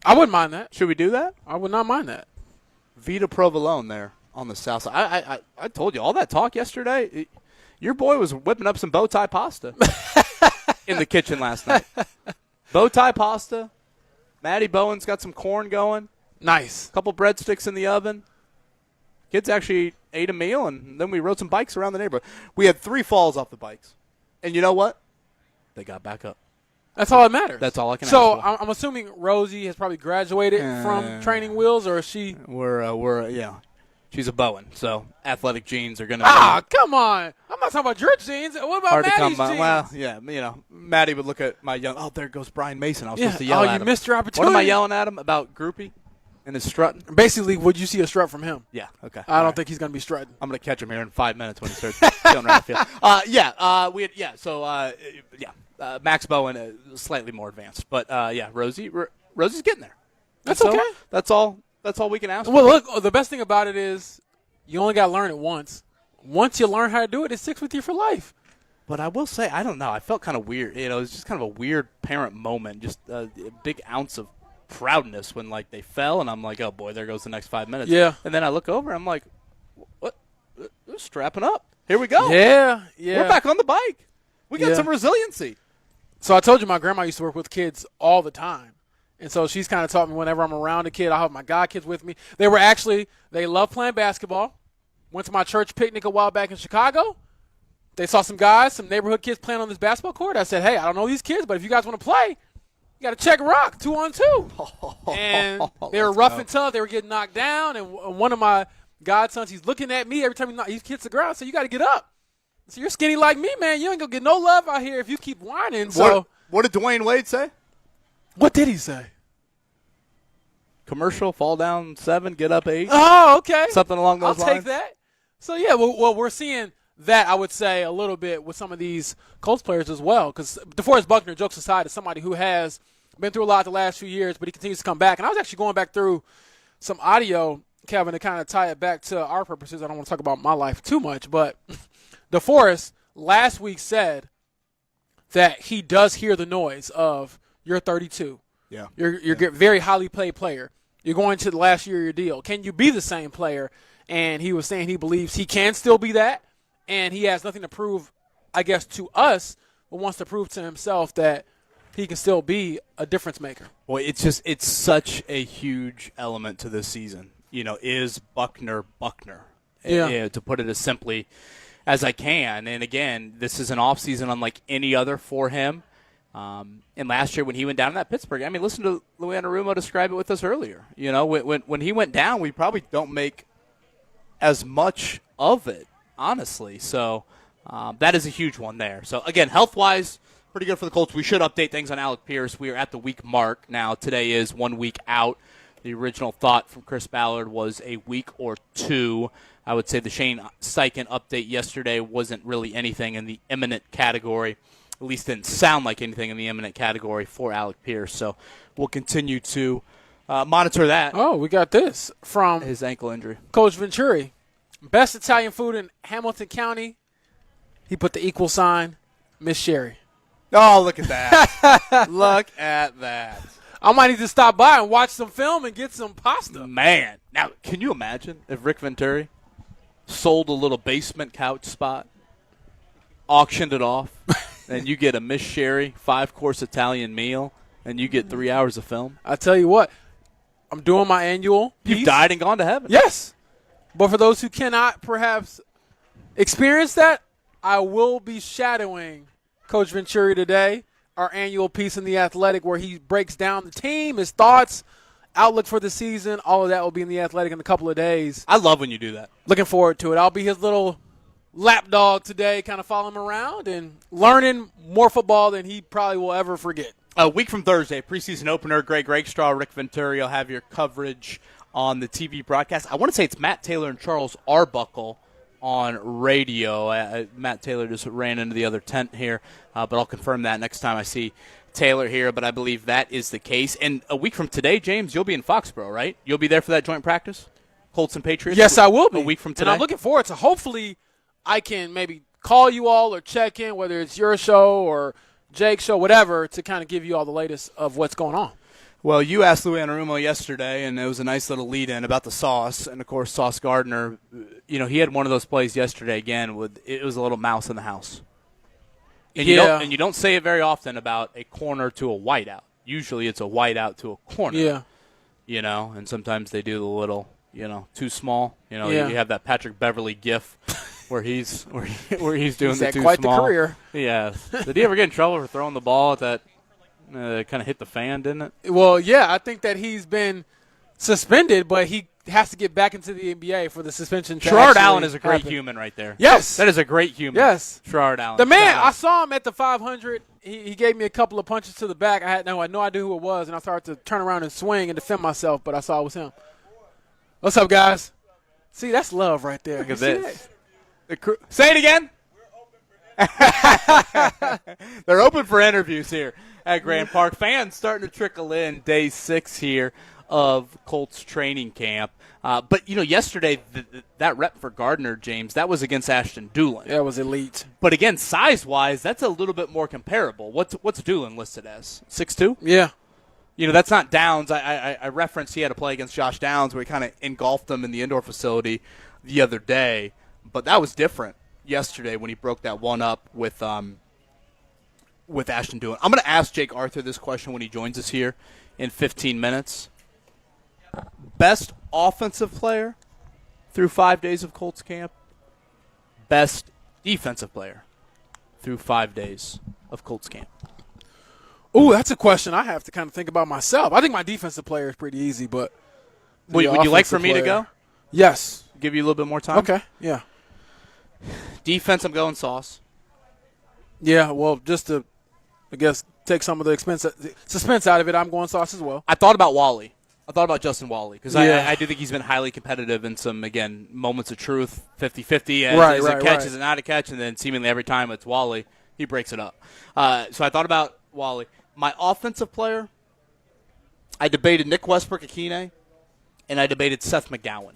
I wouldn't mind that. Should we do that? I would not mind that. Vita provolone there on the south side. I told you all that talk yesterday. Your boy was whipping up some bow tie pasta in the kitchen last night. Bow tie pasta. Matty Bowen's got some corn going. Nice. A couple breadsticks in the oven. Kids actually ate a meal, and then we rode some bikes around the neighborhood. We had 3 falls off the bikes. And you know what? They got back up. That's all that matters. That's all I can ask for. for. So I'm assuming Rosie has probably graduated from training wheels, or is she? We're she's a Bowen, so athletic jeans are going to come on. I'm not talking about your jeans. What about hard Maddie's to come by. jeans? Well, yeah, Maddie would look at my young, there goes Brian Mason. I was supposed to yell at him. You missed your opportunity. What am I yelling at him about Groupie and his strutting? Basically, would you see a strut from him? Yeah, okay. I don't think he's going to be strutting. I'm going to catch him here in 5 minutes when he starts going around the field. Max Bowen slightly more advanced, but Rosie's getting there. That's okay. That's all we can ask for. Well, look, the best thing about it is you only got to learn it once. Once you learn how to do it, it sticks with you for life. But I will say, I don't know. I felt kind of weird. It was just kind of a weird parent moment, just a big ounce of proudness when, they fell, and I'm like, oh, boy, there goes the next 5 minutes. Yeah. And then I look over, I'm like, what? They're strapping up. Here we go. Yeah. We're back on the bike. We got some resiliency. So I told you my grandma used to work with kids all the time. And so she's kind of taught me whenever I'm around a kid, I'll have my god kids with me. They love playing basketball. Went to my church picnic a while back in Chicago. They saw some neighborhood kids playing on this basketball court. I said, hey, I don't know these kids, but if you guys want to play, you got to check rock 2-on-2. And they were rough and tough. They were getting knocked down. And one of my godsons, he's looking at me every time he hits the ground. So you got to get up. So you're skinny like me, man. You ain't going to get no love out here if you keep whining. So what did Dwayne Wade say? What did he say? Commercial, fall down 7, get up 8. Oh, okay. Something along those lines. I'll take that. So, yeah, well, we're seeing that, I would say, a little bit with some of these Colts players as well. Because DeForest Buckner, jokes aside, is somebody who has been through a lot the last few years, but he continues to come back. And I was actually going back through some audio, Kevin, to kind of tie it back to our purposes. I don't want to talk about my life too much, but DeForest last week said that he does hear the noise of you're 32. Yeah. You're a very highly paid player. You're going to the last year of your deal. Can you be the same player? And he was saying he believes he can still be that, and he has nothing to prove, I guess, to us, but wants to prove to himself that he can still be a difference maker. Well, it's such a huge element to this season. Is Buckner? Yeah. To put it as simply as I can. And, again, this is an offseason unlike any other for him. And last year when he went down in that Pittsburgh, listen to Lou Anarumo describe it with us earlier. When he went down, we probably don't make as much of it, honestly. So that is a huge one there. So, again, health-wise, pretty good for the Colts. We should update things on Alec Pierce. We are at the week mark now. Today is 1 week out. The original thought from Chris Ballard was a week or 2. I would say the Shane Steichen update yesterday wasn't really anything in the imminent category. At least didn't sound like anything in the imminent category for Alec Pierce. So we'll continue to monitor that. Oh, we got this from his ankle injury. Coach Venturi. Best Italian food in Hamilton County. He put the equal sign, Miss Sherry. Oh, look at that. Look at that. I might need to stop by and watch some film and get some pasta. Man. Now, can you imagine if Rick Venturi sold a little basement couch spot, auctioned it off, and you get a Miss Sherry 5-course Italian meal, and you get 3 hours of film? I tell you what, I'm doing my annual piece. You've died and gone to heaven. Yes. But for those who cannot perhaps experience that, I will be shadowing Coach Venturi today, our annual piece in The Athletic, where he breaks down the team, his thoughts, outlook for the season. All of that will be in The Athletic in a couple of days. I love when you do that. Looking forward to it. I'll be his little lapdog today, kind of follow him around and learning more football than he probably will ever forget. A week from Thursday, preseason opener, Greg Rakestraw, Rick Venturi will have your coverage on the TV broadcast. I want to say it's Matt Taylor and Charles Arbuckle on radio. Matt Taylor just ran into the other tent here, but I'll confirm that next time I see Taylor here, but I believe that is the case. And a week from today, James, you'll be in Foxborough, right? You'll be there for that joint practice? Colts and Patriots? Yes, I will be. A week from today? And I'm looking forward to, hopefully I can maybe call you all or check in, whether it's your show or Jake's show, whatever, to kind of give you all the latest of what's going on. Well, you asked Lou Anarumo yesterday, and it was a nice little lead-in about the Sauce. And, of course, Sauce Gardner, he had one of those plays yesterday again. It was a little mouse in the house. And you don't say it very often about a corner to a wideout. Usually it's a wideout to a corner. Yeah. And sometimes they do the little, too small. You have that Patrick Beverly gif where he's doing the too quite small. the career. Yeah. Did he ever get in trouble for throwing the ball at that? Kind of hit the fan, didn't it? Well, yeah, I think that he's been suspended, but he has to get back into the NBA for the suspension. Gerard Allen is a great human right there. Yes. That is a great human. Yes. Gerard Allen. The man, I saw him at the 500. He gave me a couple of punches to the back. I had no idea who it was, and I started to turn around and swing and defend myself, but I saw it was him. What's up, guys? See, that's love right there. Look at this. Say it again. They're open for interviews here at Grand Park. Fans starting to trickle in day 6 here of Colts training camp. But, yesterday, that rep for Gardner, James, that was against Ashton Dulin. That was elite. But, again, size-wise, that's a little bit more comparable. What's Dulin listed as? 6'2"? Yeah. That's not Downs. I referenced he had a play against Josh Downs where he kind of engulfed him in the indoor facility the other day. But that was different yesterday when he broke that one up with Ashton Dulin. I'm going to ask Jake Arthur this question when he joins us here in 15 minutes. Best offensive player through 5 days of Colts camp. Best defensive player through 5 days of Colts camp. Ooh, that's a question I have to kind of think about myself. I think my defensive player is pretty easy, but would you like for me to go? Yes. Give you a little bit more time? Okay, yeah. Defense, I'm going Sauce. Yeah, well, just to, I guess, take some of the suspense out of it, I'm going Sauce as well. I thought about Wally. I thought about Justin Wally because I do think he's been highly competitive in some, again, moments of truth, 50-50, as a catch is not a catch, and then seemingly every time it's Wally, he breaks it up. So I thought about Wally. My offensive player, I debated Nick Westbrook-Akine, and I debated Seth McGowan.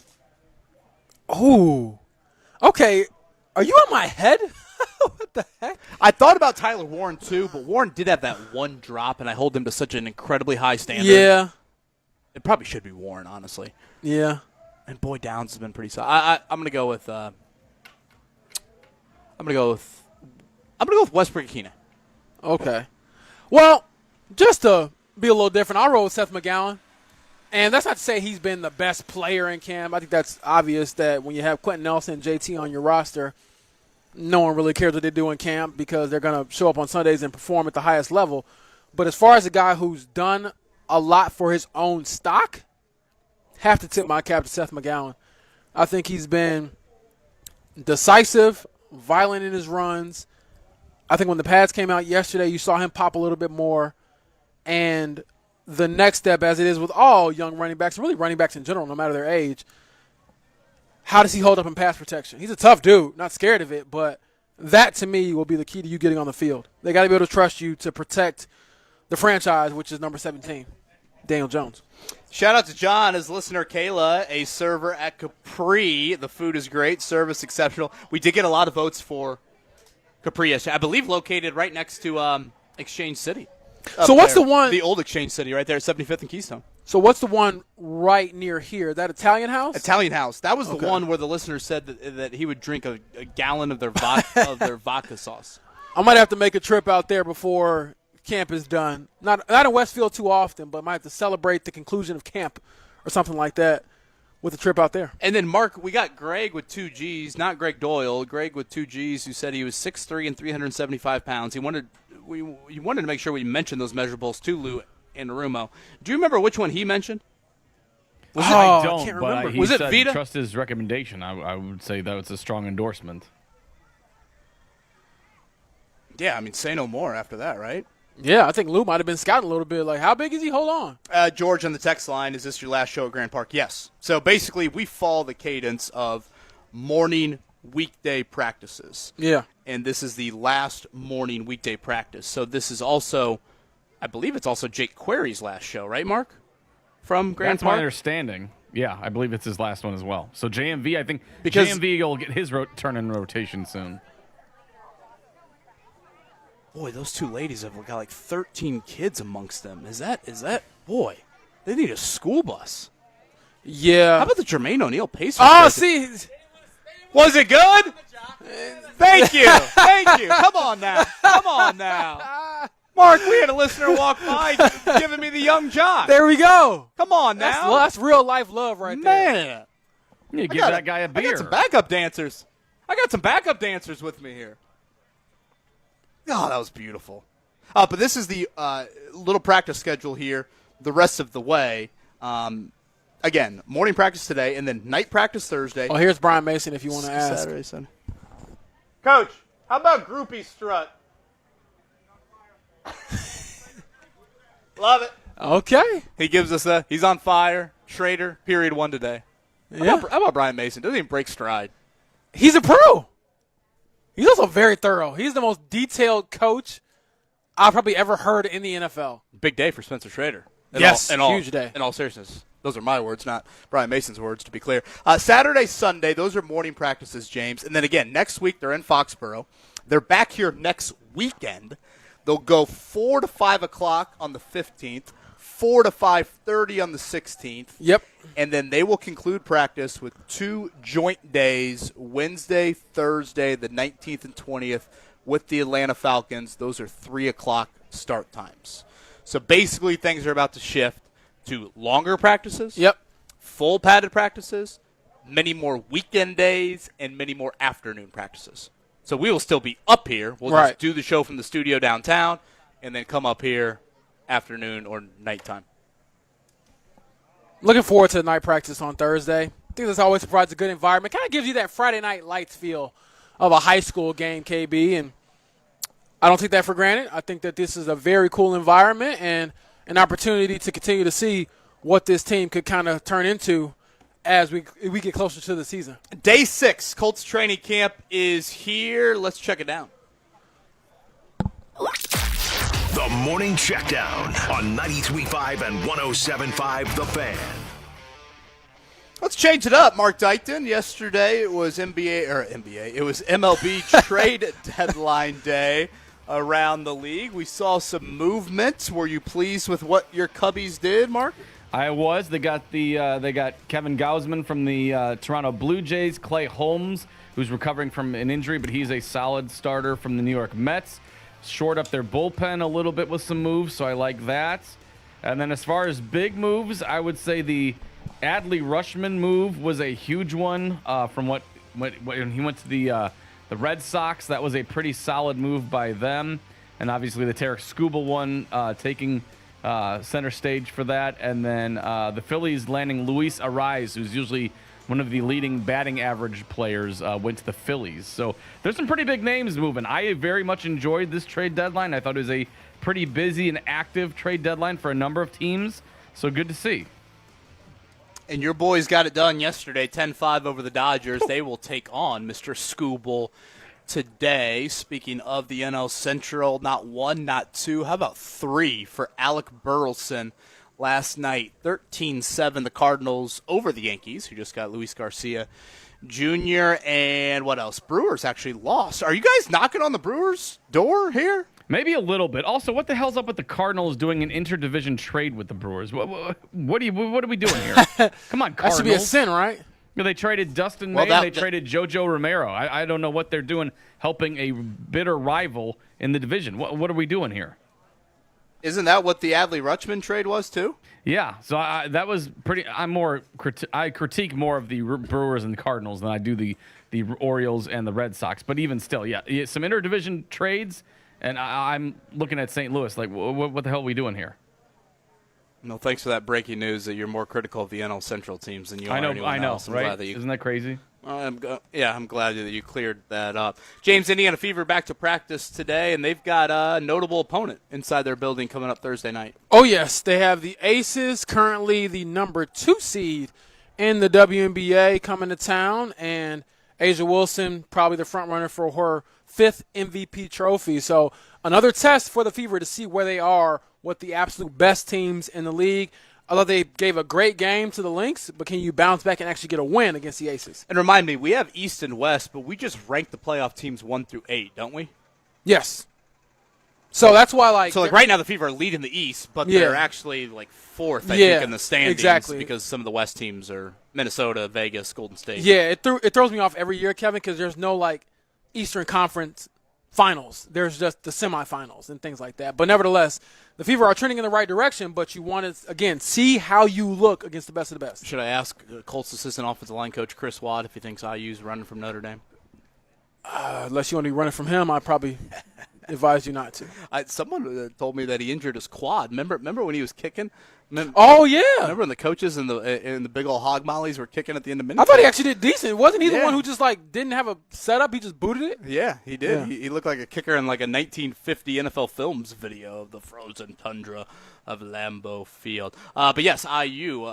Ooh. Okay. Are you on my head? What the heck? I thought about Tyler Warren, too, but Warren did have that one drop, and I hold him to such an incredibly high standard. Yeah. It probably should be Warren, honestly. Yeah. And boy, Downs has been pretty solid. I'm going to go with Westbrook-Akine. Okay. Well, just to be a little different, I'll roll with Seth McGowan. And that's not to say he's been the best player in camp. I think that's obvious that when you have Quentin Nelson and JT on your roster, no one really cares what they do in camp because they're going to show up on Sundays and perform at the highest level. But as far as a guy who's done a lot for his own stock, have to tip my cap to Seth McGowan. I think he's been decisive, violent in his runs. I think when the pads came out yesterday, you saw him pop a little bit more. And the next step, as it is with all young running backs, and really running backs in general, no matter their age, how does he hold up in pass protection? He's a tough dude, not scared of it, but that to me will be the key to you getting on the field. They got to be able to trust you to protect the franchise, which is number 17, Daniel Jones. Shout out to John, his listener Kayla, a server at Capri. The food is great, service exceptional. We did get a lot of votes for Capri yesterday, I believe located right next to Exchange City. So what's the one? The old Exchange City right there at 75th and Keystone. So what's the one right near here? That Italian house? Italian house. That was the one where the listener said that he would drink a gallon of their vodka sauce. I might have to make a trip out there before camp is done. Not in Westfield too often, but might have to celebrate the conclusion of camp or something like that with a trip out there. And then, Mark, we got Greg with 2 Gs, not Greg Doyle, Greg with 2 Gs, who said he was 6'3" and 375 pounds. He wanted to make sure we mentioned those measurables to Lou Anarumo. Do you remember which one he mentioned? I don't, can't but remember. he Was it said Vita? Trust his recommendation. I would say that was a strong endorsement. Yeah, I mean, say no more after that, right? Yeah, I think Lou might have been scouting a little bit. Like, how big is he? Hold on. George on the text line, is this your last show at Grand Park? Yes. So basically, we follow the cadence of morning weekday practices. Yeah. And this is the last morning weekday practice. So this is also, I believe it's also Jake Query's last show, right, Mark? From Grand That's Park? my understanding. Yeah, I believe it's his last one as well. So JMV, I think Because JMV will get his turn in rotation soon. Boy, those two ladies have got like 13 kids amongst them. Is that boy? They need a school bus. Yeah. How about the Jermaine O'Neal Pacers? Oh, see. Was it good? Thank you. Thank you. Come on now. Come on now. Mark, we had a listener walk by giving me the young John. There we go. Come on now. That's real life love right there. Man. You give that guy a beer. I got some backup dancers. With me here. Oh, that was beautiful. But this is the little practice schedule here the rest of the way. Again, morning practice today, and then night practice Thursday. Oh, here's Brian Mason if you want to ask. Saturday, Sunday. Coach, how about groupie strut? Love it. Okay. He gives us he's on fire. Schrader, period 1 today. Yeah. How about Brian Mason? Doesn't even break stride. He's a pro. He's also very thorough. He's the most detailed coach I've probably ever heard in the NFL. Big day for Spencer Schrader. Huge day. In all seriousness. Those are my words, not Brian Mason's words, to be clear. Saturday, Sunday, those are morning practices, James. And then again, next week they're in Foxborough. They're back here next weekend. They'll go 4 to 5 o'clock on the 15th, 4 to 5:30 on the 16th. Yep. And then they will conclude practice with 2 joint days, Wednesday, Thursday, the 19th and 20th, with the Atlanta Falcons. Those are 3 o'clock start times. So basically things are about to shift to longer practices. Yep. Full padded practices, many more weekend days, and many more afternoon practices. So we will still be up here. We'll just do the show from the studio downtown and then come up here afternoon or nighttime. Looking forward to the night practice on Thursday. I think this always provides a good environment. Kind of gives you that Friday night lights feel of a high school game, KB, and I don't take that for granted. I think that this is a very cool environment and an opportunity to continue to see what this team could kind of turn into as we get closer to the season. Day 6, Colts training camp is here. Let's check it down. The Morning Checkdown on 93.5 and 107.5 The Fan. Let's change it up, Mark Dykton. Yesterday it was it was MLB trade deadline day around the league. We saw some movement. Were you pleased with what your Cubbies did, Mark? I was. They got Kevin Gausman from the Toronto Blue Jays, Clay Holmes, who's recovering from an injury, but he's a solid starter from the New York Mets. Short up their bullpen a little bit with some moves, so I like that. And then as far as big moves, I would say the Adley Rutschman move was a huge one. From when he went to the Red Sox, that was a pretty solid move by them. And obviously the Tarek Skubal one taking center stage for that. And then the Phillies landing Luis Arraez, who's usually one of the leading batting average players, went to the Phillies. So there's some pretty big names moving. I very much enjoyed this trade deadline. I thought it was a pretty busy and active trade deadline for a number of teams. So good to see. And your boys got it done yesterday, 10-5 over the Dodgers. They will take on Mr. Skubal today. Speaking of the NL Central, not 1, not 2, how about 3 for Alec Burleson last night? 13-7 the Cardinals over the Yankees, who just got Luis Garcia Jr. And what else? Brewers actually lost. Are you guys knocking on the Brewers' door here? Maybe a little bit. Also, what the hell's up with the Cardinals doing an interdivision trade with the Brewers? What are we doing here? Come on, Cardinals. That should be a sin, right? They traded Dustin May, and they traded JoJo Romero. I don't know what they're doing helping a bitter rival in the division. What are we doing here? Isn't that what the Adley Rutschman trade was, too? Yeah, so that was pretty. I critique more of the Brewers and the Cardinals than I do the Orioles and the Red Sox. But even still, yeah, some interdivision trades, and I'm looking at St. Louis like, what the hell are we doing here? No, thanks for that breaking news that you're more critical of the NL Central teams than you are anyone else. Right? Isn't that crazy? I'm glad that you cleared that up. James, Indiana Fever back to practice today, and they've got a notable opponent inside their building coming up Thursday night. Oh, yes. They have the Aces, currently the number 2 seed in the WNBA, coming to town, and Asia Wilson, probably the front runner for her 5th MVP trophy. So another test for the Fever to see where they are with the absolute best teams in the league. Although they gave a great game to the Lynx, but can you bounce back and actually get a win against the Aces? And remind me, we have East and West, but we just rank the playoff teams 1 through 8, don't we? Yes. So that's why, right now the Fever are leading the East, but they're actually 4th, I think, in the standings. Exactly. Because some of the West teams are Minnesota, Vegas, Golden State. Yeah, it throws me off every year, Kevin, because there's no Eastern Conference finals. There's just the semifinals and things like that. But nevertheless, the Fever are trending in the right direction, but you want to, again, see how you look against the best of the best. Should I ask Colts assistant offensive line coach Chris Watt if he thinks IU's running from Notre Dame? Unless you want to be running from him, I'd probably advise you not to. Someone told me that he injured his quad. Remember when he was kicking? Oh, yeah. Remember when the coaches and the big old hog mollies were kicking at the end of minutes? I thought he actually did decent. Wasn't he the one who just didn't have a setup? He just booted it? Yeah, he did. Yeah. He looked like a kicker in a 1950 NFL Films video of the frozen tundra of Lambeau Field. But yes, IU,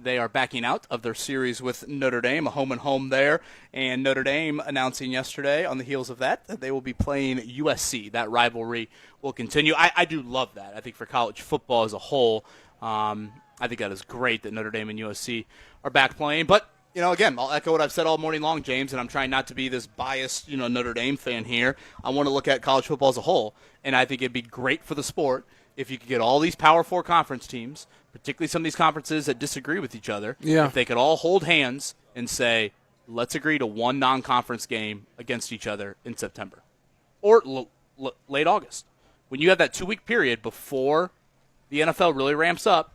they are backing out of their series with Notre Dame, a home and home there. And Notre Dame announcing yesterday on the heels of that they will be playing USC. That rivalry will continue. I do love that. I think for college football as a whole, I think that is great that Notre Dame and USC are back playing. But, again, I'll echo what I've said all morning long, James, and I'm trying not to be this biased, Notre Dame fan here. I want to look at college football as a whole, and I think it'd be great for the sport if you could get all these Power 4 conference teams, particularly some of these conferences that disagree with each other, if they could all hold hands and say, let's agree to one non-conference game against each other in September or late August. When you have that 2-week period before the NFL really ramps up,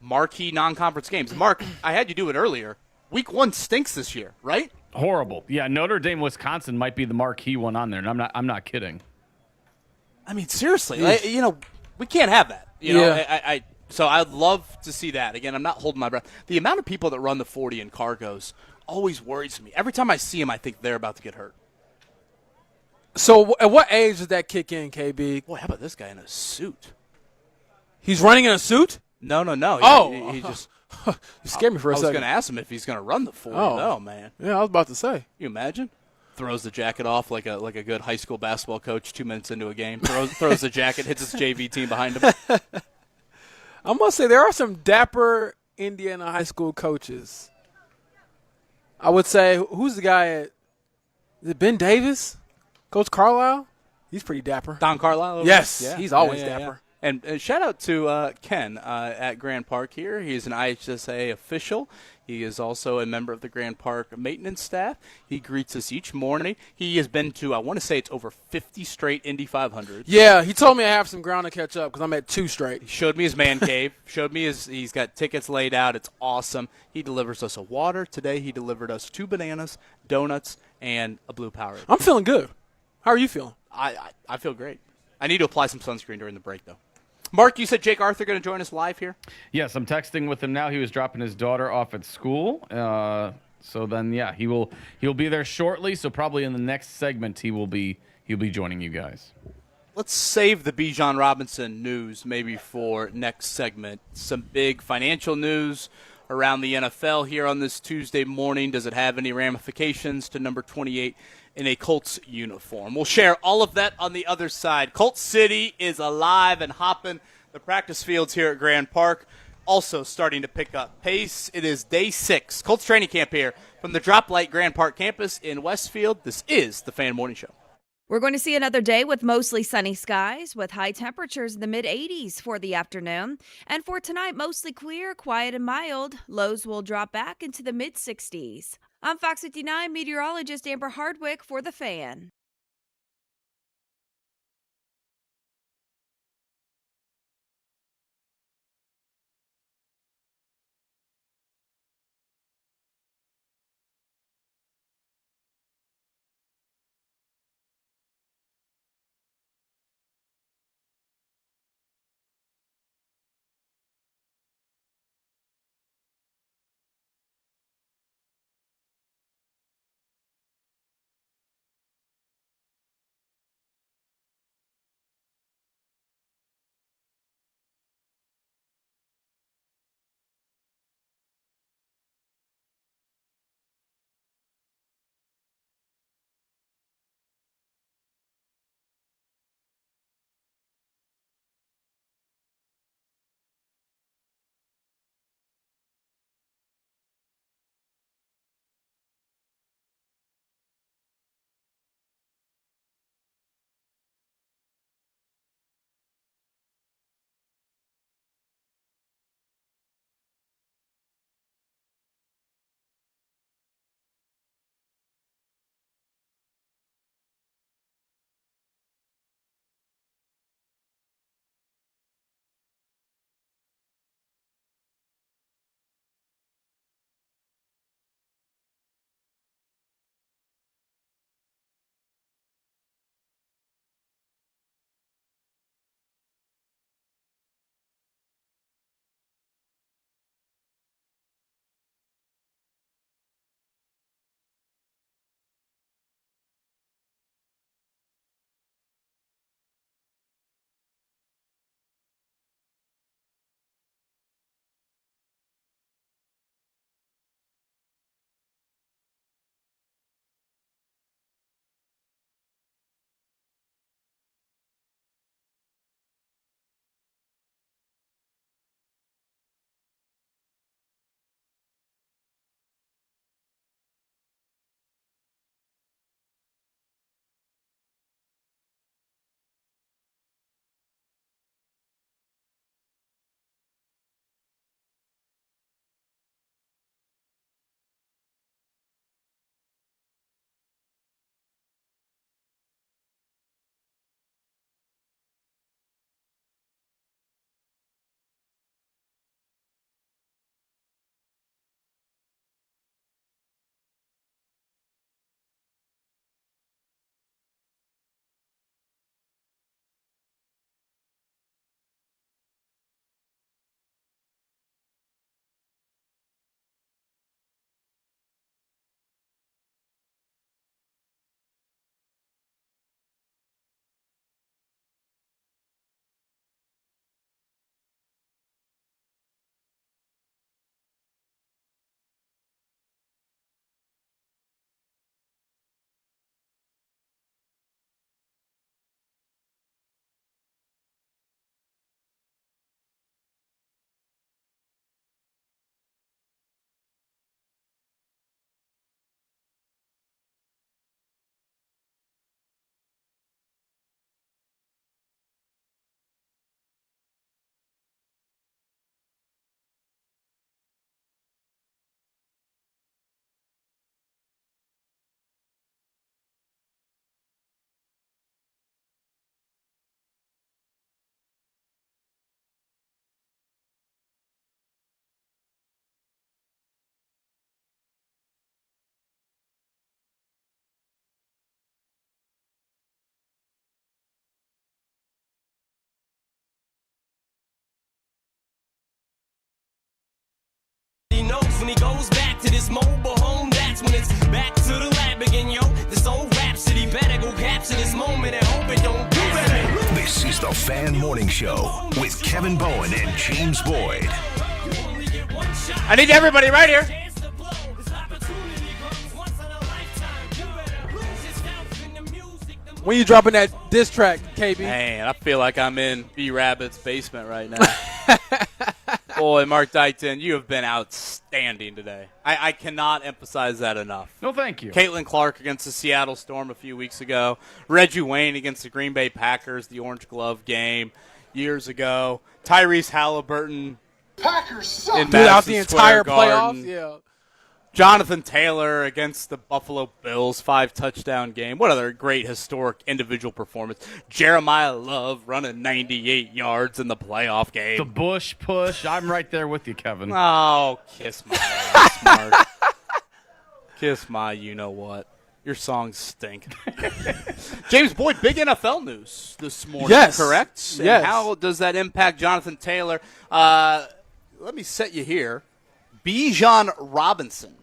marquee non-conference games. Mark, I had you do it earlier. Week 1 stinks this year, right? Horrible. Yeah, Notre Dame, Wisconsin might be the marquee one on there, and I'm not kidding. I mean, seriously, we can't have that. So I'd love to see that. Again, I'm not holding my breath. The amount of people that run the 40 in cargos always worries me. Every time I see them, I think they're about to get hurt. So at what age does that kick in, KB? Boy, how about this guy in a suit? He's running in a suit? No. Oh. He just you scared me for a second. I was going to ask him if he's going to run the 40. Oh, man. Yeah, I was about to say. Can you imagine? Throws the jacket off like a good high school basketball coach 2 minutes into a game. Throws the jacket, hits his JV team behind him. I must say, there are some dapper Indiana high school coaches. I would say, who's the guy is it Ben Davis? Coach Carlisle? He's pretty dapper. Don Carlisle? Yes, yeah. He's always dapper. Yeah. And shout out to Ken at Grand Park here. He's an IHSA official. He is also a member of the Grand Park maintenance staff. He greets us each morning. He has been to, I want to say it's over 50 straight Indy 500s. Yeah, he told me I have some ground to catch up because I'm at 2 straight. He showed me his man cave. He's got tickets laid out. It's awesome. He delivers us a water. Today he delivered us 2 bananas, donuts, and a blue Powerade. I'm feeling good. How are you feeling? I feel great. I need to apply some sunscreen during the break, though. Mark, you said Jake Arthur going to join us live here? Yes, I'm texting with him now. He was dropping his daughter off at school. So then, yeah, he'll be there shortly. So probably in the next segment, he'll be joining you guys. Let's save the Bijan Robinson news maybe for next segment. Some big financial news around the NFL here on this Tuesday morning. Does it have any ramifications to number 28 in a Colts uniform? We'll share all of that on the other side. Colt City is alive and hopping. The practice fields here at Grand Park also starting to pick up pace. It is day 6. Colts training camp here from the Drop Light Grand Park campus in Westfield. This is the Fan Morning Show. We're going to see another day with mostly sunny skies with high temperatures in the mid-80s for the afternoon. And for tonight, mostly clear, quiet, and mild. Lows will drop back into the mid-60s. I'm Fox 59 meteorologist Amber Hardwick for The Fan. he goes back to this mobile home, that's when it's back to the lab again, yo. This old rhapsody better go capture this moment and hope it don't do better. This is the Fan Morning Show with Kevin Bowen and James Boyd. I need everybody right here. When you dropping that diss track, KB? Man, I feel like I'm in B-Rabbit's basement right now. Boy, Mark Dighton, you have been outstanding today. I cannot emphasize that enough. No, thank you. Caitlin Clark against the Seattle Storm a few weeks ago. Reggie Wayne against the Green Bay Packers, the Orange Glove game years ago. Tyrese Halliburton Packers suck. in Throughout Madison the Square entire Garden. playoffs, yeah. Jonathan Taylor against the Buffalo Bills, 5-touchdown game. What other great historic individual performance. Jeremiah Love running 98 yards in the playoff game. The Bush push. I'm right there with you, Kevin. Oh, kiss my ass, Mark. Kiss my you-know-what. Your songs stink. James Boyd, big NFL news this morning, Yes. correct? And Yes. how does that impact Jonathan Taylor? Let me set you here. Bijan Robinson,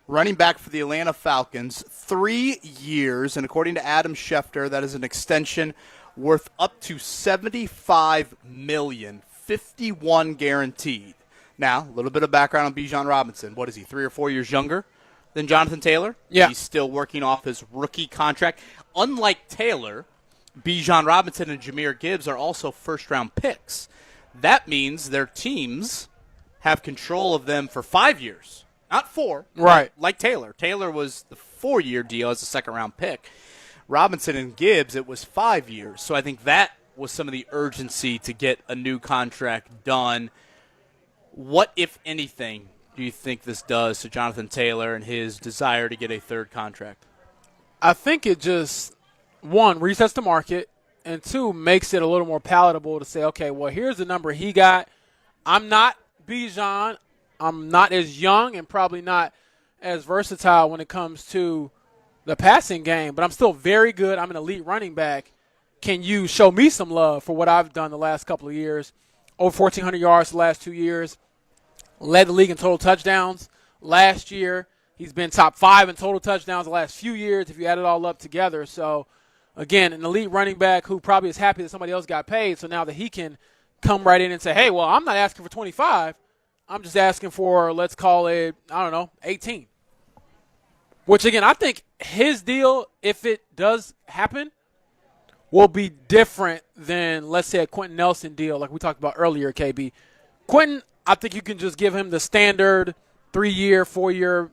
running back for the Atlanta Falcons, 3 years, and according to Adam Schefter, that is an extension worth up to $75 million, 51 guaranteed. Now, a little bit of background on Bijan Robinson. What is he, 3 or 4 years younger than Jonathan Taylor? Yeah. He's still working off his rookie contract. Unlike Taylor, Bijan Robinson and Jahmyr Gibbs are also first-round picks. That means their teams have control of them for 5 years, not 4. Right. Like Taylor. Taylor was the 4-year deal as a second-round pick. Robinson and Gibbs, it was 5 years. So I think that was some of the urgency to get a new contract done. What, if anything, do you think this does to Jonathan Taylor and his desire to get a third contract? I think it just, 1, resets the market, and 2, makes it a little more palatable to say, okay, well, here's the number he got. I'm not Bijan. I'm not as young and probably not as versatile when it comes to the passing game, but I'm still very good. I'm an elite running back. Can you show me some love for what I've done the last couple of years? Over 1,400 yards the last 2 years. Led the league in total touchdowns last year. He's been top 5 in total touchdowns the last few years if you add it all up together. So, again, an elite running back who probably is happy that somebody else got paid, so now that he can come right in and say, hey, well, I'm not asking for 25. I'm just asking for, let's call it, 18. Which, again, I think his deal, if it does happen, will be different than, let's say, a Quentin Nelson deal like we talked about earlier, KB. Quentin, I think you can just give him the standard 3-year, 4-year,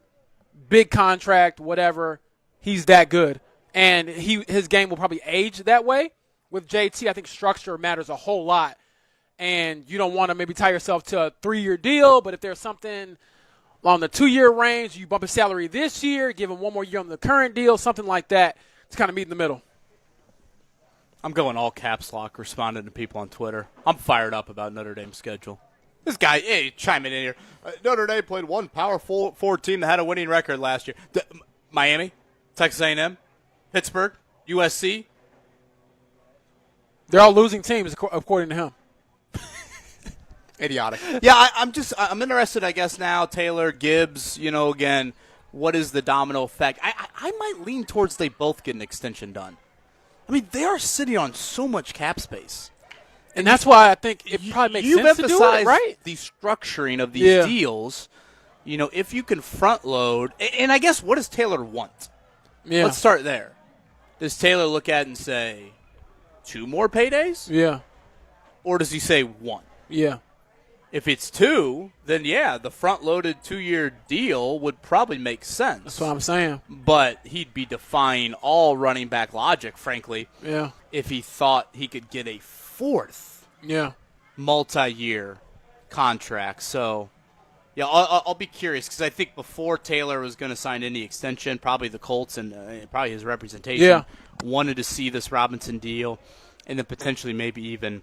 big contract, whatever. He's that good. And his game will probably age that way. With JT, I think structure matters a whole lot. And you don't want to maybe tie yourself to a 3-year deal, but if there's something on the 2-year range, you bump his salary this year, give him 1 more year on the current deal, something like that. It's kind of meet in the middle. I'm going all caps lock, responding to people on Twitter. I'm fired up about Notre Dame's schedule. This guy, hey, chiming in here. Notre Dame played one Power 4 team that had a winning record last year. Miami, Texas A&M, Pittsburgh, USC. They're all losing teams, according to him. Idiotic. Yeah, I'm interested, I guess, now, Taylor, Gibbs, again, what is the domino effect? I might lean towards they both get an extension done. I mean, they are sitting on so much cap space. And that's why I think it probably makes sense to do it, right? The structuring of these deals, if you can front load, and I guess what does Taylor want? Yeah. Let's start there. Does Taylor look at it and say 2 more paydays? Yeah. Or does he say 1? Yeah. If it's 2, then yeah, the front-loaded 2-year deal would probably make sense. That's what I'm saying. But he'd be defying all running back logic, frankly. Yeah. If he thought he could get a 4th multi-year contract. So, yeah, I'll be curious because I think before Taylor was going to sign any extension, probably the Colts and probably his representation wanted to see this Robinson deal and then potentially maybe even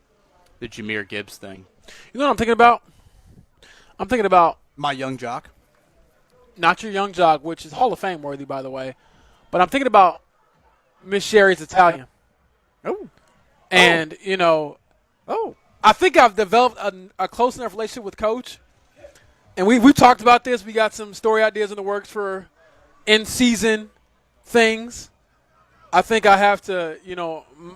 the Jahmyr Gibbs thing. You know what I'm thinking about? I'm thinking about my young jock. Not your young jock, which is Hall of Fame worthy, by the way. But I'm thinking about Miss Sherry's Italian. Oh. And, I think I've developed a close enough relationship with Coach and we've talked about this. We got some story ideas in the works for in-season things. I think I have to,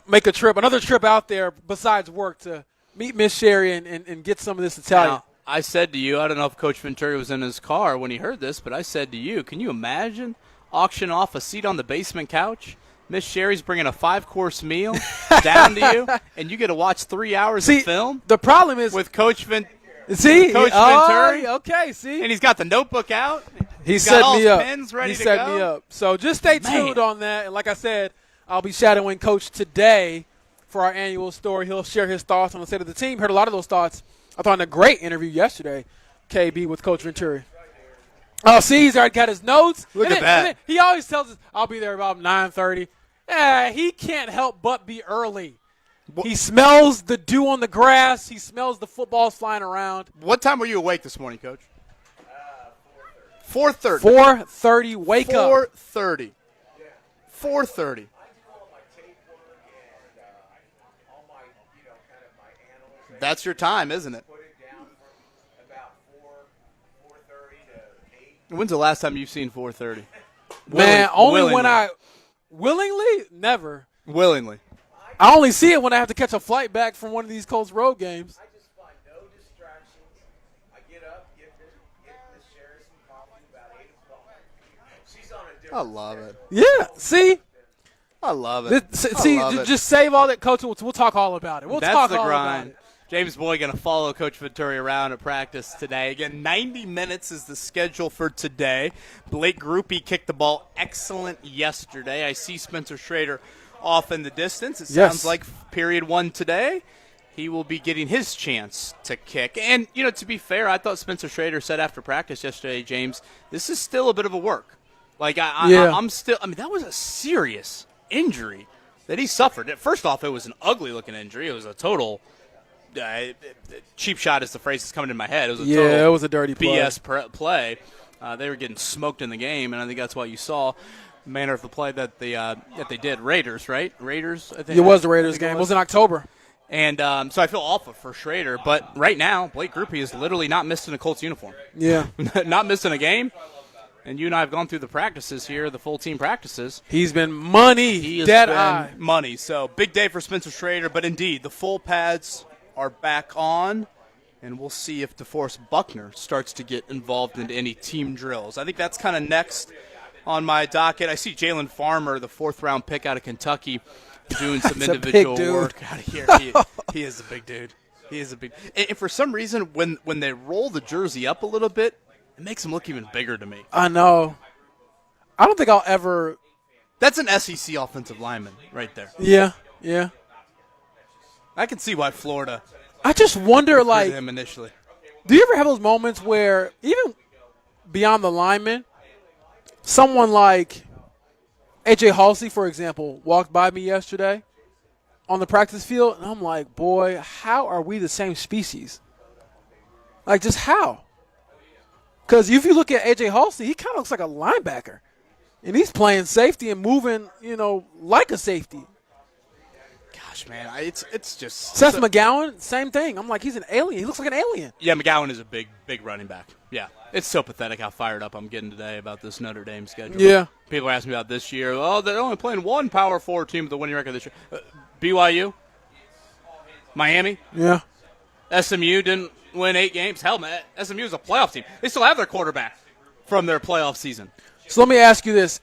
make another trip out there besides work to meet Miss Sherry and get some of this Italian. Now, I said to you, I don't know if Coach Venturi was in his car when he heard this, but I said to you, can you imagine auction off a seat on the basement couch? Miss Sherry's bringing a 5-course meal down to you, and you get to watch 3 hours of film. The problem is with Coach Venturi. Okay, see, and he's got the notebook out. He set got me up. Pens ready he to set go. me up. So just stay tuned on that. And like I said, I'll be shadowing Coach today for our annual story. He'll share his thoughts on the state of the team. Heard a lot of those thoughts. I thought in a great interview yesterday, KB, with Coach Venturi. Oh, see, he's already got his notes. Look at that. He always tells us, I'll be there about 9:30. He can't help but be early. He smells the dew on the grass. He smells the footballs flying around. What time were you awake this morning, Coach? 4:30. 4:30, wake up. 4:30. 4:30. That's your time, isn't it? When's the last time you've seen 4:30? Man, only when I willingly, never. Willingly. I only see it when I have to catch a flight back from one of these Colts road games. I just find no distractions. I get up, get Miss Sherry some coffee about 8 o'clock. She's on a different I love it. Yeah, see? I love it. Just save all that, Coach. We'll talk all about it. That's the grind. James Boyd going to follow Coach Venturi around at practice today. Again, 90 minutes is the schedule for today. Blake Grupe kicked the ball excellent yesterday. I see Spencer Schrader off in the distance. It sounds like period 1 today. He will be getting his chance to kick. And, to be fair, I thought Spencer Schrader said after practice yesterday, James, this is still a bit of a work. Like, I'm still – that was a serious injury that he suffered. First off, it was an ugly-looking injury. It was a total cheap shot is the phrase that's coming in my head. It was a total it was a dirty play. BS play. They were getting smoked in the game, and I think that's what you saw. Manner of the play that they did. Raiders, right? Raiders, I think. It was the Raiders game. It was in October. And so I feel awful for Schrader. But right now, Blake Grupe is literally not missing a Colts uniform. Yeah. Not missing a game. And you and I have gone through the practices here, the full team practices. He's been money. He has dead been eye. money. So big day for Spencer Schrader. But indeed, the full pads are back on. And we'll see if DeForest Buckner starts to get involved in any team drills. I think that's kind of next on my docket. I see Jalen Farmer, the 4th-round pick out of Kentucky, doing some individual work out of here. He is a big dude. He is a big. And for some reason, when they roll the jersey up a little bit, it makes him look even bigger to me. I know. I don't think I'll ever. That's an SEC offensive lineman right there. Yeah. I can see why Florida. I just wonder, like, him initially. Do you ever have those moments where even beyond the lineman, someone like A.J. Halsey, for example, walked by me yesterday on the practice field, and I'm like, boy, how are we the same species? Like, just how? Because if you look at A.J. Halsey, he kind of looks like a linebacker, and he's playing safety and moving, like a safety. Gosh, man, it's just Seth McGowan, same thing. I'm like, he's an alien. He looks like an alien. Yeah, McGowan is a big running back. Yeah, it's so pathetic how fired up I'm getting today about this Notre Dame schedule. Yeah, people are asking me about this year. Oh, they're only playing one Power 4 team with a winning record this year. BYU, Miami. Yeah, SMU didn't win 8 games. Hell, man, SMU is a playoff team. They still have their quarterback from their playoff season. So let me ask you this.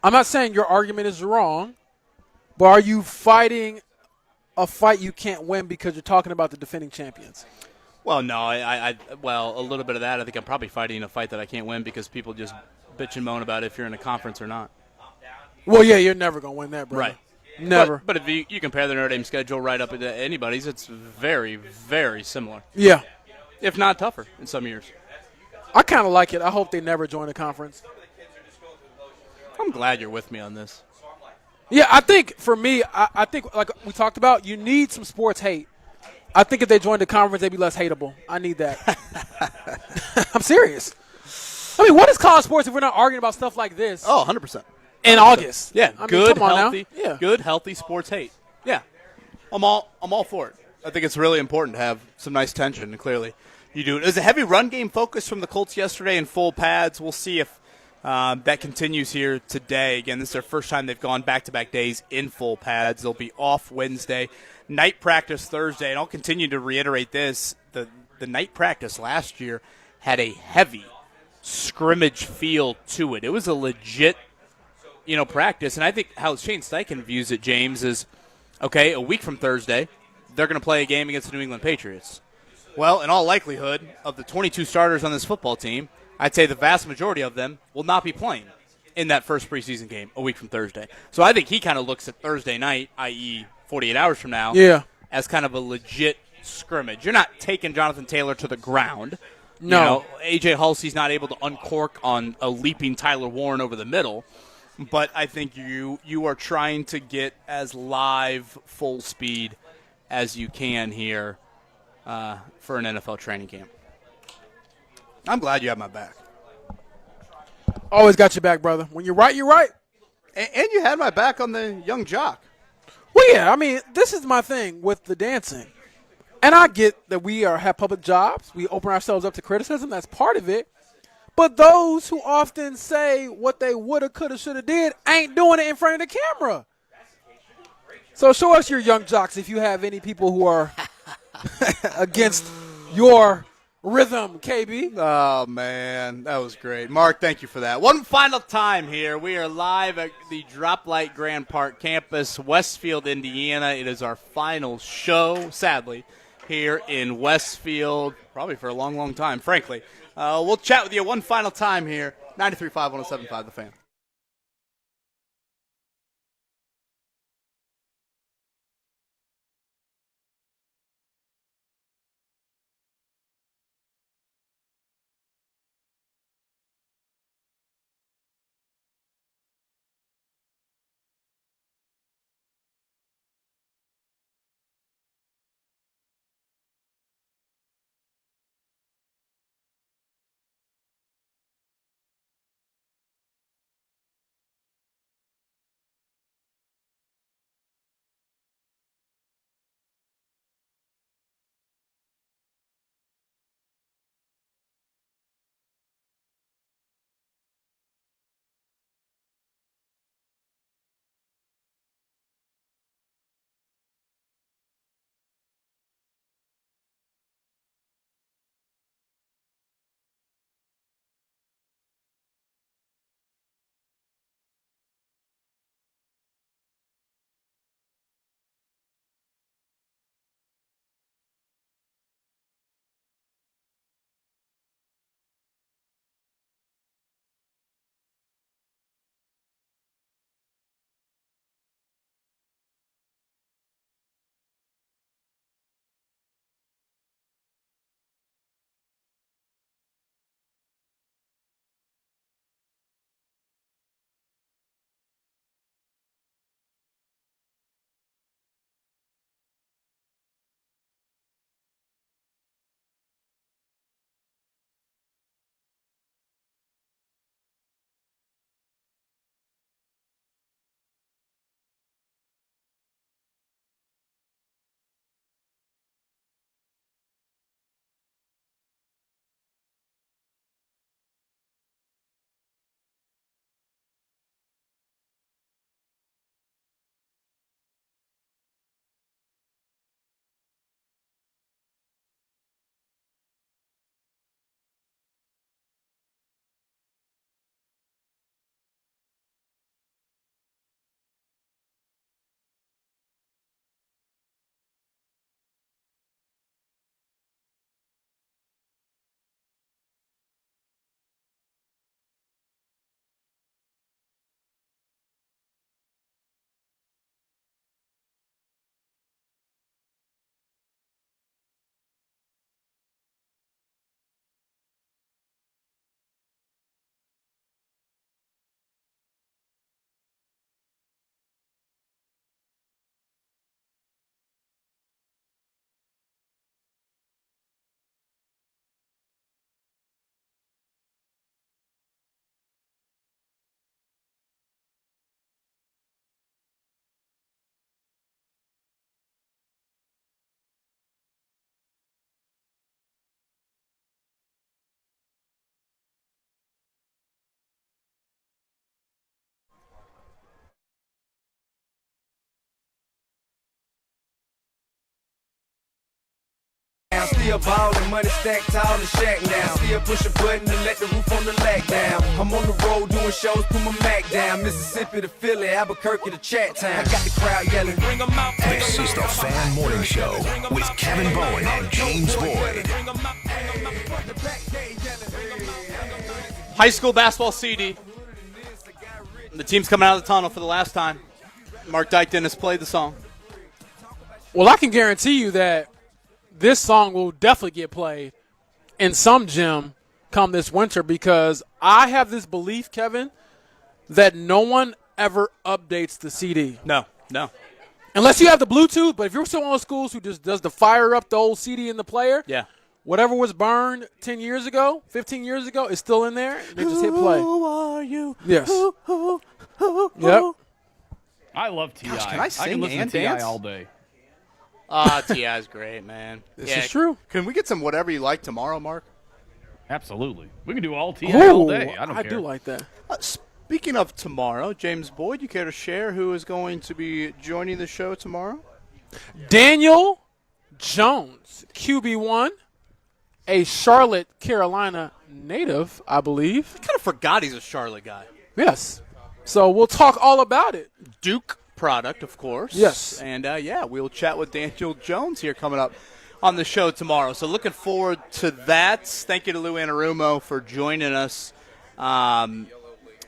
I'm not saying your argument is wrong, but are you fighting a fight you can't win because you're talking about the defending champions? Well, no. Well, a little bit of that. I think I'm probably fighting a fight that I can't win because people just bitch and moan about if you're in a conference or not. Well, yeah, you're never going to win that, bro. Right. Never. But if you compare the Notre Dame schedule right up to anybody's, it's very, very similar. Yeah. If not tougher in some years. I kind of like it. I hope they never join a conference. I'm glad you're with me on this. Yeah, I think for me, I think like we talked about, you need some sports hate. I think if they joined the conference, they'd be less hateable. I need that. I'm serious. I mean, what is college sports if we're not arguing about stuff like this? Oh, 100%. In August. Yeah, I mean, good, come on healthy, now. Yeah. Good, healthy sports hate. Yeah, I'm all for it. I think it's really important to have some nice tension, and clearly You do. It was a heavy run game focus from the Colts yesterday in full pads. We'll see if that continues here today. Again, this is their first time they've gone back-to-back days in full pads. They'll be off Wednesday, night practice Thursday, and I'll continue to reiterate this. The night practice last year had a heavy scrimmage feel to it. It was a legit, practice, and I think how Shane Steichen views it, James, is, okay, a week from Thursday, they're going to play a game against the New England Patriots. Well, in all likelihood, of the 22 starters on this football team, I'd say the vast majority of them will not be playing in that first preseason game a week from Thursday. So I think he kind of looks at Thursday night, i.e. 48 hours from now, as kind of a legit scrimmage. You're not taking Jonathan Taylor to the ground. No. A.J. Halsey's not able to uncork on a leaping Tyler Warren over the middle. But I think you are trying to get as live, full speed as you can here for an NFL training camp. I'm glad you have my back. Always got your back, brother. When you're right, you're right. And you had my back on the young jock. Well, yeah, I mean, this is my thing with the dancing. And I get that we have public jobs. We open ourselves up to criticism. That's part of it. But those who often say what they woulda, coulda, shoulda did ain't doing it in front of the camera. So show us your young jocks if you have any people who are against your rhythm, KB. Oh, man, that was great. Mark, thank you for that. One final time here. We are live at the Droplight Grand Park campus, Westfield, Indiana. It is our final show, sadly, here in Westfield, probably for a long, long time, frankly. We'll chat with you one final time here, 93.5, 107.5 The Fan. Still ballin', money stacked tall in the shack now. Still push a button and let the roof on the lack down. I'm on the road doing shows, put my Mac down. Mississippi to Philly, Albuquerque to Chat Town. I got the crowd yelling, bring 'em out. This is the Fan Morning Show with Kevin Bowen and James Boyd. High school basketball CD. The team's coming out of the tunnel for the last time. Mark Dykton has played the song. Well, I can guarantee you that this song will definitely get played in some gym come this winter because I have this belief, Kevin, that no one ever updates the CD. No. Unless you have the Bluetooth, but if you're still one of those schools who just does the fire up the old CD in the player, yeah, whatever was burned 10 years ago, 15 years ago, is still in there. They just hit play. Who are you? Yes. Yep. I love T.I. Gosh, can I sing can listen and to T.I. dance? all day. T.I.'s great, man. This is true. Can we get some whatever you like tomorrow, Mark? Absolutely. We can do all T.I. all day. I don't care. do like that. Speaking of tomorrow, James Boyd, you care to share who is going to be joining the show tomorrow? Daniel Jones, QB1, a Charlotte, Carolina native, I believe. I kind of forgot he's a Charlotte guy. Yes. So we'll talk all about it. Duke product, of course. Yes. And, we'll chat with Daniel Jones here coming up on the show tomorrow. So looking forward to that. Thank you to Lou Anarumo for joining us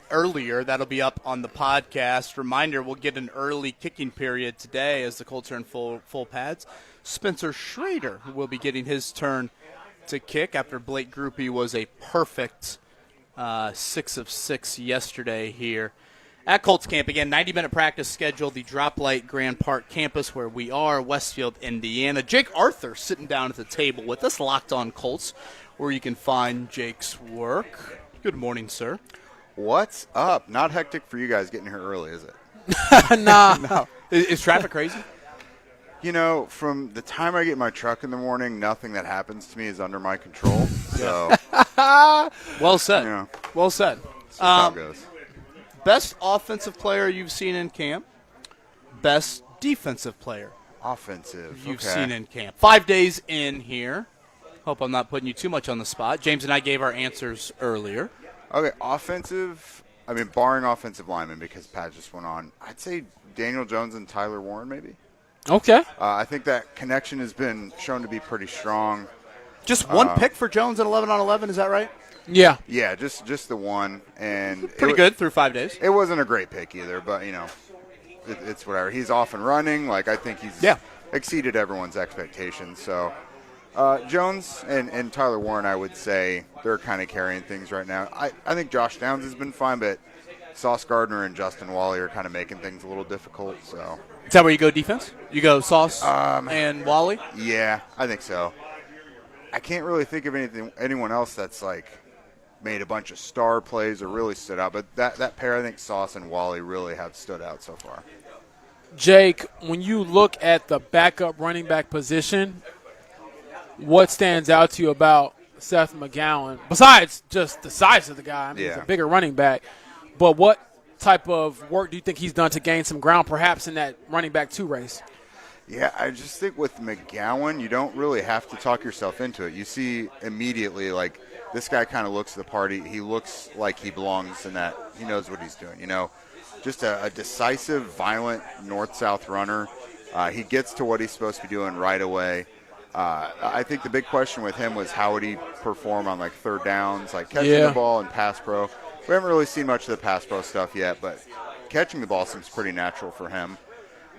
earlier. That'll be up on the podcast. Reminder, we'll get an early kicking period today as the Colts are in full pads. Spencer Schrader will be getting his turn to kick after Blake Groupie was a perfect 6 of 6 yesterday here at Colts camp. Again, 90-minute practice scheduled, the Droplight Grand Park campus where we are, Westfield, Indiana. Jake Arthur sitting down at the table with us, Locked On Colts, where you can find Jake's work. Good morning, sir. What's up? Not hectic for you guys getting here early, is it? Nah. No. Is traffic crazy? You know, from the time I get in my truck in the morning, nothing that happens to me is under my control. So, well said. You know, well said. that's how it goes. Best offensive player you've seen in camp. Best defensive player Offensive. you've okay. seen in camp. 5 days in here. Hope I'm not putting you too much on the spot. James and I gave our answers earlier. Okay, offensive. I mean, barring offensive linemen because Pat just went on. I'd say Daniel Jones and Tyler Warren, maybe. Okay. I think that connection has been shown to be pretty strong. Just one pick for Jones at 11 on 11, is that right? Yeah. Yeah, just the one. And Pretty good through 5 days. It wasn't a great pick either, but, you know, it's whatever. He's off and running. Like, I think he's exceeded everyone's expectations. So, Jones and Tyler Warren, I would say, they're kind of carrying things right now. I think Josh Downs has been fine, but Sauce Gardner and Justin Wally are kind of making things a little difficult. So is that where you go defense? You go Sauce and Wally? Yeah, I think so. I can't really think of anyone else that's like made a bunch of star plays or really stood out, but that pair, I think Sauce and Wally really have stood out so far. Jake, when you look at the backup running back position, what stands out to you about Seth McGowan, besides just the size of the guy? I mean, he's a bigger running back. But what type of work do you think he's done to gain some ground, perhaps in that running back 2 race? Yeah, I just think with McGowan, you don't really have to talk yourself into it. You see immediately, like, this guy kind of looks the part. He looks like he belongs in that. He knows what he's doing, you know. Just a decisive, violent north-south runner. He gets to what he's supposed to be doing right away. I think the big question with him was how would he perform on, like, third downs, like catching the ball and pass pro. We haven't really seen much of the pass pro stuff yet, but catching the ball seems pretty natural for him.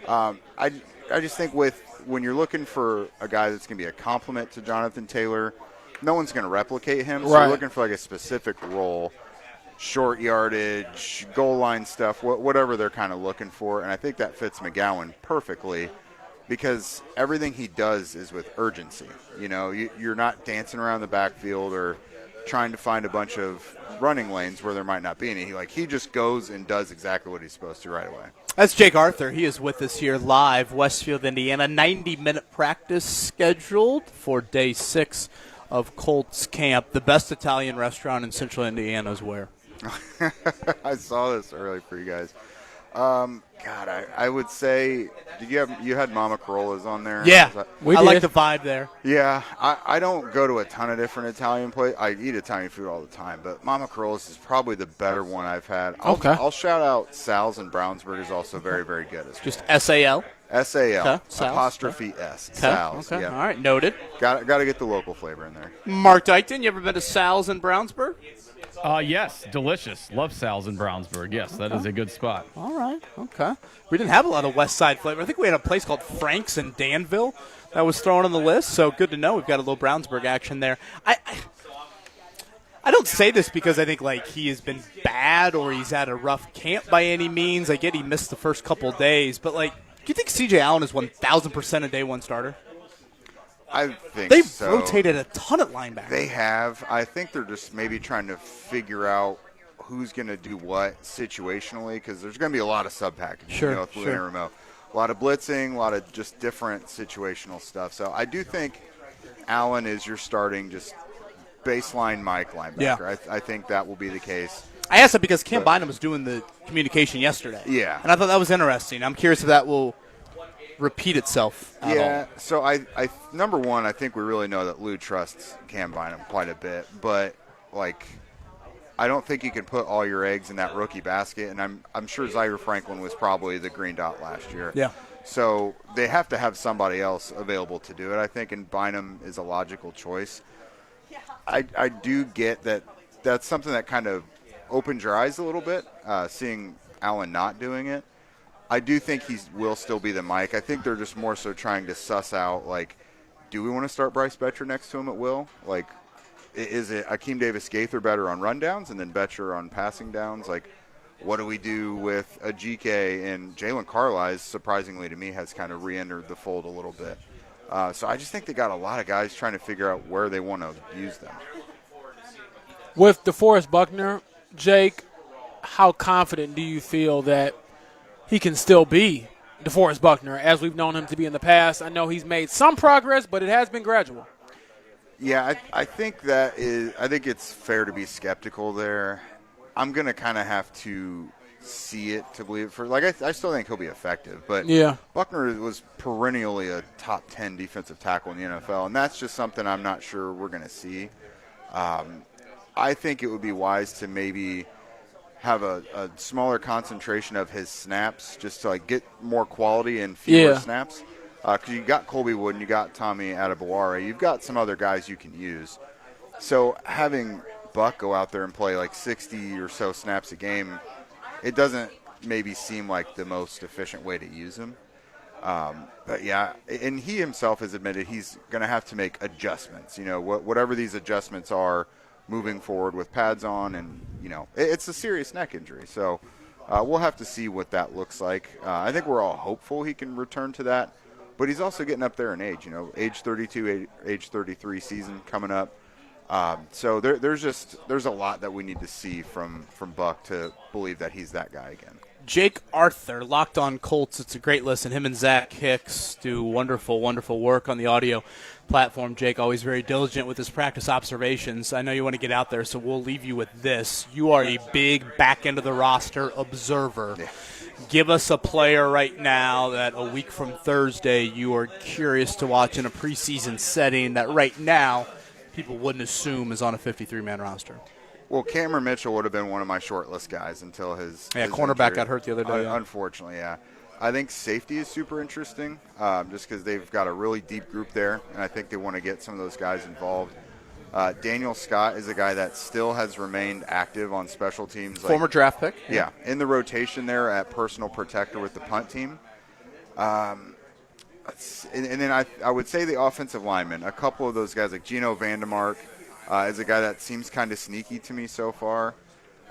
I just think when you're looking for a guy that's going to be a complement to Jonathan Taylor, no one's going to replicate him. So you're looking for like a specific role, short yardage, goal line stuff, whatever they're kind of looking for. And I think that fits McGowan perfectly because everything he does is with urgency. You know, you're not dancing around the backfield or trying to find a bunch of running lanes where there might not be any. He just goes and does exactly what he's supposed to right away. That's Jake Arthur. He is with us here live, Westfield, Indiana. 90-minute practice scheduled for day 6 of Colts camp. The best Italian restaurant in central Indiana is where? I saw this early for you guys. God, I would say, you had Mama Carolla's on there? Yeah, we I did. like the vibe there. Yeah, I don't go to a ton of different Italian places. I eat Italian food all the time, but Mama Carolla's is probably the better one I've had. I'll shout out Sal's in Brownsburg is also very, very good as well. Just S-A-L? S-A-L, Okay, Sal's. apostrophe S, Okay, Sal's. okay. Yeah. All right, noted. Got to get the local flavor in there. Mark Dykton, you ever been to Sal's in Brownsburg? Yes, delicious. Love Sal's in Brownsburg. Yes, that is a good spot. All right, okay. We didn't have a lot of West Side flavor. I think we had a place called Frank's in Danville that was thrown on the list, so good to know we've got a little Brownsburg action there. I don't say this because I think like he has been bad or he's had a rough camp by any means. I get he missed the first couple days, but like, do you think C.J. Allen is 1,000% a day one starter? I think They've so. rotated a ton at linebacker. They have. I think they're just maybe trying to figure out who's going to do what situationally because there's going to be a lot of sub-packaging with Lou Anarumo. A lot of blitzing, a lot of just different situational stuff. So I do think Allen is your starting just baseline Mike linebacker. Yeah. I think that will be the case. I asked that because Cam Bynum was doing the communication yesterday. Yeah. And I thought that was interesting. I'm curious if that will repeat itself at all. So I number one, I think we really know that Lou trusts Cam Bynum quite a bit, but like I don't think you can put all your eggs in that rookie basket, and I'm sure Zaire Franklin was probably the green dot last year. Yeah. So they have to have somebody else available to do it, I think, and Bynum is a logical choice. I do get that that's something that kind of opened your eyes a little bit, seeing Allen not doing it. I do think he will still be the Mike. I think they're just more so trying to suss out, like, do we want to start Bryce Betcher next to him at will? Like, is it Akeem Davis-Gaither better on rundowns and then Betcher on passing downs? Like, what do we do with a GK? And Jalen Carlisle, surprisingly to me, has kind of re-entered the fold a little bit. So I just think they got a lot of guys trying to figure out where they want to use them. With DeForest Buckner, Jake, how confident do you feel that he can still be DeForest Buckner as we've known him to be in the past? I know he's made some progress, but it has been gradual. Yeah, I think I think it's fair to be skeptical there. I'm going to kind of have to see it to believe it. I still think he'll be effective, but yeah. Buckner was perennially a top 10 defensive tackle in the NFL, and that's just something I'm not sure we're going to see. I think it would be wise to maybe have a smaller concentration of his snaps just to like get more quality and fewer snaps. Because you got Colby Wood and you got Tommy Adebaware. You've got some other guys you can use. So having Buck go out there and play like 60 or so snaps a game, it doesn't maybe seem like the most efficient way to use him. But yeah, and he himself has admitted he's going to have to make adjustments. You know, whatever these adjustments are moving forward with pads on, and you know, it's a serious neck injury. So we'll have to see what that looks like. I think we're all hopeful he can return to that, but he's also getting up there in age. You know, age 32, age 33 season coming up. So there's a lot that we need to see from Buck to believe that he's that guy again. Jake Arthur, Locked On Colts. It's a great listen. Him and Zach Hicks do wonderful, wonderful work on the audio platform. Jake, always very diligent with his practice observations. I know you want to get out there, so we'll leave you with this. You are a big back end of the roster observer. Yeah. Give us a player right now that a week from Thursday you are curious to watch in a preseason setting that right now people wouldn't assume is on a 53-man roster. Well, Cameron Mitchell would have been one of my short list guys until his cornerback injury. got hurt the other day. Unfortunately, yeah. I think safety is super interesting just because they've got a really deep group there, and I think they want to get some of those guys involved. Daniel Scott is a guy that still has remained active on special teams. Former draft pick. Yeah, in the rotation there at personal protector with the punt team. And then I would say the offensive linemen, a couple of those guys like Gino Vandemark is a guy that seems kind of sneaky to me so far.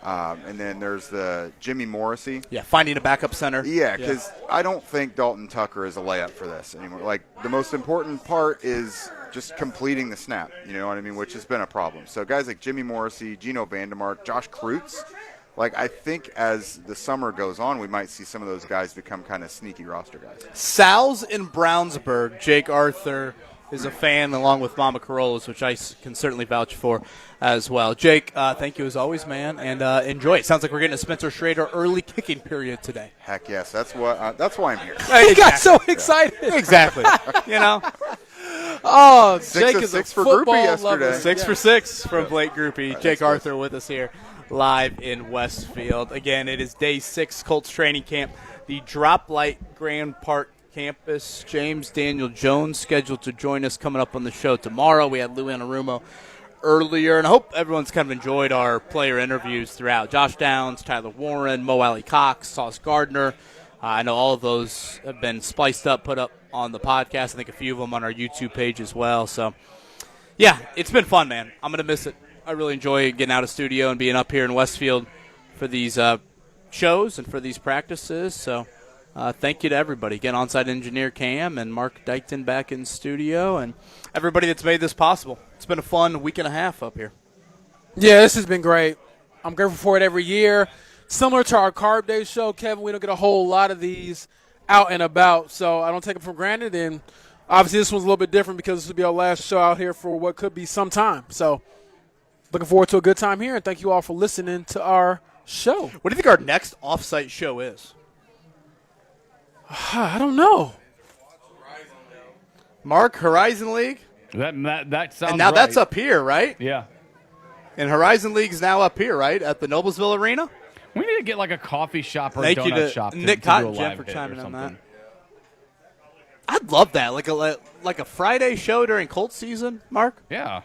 And then there's the Jimmy Morrissey. Yeah, finding a backup center. Yeah, because I don't think Dalton Tucker is a layup for this anymore. Like, the most important part is just completing the snap, you know what I mean, which has been a problem. So guys like Jimmy Morrissey, Gino Vandemark, Josh Kreutz, like, I think as the summer goes on, we might see some of those guys become kind of sneaky roster guys. Sal's in Brownsburg, Jake Arthur. is a fan, along with Mama Carollas, which I can certainly vouch for as well. Jake, thank you as always, man, and enjoy. It sounds like we're getting a Spencer Schrader early kicking period today. Heck yes, that's why I'm here. He got so excited. Exactly. You know. Oh, 6 Jake of is 6 a for football Groupie yesterday. lover. 6 for 6 from Blake Groupie. Right, Jake Arthur with us here live in Westfield. Again, it is day 6 Colts training camp. The Drop Light Grand Park campus. James Daniel Jones scheduled to join us coming up on the show tomorrow. We had Lou Anarumo earlier, and I hope everyone's kind of enjoyed our player interviews throughout. Josh Downs, Tyler Warren, Mo Alley Cox, Sauce Gardner. I know all of those have been spliced up, put up on the podcast. I think a few of them on our YouTube page as well. So, yeah, it's been fun, man. I'm going to miss it. I really enjoy getting out of studio and being up here in Westfield for these shows and for these practices. So, thank you to everybody. Again, on-site engineer Cam and Mark Dykton back in studio and everybody that's made this possible. It's been a fun week and a half up here. Yeah, this has been great. I'm grateful for it every year. Similar to our Carb Day show, Kevin, we don't get a whole lot of these out and about, so I don't take it for granted. And obviously this one's a little bit different because this will be our last show out here for what could be some time. So looking forward to a good time here, and thank you all for listening to our show. What do you think our next off-site show is? I don't know. Mark, Horizon League? That sounds And now right. that's up here, right? Yeah. And Horizon League's now up here, right, at the Noblesville Arena? We need to get like a coffee shop or Thank a you donut to shop Nick to Cotton do a Jim live for hit chiming or in on something. that. I'd love that, like a Friday show during Colts season, Mark. Yeah.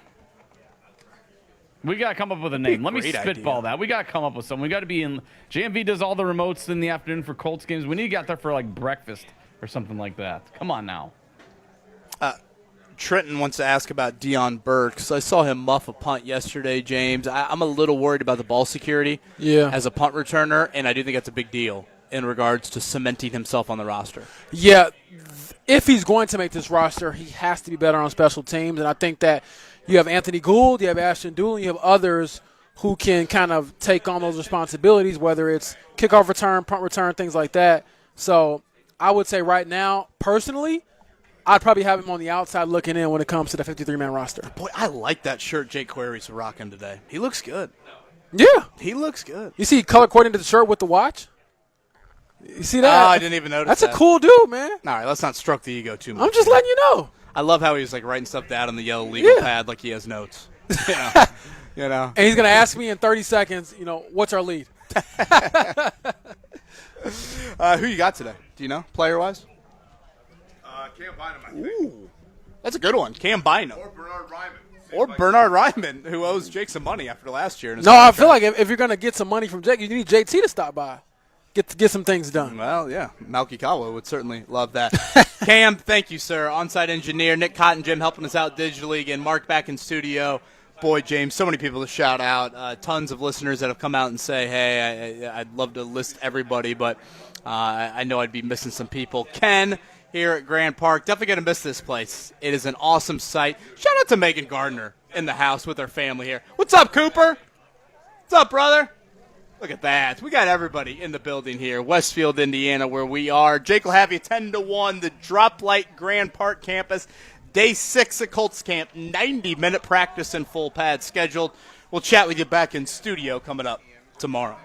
We got to come up with a name. Let me great spitball idea. that. We got to come up with something. We got to be in. JMV does all the remotes in the afternoon for Colts games. We need to get there for like breakfast or something like that. Come on now. Trenton wants to ask about Deion Burks. I saw him muff a punt yesterday, James. I'm a little worried about the ball security as a punt returner, and I do think that's a big deal in regards to cementing himself on the roster. Yeah, if he's going to make this roster, he has to be better on special teams. And I think that you have Anthony Gould, you have Ashton Doolin, you have others who can kind of take on those responsibilities, whether it's kickoff return, punt return, things like that. So I would say right now, personally, I'd probably have him on the outside looking in when it comes to the 53-man roster. Boy, I like that shirt Jake Query's rocking today. He looks good. Yeah. He looks good. You see color coordinated the shirt with the watch? You see that? Oh, I didn't even notice That's that. a cool dude, man. All right, let's not stroke the ego too much. I'm just letting you know. I love how he's like writing stuff down on the yellow legal pad like he has notes. You know. And he's going to ask me in 30 seconds, what's our lead? Who you got today? Do you know, player-wise? Cam Bynum, I think. Ooh, that's a good one. Cam Bynum. Or Bernard Ryman. Or Bernard Ryman, who owes Jake some money after last year. In his No, I contract. feel like if you're going to get some money from Jake, you need JT to stop by. Get some things done. Well, yeah. Malky Kawa would certainly love that. Cam, thank you, sir. On-site engineer. Nick Cotton Jim helping us out digitally. Again, Mark back in studio. Boy, James, so many people to shout out. Tons of listeners that have come out and say, hey, I'd love to list everybody, but I know I'd be missing some people. Ken here at Grand Park. Definitely going to miss this place. It is an awesome site. Shout out to Megan Gardner in the house with her family here. What's up, Cooper? What's up, brother? Look at that. We got everybody in the building here. Westfield, Indiana, where we are. Jake will have you 10-1, the Drop Light Grand Park campus. Day 6 at Colts camp. 90-minute practice and full pad scheduled. We'll chat with you back in studio coming up tomorrow.